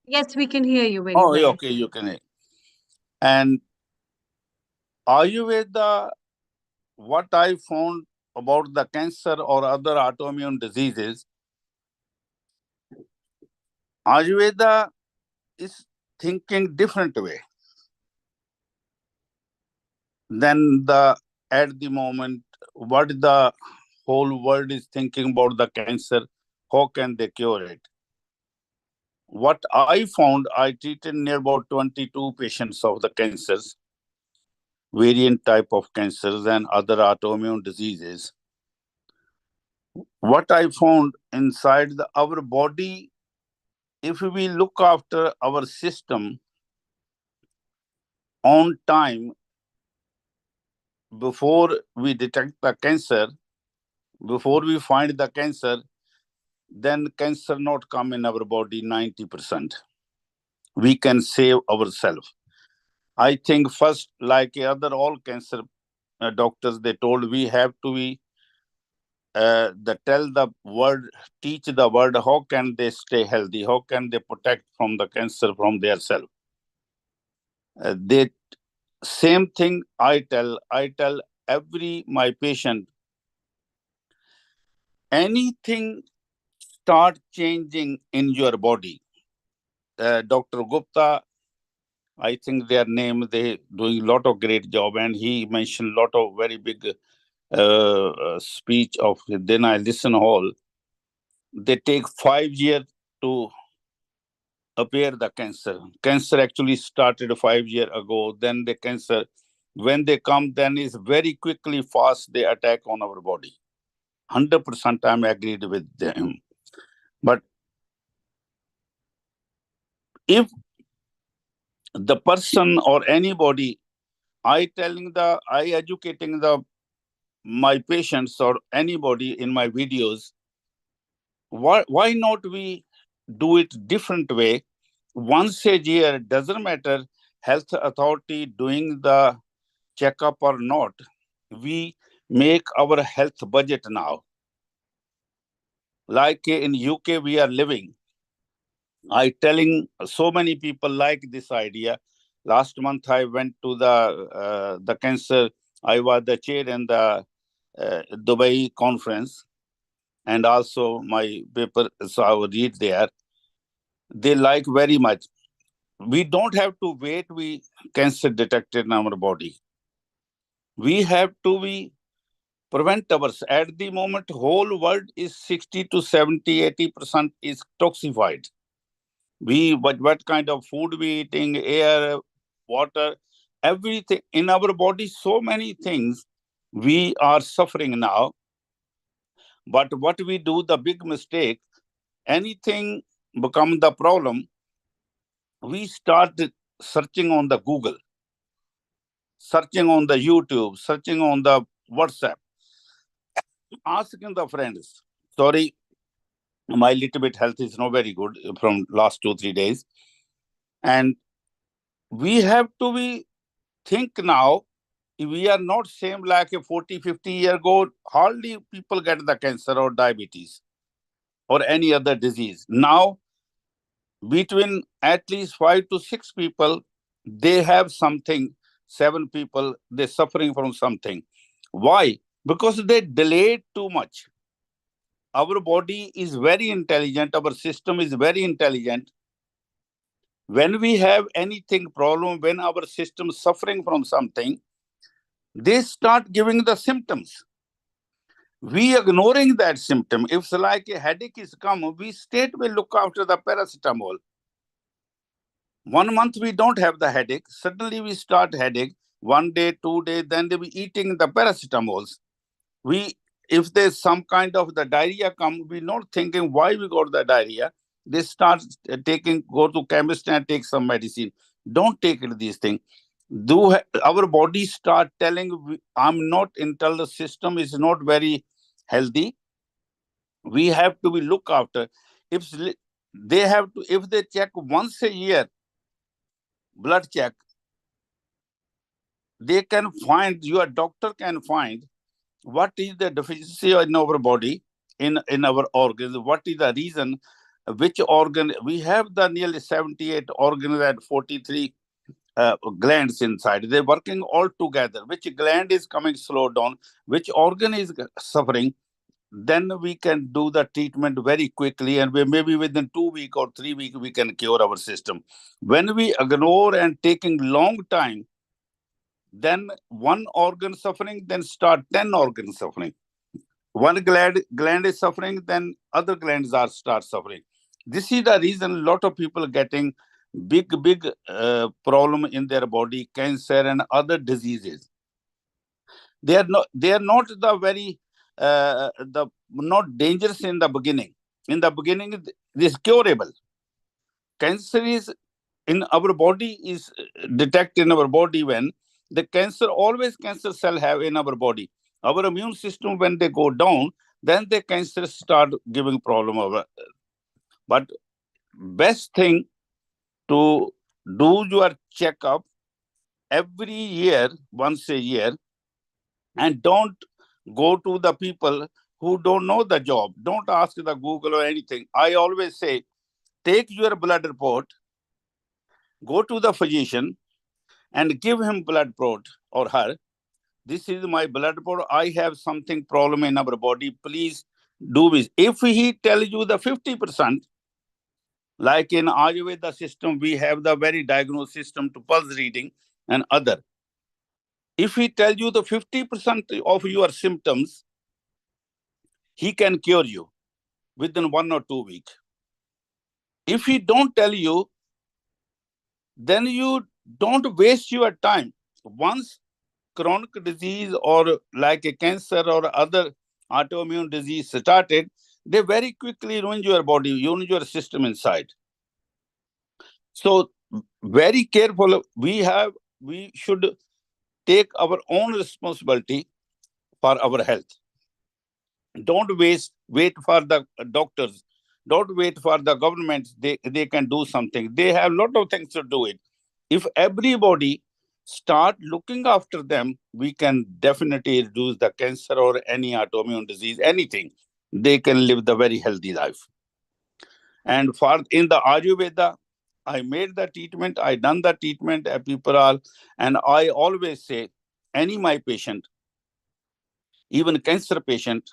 Yes, we can hear you very well. Oh, okay, you can hear. And Ayurveda, what I found about the cancer or other autoimmune diseases, Ayurveda is thinking different way than at the moment what the whole world is thinking about the cancer. How can they cure it? What I found, I treated near about 22 patients of the cancers, variant type of cancers and other autoimmune diseases. What I found inside our body, if we look after our system on time, before we detect the cancer, before we find the cancer, then cancer not come in our body 90%. We can save ourselves. I think first, like other all cancer doctors, they told we have to be tell the word, teach the word, how can they stay healthy? How can they protect from the cancer from their self? Same thing I tell every my patient, anything start changing in your body. Dr. Gupta, I think their name, they doing a lot of great job, and he mentioned a lot of very big speech of then I listen all. They take 5 years to appear the cancer. Cancer actually started 5 years ago. Then the cancer, when they come, then is very quickly fast they attack on our body. 100% I'm agreed with them. But if the person or anybody, I educating my patients or anybody in my videos, why not we do it different way? Once a year, doesn't matter health authority doing the checkup or not. We make our health budget now. Like in UK we are living. I telling so many people like this idea. Last month I went to the cancer. I was the chair in the Dubai conference, and also my paper, so I would read there. They like very much. We don't have to wait. We cancer detected in our body. We have to be prevent ours. At the moment, whole world is 60 to 70, 80% is toxified. What kind of food we eating, air, water, everything in our body, so many things we are suffering now. But what we do, the big mistake, anything become the problem, we start searching on the Google, searching on the YouTube, searching on the WhatsApp, asking the friends. Sorry, my little bit health is not very good from last 2-3 days. And we have to be think now, we are not same like a 40-50 year ago. Hardly people get the cancer or diabetes or any other disease. Now, between at least 5 to 6 people, they have something. 7 people, they're suffering from something. Why? Because they delayed too much. Our body is very intelligent. Our system is very intelligent. When we have anything problem, when our system is suffering from something, they start giving the symptoms. We ignoring that symptom. If it's like a headache is come, we straight will look after the paracetamol. 1 month we don't have the headache. Suddenly we start headache. 1 day, 2 days, then they be eating the paracetamols. If there's some kind of the diarrhea come, we not thinking why we got the diarrhea. They start go to chemist and take some medicine. Don't take it, these things. Our body start telling, I'm not internal system is not very healthy. We have to be look after. If they check once a year, blood check, they can find, your doctor can find what is the deficiency in our body, in our organs, what is the reason, which organ. We have the nearly 78 organs and 43 glands inside. They're working all together. Which gland is coming slow down, which organ is suffering, then we can do the treatment very quickly, and maybe within 2 weeks or 3 weeks, we can cure our system. When we ignore and taking long time, then one organ suffering, then start 10 organs suffering. One gland is suffering, then other glands start suffering. This is the reason a lot of people getting big problem in their body, cancer and other diseases. They are not the very not dangerous in the beginning. In the beginning, it is curable. Cancer is in our body, is detected in our body when the cancer cell have in our body. Our immune system, when they go down, then the cancer start giving problem. But best thing to do your checkup every year, once a year, and don't go to the people who don't know the job. Don't ask the Google or anything. I always say, take your blood report, go to the physician and give him blood report or her. This is my blood report. I have something problem in our body. Please do this. If he tells you the 50%, like in Ayurveda system, we have the very diagnosed system to pulse reading and other. If he tells you the 50% of your symptoms, he can cure you within 1 or 2 weeks. If he don't tell you, then you don't waste your time. Once chronic disease or like a cancer or other autoimmune disease started, they very quickly ruin your body, ruin your system inside. So very careful. We should take our own responsibility for our health. Don't wait for the doctors. Don't wait for the government. They can do something. They have a lot of things to do it. If everybody start looking after them, we can definitely reduce the cancer or any autoimmune disease, anything. They can live the very healthy life. And in the Ayurveda, I made the treatment, I done the treatment at people all, and I always say, any my patient, even cancer patient,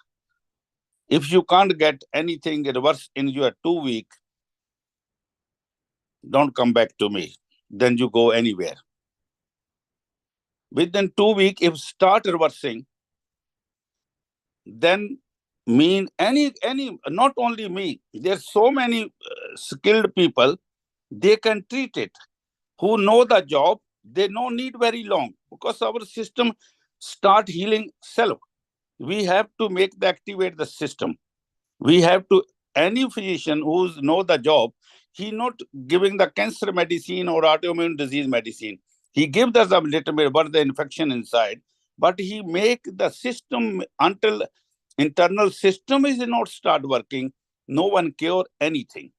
if you can't get anything reverse in your 2 weeks, don't come back to me. Then you go anywhere. Within 2 weeks, if start reversing, then not only me, there's so many skilled people, they can treat it, who know the job. They no need very long, because our system start healing self. We have to activate the system. We have to, any physician who know the job, he not giving the cancer medicine or autoimmune disease medicine. He gives us a little bit about the infection inside, but he make the system until internal system is not start working, no one cure anything.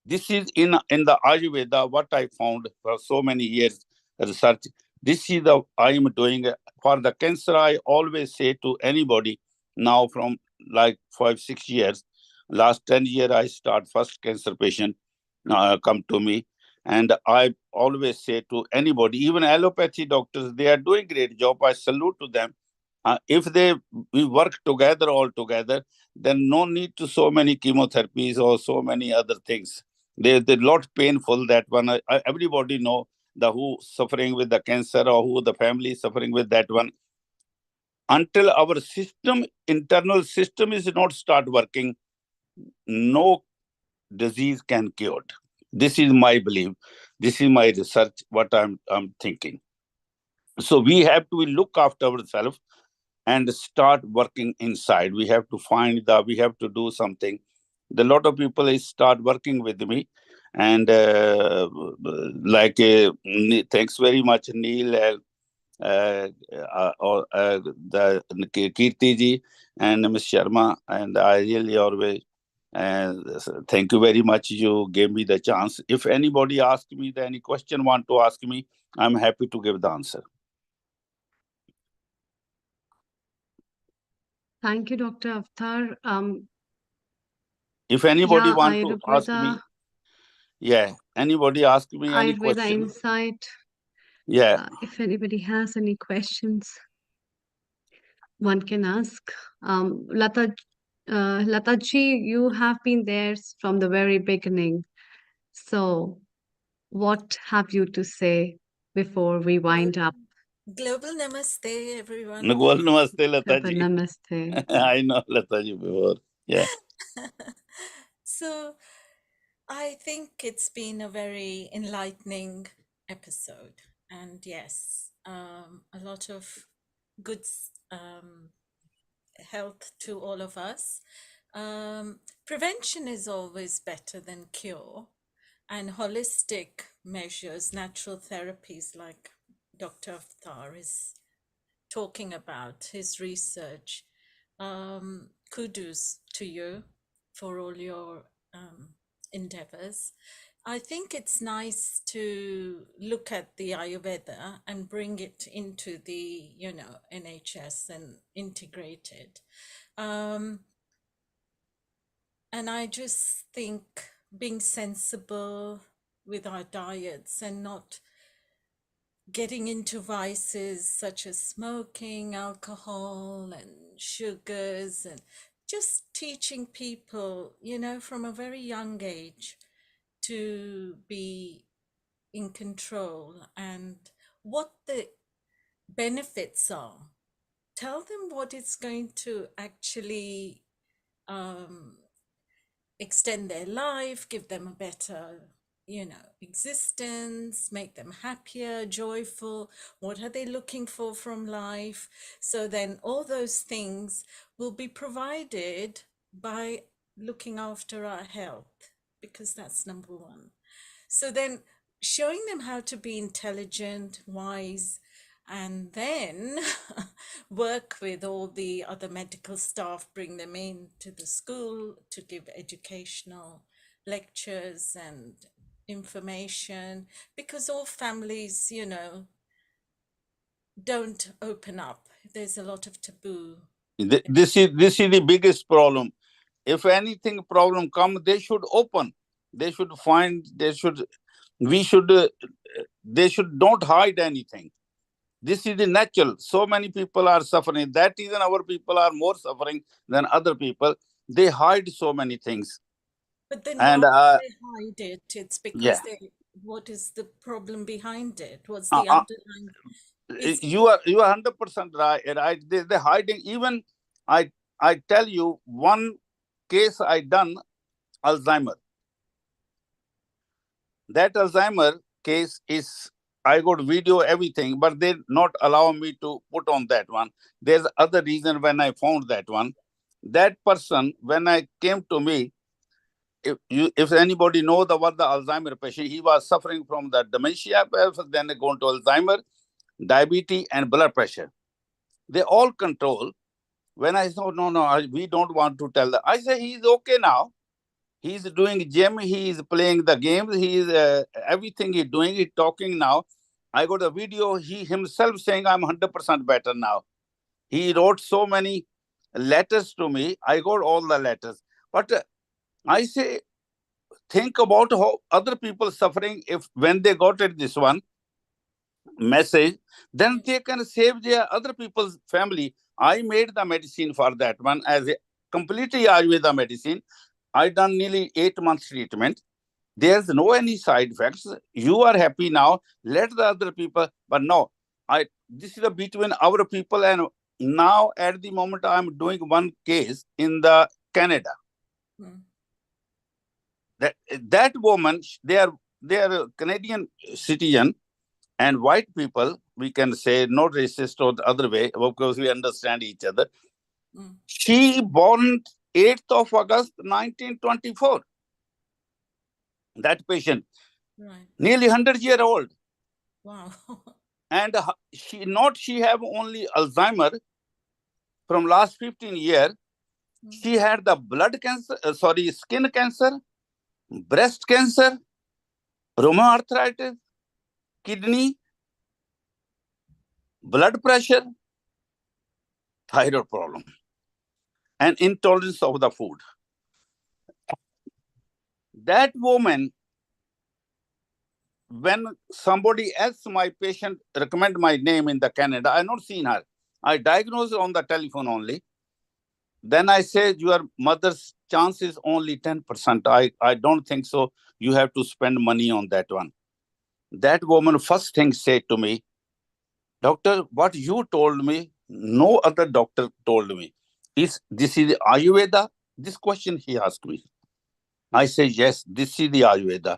This is in the Ayurveda, what I found for so many years research. This is I am doing for the cancer. I always say to anybody now from like 5-6 years, last 10 years, I start first cancer patient come to me. And I always say to anybody, even allopathy doctors, they are doing great job. I salute to them. If we work together all together, then no need to so many chemotherapies or so many other things. They're lot painful, that one. Everybody know who suffering with the cancer or who the family suffering with that one. Until our internal system is not start working, no disease can cured. This is my belief. This is my research, what I'm thinking. So we have to look after ourselves and start working inside. We have to we have to do something. A lot of people start working with me, and thanks very much, Neil, the Kirti ji and Ms. Sharma, and I really always thank you very much. You gave me the chance. If anybody asks me any question, want to ask me, I'm happy to give the answer. Thank you, Dr. Avtar. If anybody want to ask Ayurveda, me, anybody ask me any Ayurveda question. Insight. If anybody has any questions, one can ask. Lataji, you have been there from the very beginning. So what have you to say before we wind up? Global Namaste, everyone. Global Namaste, Lata Global ji. Namaste. I know Lata ji before. Yeah. So I think it's been a very enlightening episode. And yes, a lot of good health to all of us. Prevention is always better than cure. And holistic measures, natural therapies like Dr. Avtar is talking about, his research. Kudos to you for all your endeavors. I think it's nice to look at the Ayurveda and bring it into the, NHS and integrate it. And I just think being sensible with our diets and not getting into vices such as smoking, alcohol, and sugars, and just teaching people, from a very young age to be in control and what the benefits are. Tell them what it's going to actually extend their life, give them a better, existence, make them happier, joyful. What are they looking for from life? So then all those things will be provided by looking after our health, because that's number one. So then showing them how to be intelligent, wise, and then work with all the other medical staff, bring them in to the school to give educational lectures and information, because all families, don't open up. There's a lot of taboo. This is the biggest problem. If anything problem come, they should open. They should find. They should don't hide anything. This is the natural. So many people are suffering. That is our people are more suffering than other people. They hide so many things. But then and why do they hide it? It's because yeah. What is the problem behind it? What's the underlying? You are 100% right. They're hiding. Even I tell you one case I done, Alzheimer. That Alzheimer case is, I got video, everything, but they not allow me to put on that one. There's other reason when I found that one. That person, when I came to me, if anybody know what the Alzheimer patient, he was suffering from the dementia, then they go to Alzheimer, diabetes, and blood pressure. They all control. When I thought, no, we don't want to tell them. I say, he's okay now. He's doing gym. He is playing the games. He is everything he's doing. He's talking now. I got a video. He himself saying, I'm 100% better now. He wrote so many letters to me. I got all the letters. But I say, think about how other people suffering. If when they got it, this one message, then they can save their other people's family. I made the medicine for that one as a completely Ayurveda medicine. I done nearly 8 months treatment. There's no any side effects. You are happy now. Let the other people. But no, this is between our people. And now at the moment, I'm doing one case in the Canada. That woman, they are Canadian citizen and white people. We can say not racist or the other way, because we understand each other. She born 8th of August 1924. That patient, nearly 100-year old. Wow. And she have only Alzheimer from last 15 years. She had the blood cancer, skin cancer, breast cancer, rheumatoid arthritis, kidney, blood pressure, thyroid problem, and intolerance of the food. That woman, when somebody else, my patient, recommend my name in the Canada, I not seen her. I diagnosed her on the telephone only. Then I said, your mother's chance is only 10%. I don't think so. You have to spend money on that one. That woman first thing said to me, doctor, what you told me, no other doctor told me. This is the Ayurveda? This question he asked me. I say, yes, this is the Ayurveda.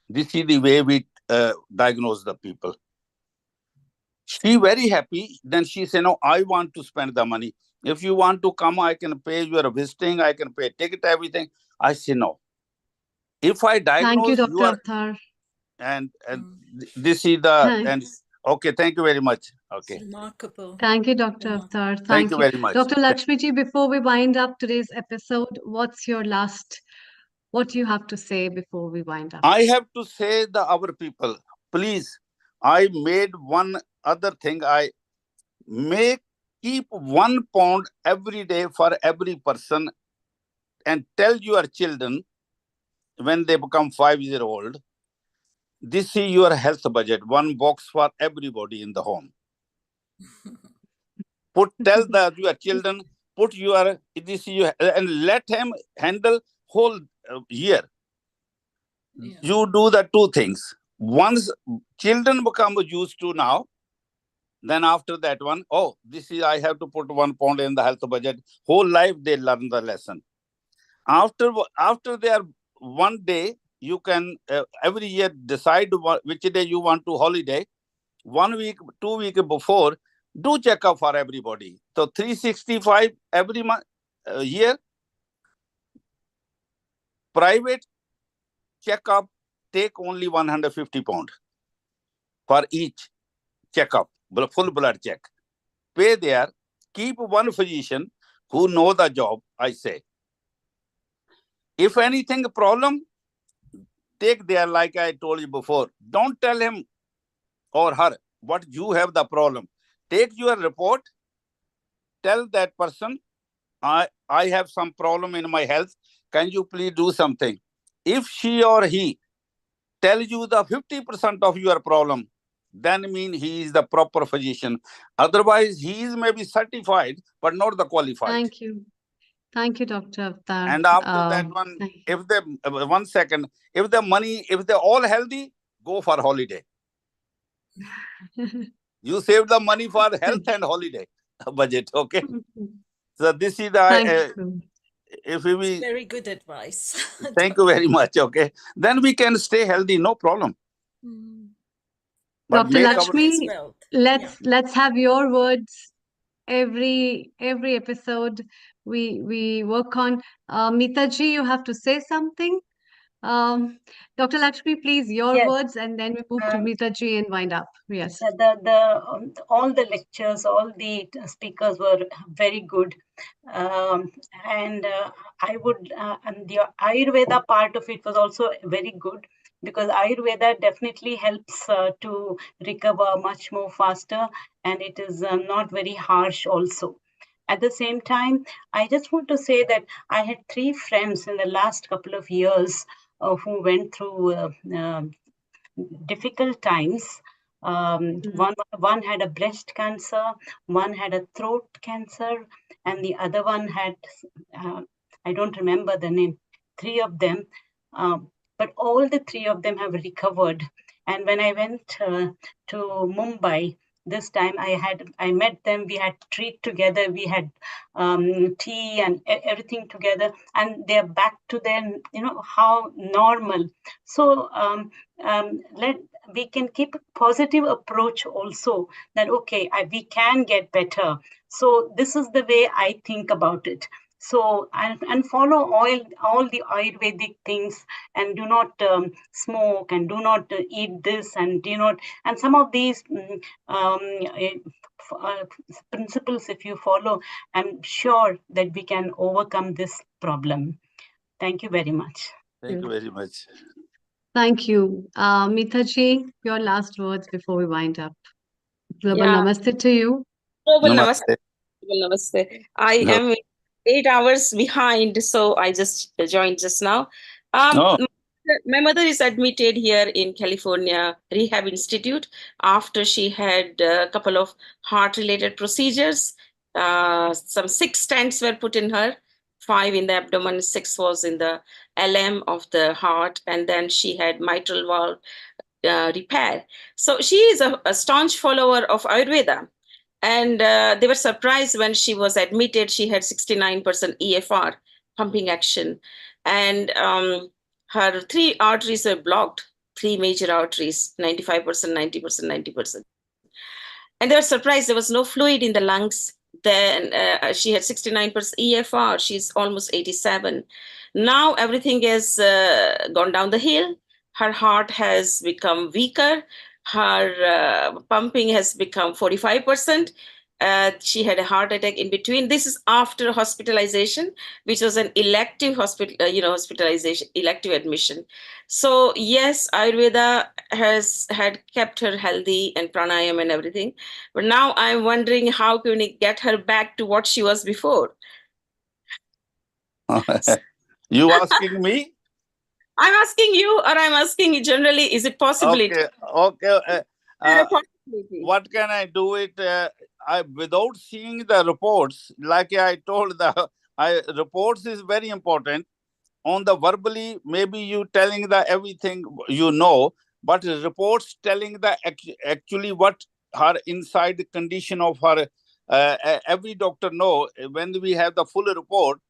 This is the way we diagnose the people. She very happy. Then she said, no, I want to spend the money. If you want to come, I can pay your visiting. I can pay ticket, everything. I say, no. If I diagnose, thank you, Dr. Avtar. And this is the, okay, thank you very much. Okay. Remarkable. Thank you, Dr. Avtar. Thank you very much. Dr. Lakshmiji, before we wind up today's episode, what do you have to say before we wind up? I have to say our people, please, I made one other thing. I keep 1 pound every day for every person and tell your children when they become 5-year-old, this is your health budget, 1 box for everybody in the home. Tell your children, this is your, and let him handle whole year. Yeah. You do the 2 things. Once children become used to now, Then after that one, oh, this is, I have to put 1 pound in the health budget. Whole life they learn the lesson. After they are 1 day, you can every year decide which day you want to holiday. 1 week, 2 weeks before, do check up for everybody. So 365 every month, year. Private checkup take only 150 pound for each checkup, full blood check. Pay there, keep one physician who know the job, I say. If anything problem, take there like I told you before. Don't tell him or her what you have the problem. Take your report, tell that person, I have some problem in my health. Can you please do something? If she or he tell you the 50% of your problem, then mean he is the proper physician. Otherwise, he is maybe certified, but not the qualified. Thank you. Thank you, Dr. Avatar. And after that one, if they, 1 second, if they're all healthy, go for holiday. You save the money for health and holiday budget, okay? So this is the, if we... Very good advice. Thank you very much, okay? Then we can stay healthy, no problem. But Dr. Lakshmi, let's have your words every episode we work on. Mitaji, you have to say something. Dr. Lakshmi, please, your words, and then we move to Mitaji and wind up. Yes. All the lectures, all the speakers were very good. And I would, and the Ayurveda part of it was also very good, because Ayurveda definitely helps to recover much more faster, and it is not very harsh also. At the same time, I just want to say that I had 3 friends in the last couple of years who went through difficult times. One had a breast cancer, one had a throat cancer, and the other one had, I don't remember the name, 3 of them. But all the 3 of them have recovered. And when I went to Mumbai, this time I met them, we had treat together, we had tea and everything together, and they're back to their, how normal. So we can keep a positive approach also, that, okay, we can get better. So this is the way I think about it. So, and follow all the Ayurvedic things, and do not smoke, and do not eat this, and do not, and some of these principles, if you follow, I'm sure that we can overcome this problem. Thank you very much. Thank you very much. Thank you. Mitaji, your last words before we wind up. Global namaste to you. Global namaste. Global namaste. I am 8 hours behind, so I just joined just now. My mother is admitted here in California Rehab Institute after she had a couple of heart-related procedures. Some 6 stents were put in her, 5 in the abdomen, 6 was in the LM of the heart, and then she had mitral valve repair. So she is a staunch follower of Ayurveda. And they were surprised when she was admitted. She had 69% EFR, pumping action. And her 3 arteries were blocked, 3 major arteries, 95%, 90%, 90%. And they were surprised there was no fluid in the lungs. Then she had 69% EFR. She's almost 87. Now everything has gone down the hill. Her heart has become weaker. Her pumping has become 45%. She had a heart attack in between. This is after hospitalization, which was an elective hospitalization, elective admission. So yes, Ayurveda had kept her healthy, and pranayama and everything. But now I'm wondering, how can we get her back to what she was before? You asking me? I'm asking you, or I'm asking generally, is it possible? Okay. What can I do it? Without seeing the reports, like I told, reports is very important. On the verbally, maybe you telling the everything you know, but reports telling the actually what her inside condition of her. Every doctor know when we have the full report,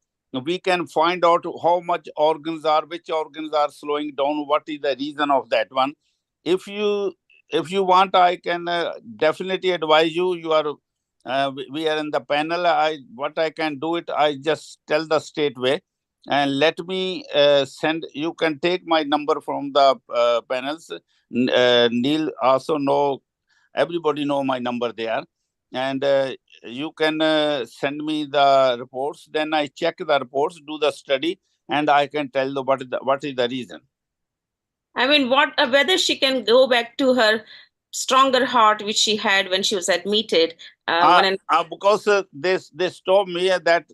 we can find out how much organs are, which organs are slowing down, what is the reason of that one. If you want, I can definitely advise you. You are we are in the panel. What I can do it, I just tell the straight way, and let me send. You can take my number from the panels. Neil also know. Everybody know my number there, and you can send me the reports. Then I check the reports, do the study, and I can tell you what is the reason. I mean, whether she can go back to her stronger heart, which she had when she was admitted. Because they told me that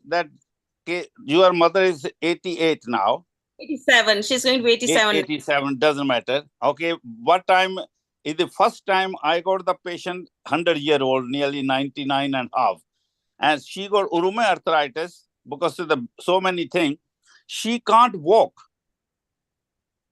your mother is 88 now. 87. She's going to be 87. 87 doesn't matter. Okay, what time is the first time I got the patient 100-year-old, nearly 99 and a half, and she got rheumatoid arthritis because of the so many things. She can't walk.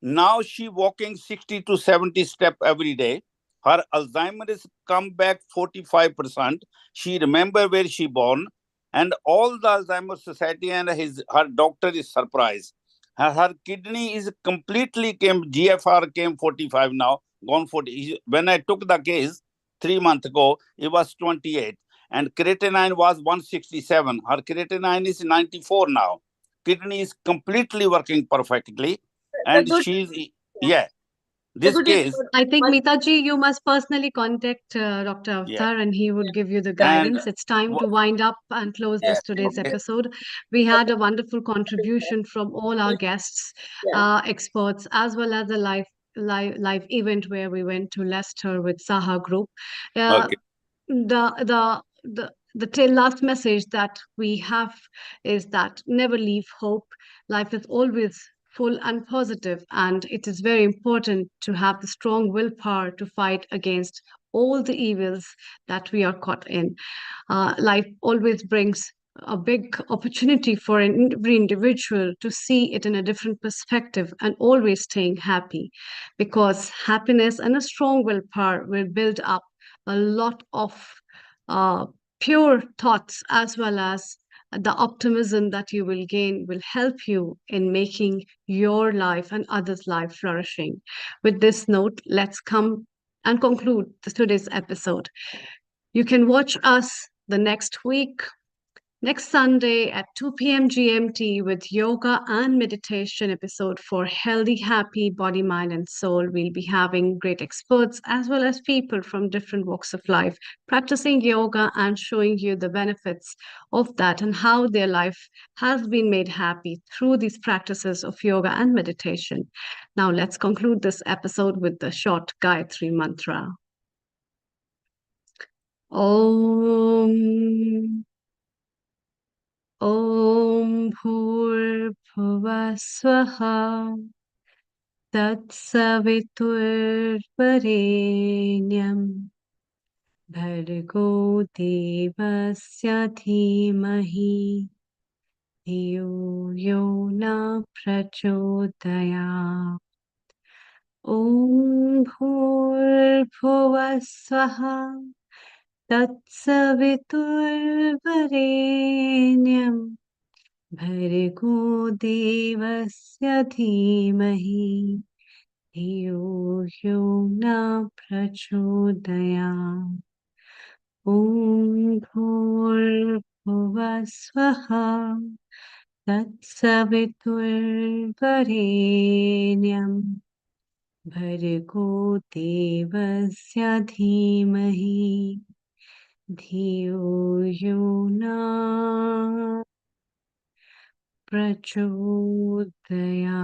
Now she walking 60 to 70 steps every day. Her Alzheimer's come back 45%. She remember where she born, and all the Alzheimer's Society and her doctor is surprised. Her kidney is completely GFR came 45 now, gone 40. When I took the case 3 months ago, it was 28, and creatinine was 167. Her creatinine is 94 now. Kidney is completely working perfectly. And she's, this case. I think, Mitaji, you must personally contact Dr. Avatar, and he would give you the guidance. It's time to wind up and close this today's episode. We had a wonderful contribution from all our guests, experts, as well as a live event where we went to Leicester with Saha Group. The last message that we have is that never leave hope. Life is always full and positive, and it is very important to have the strong willpower to fight against all the evils that we are caught in. Life always brings a big opportunity for every individual to see it in a different perspective and always staying happy, because happiness and a strong willpower will build up a lot of pure thoughts, as well as the optimism that you will gain will help you in making your life and others' life flourishing. With this note, let's come and conclude today's episode. You can watch us the next week, next Sunday at 2 p.m. GMT with yoga and meditation episode for healthy, happy body, mind, and soul. We'll be having great experts as well as people from different walks of life practicing yoga and showing you the benefits of that and how their life has been made happy through these practices of yoga and meditation. Now let's conclude this episode with the short Gayatri mantra. Om Om Bhurbhuva Swaha Tatsaviturvarenyam Bhargo Devasya Dhimahi Dhiyo Yo Na Prachodaya. Om Bhurbhuva Swaha Tatsaviturvarenyam Bhargo Devasya Dhimahi Dhiyo Yo Na Prachodaya. Om Bhurbhuva Swaha Tatsaviturvarenyam Bhargo Devasya Dhimahi Dhiyo Yo Na Prachodaya.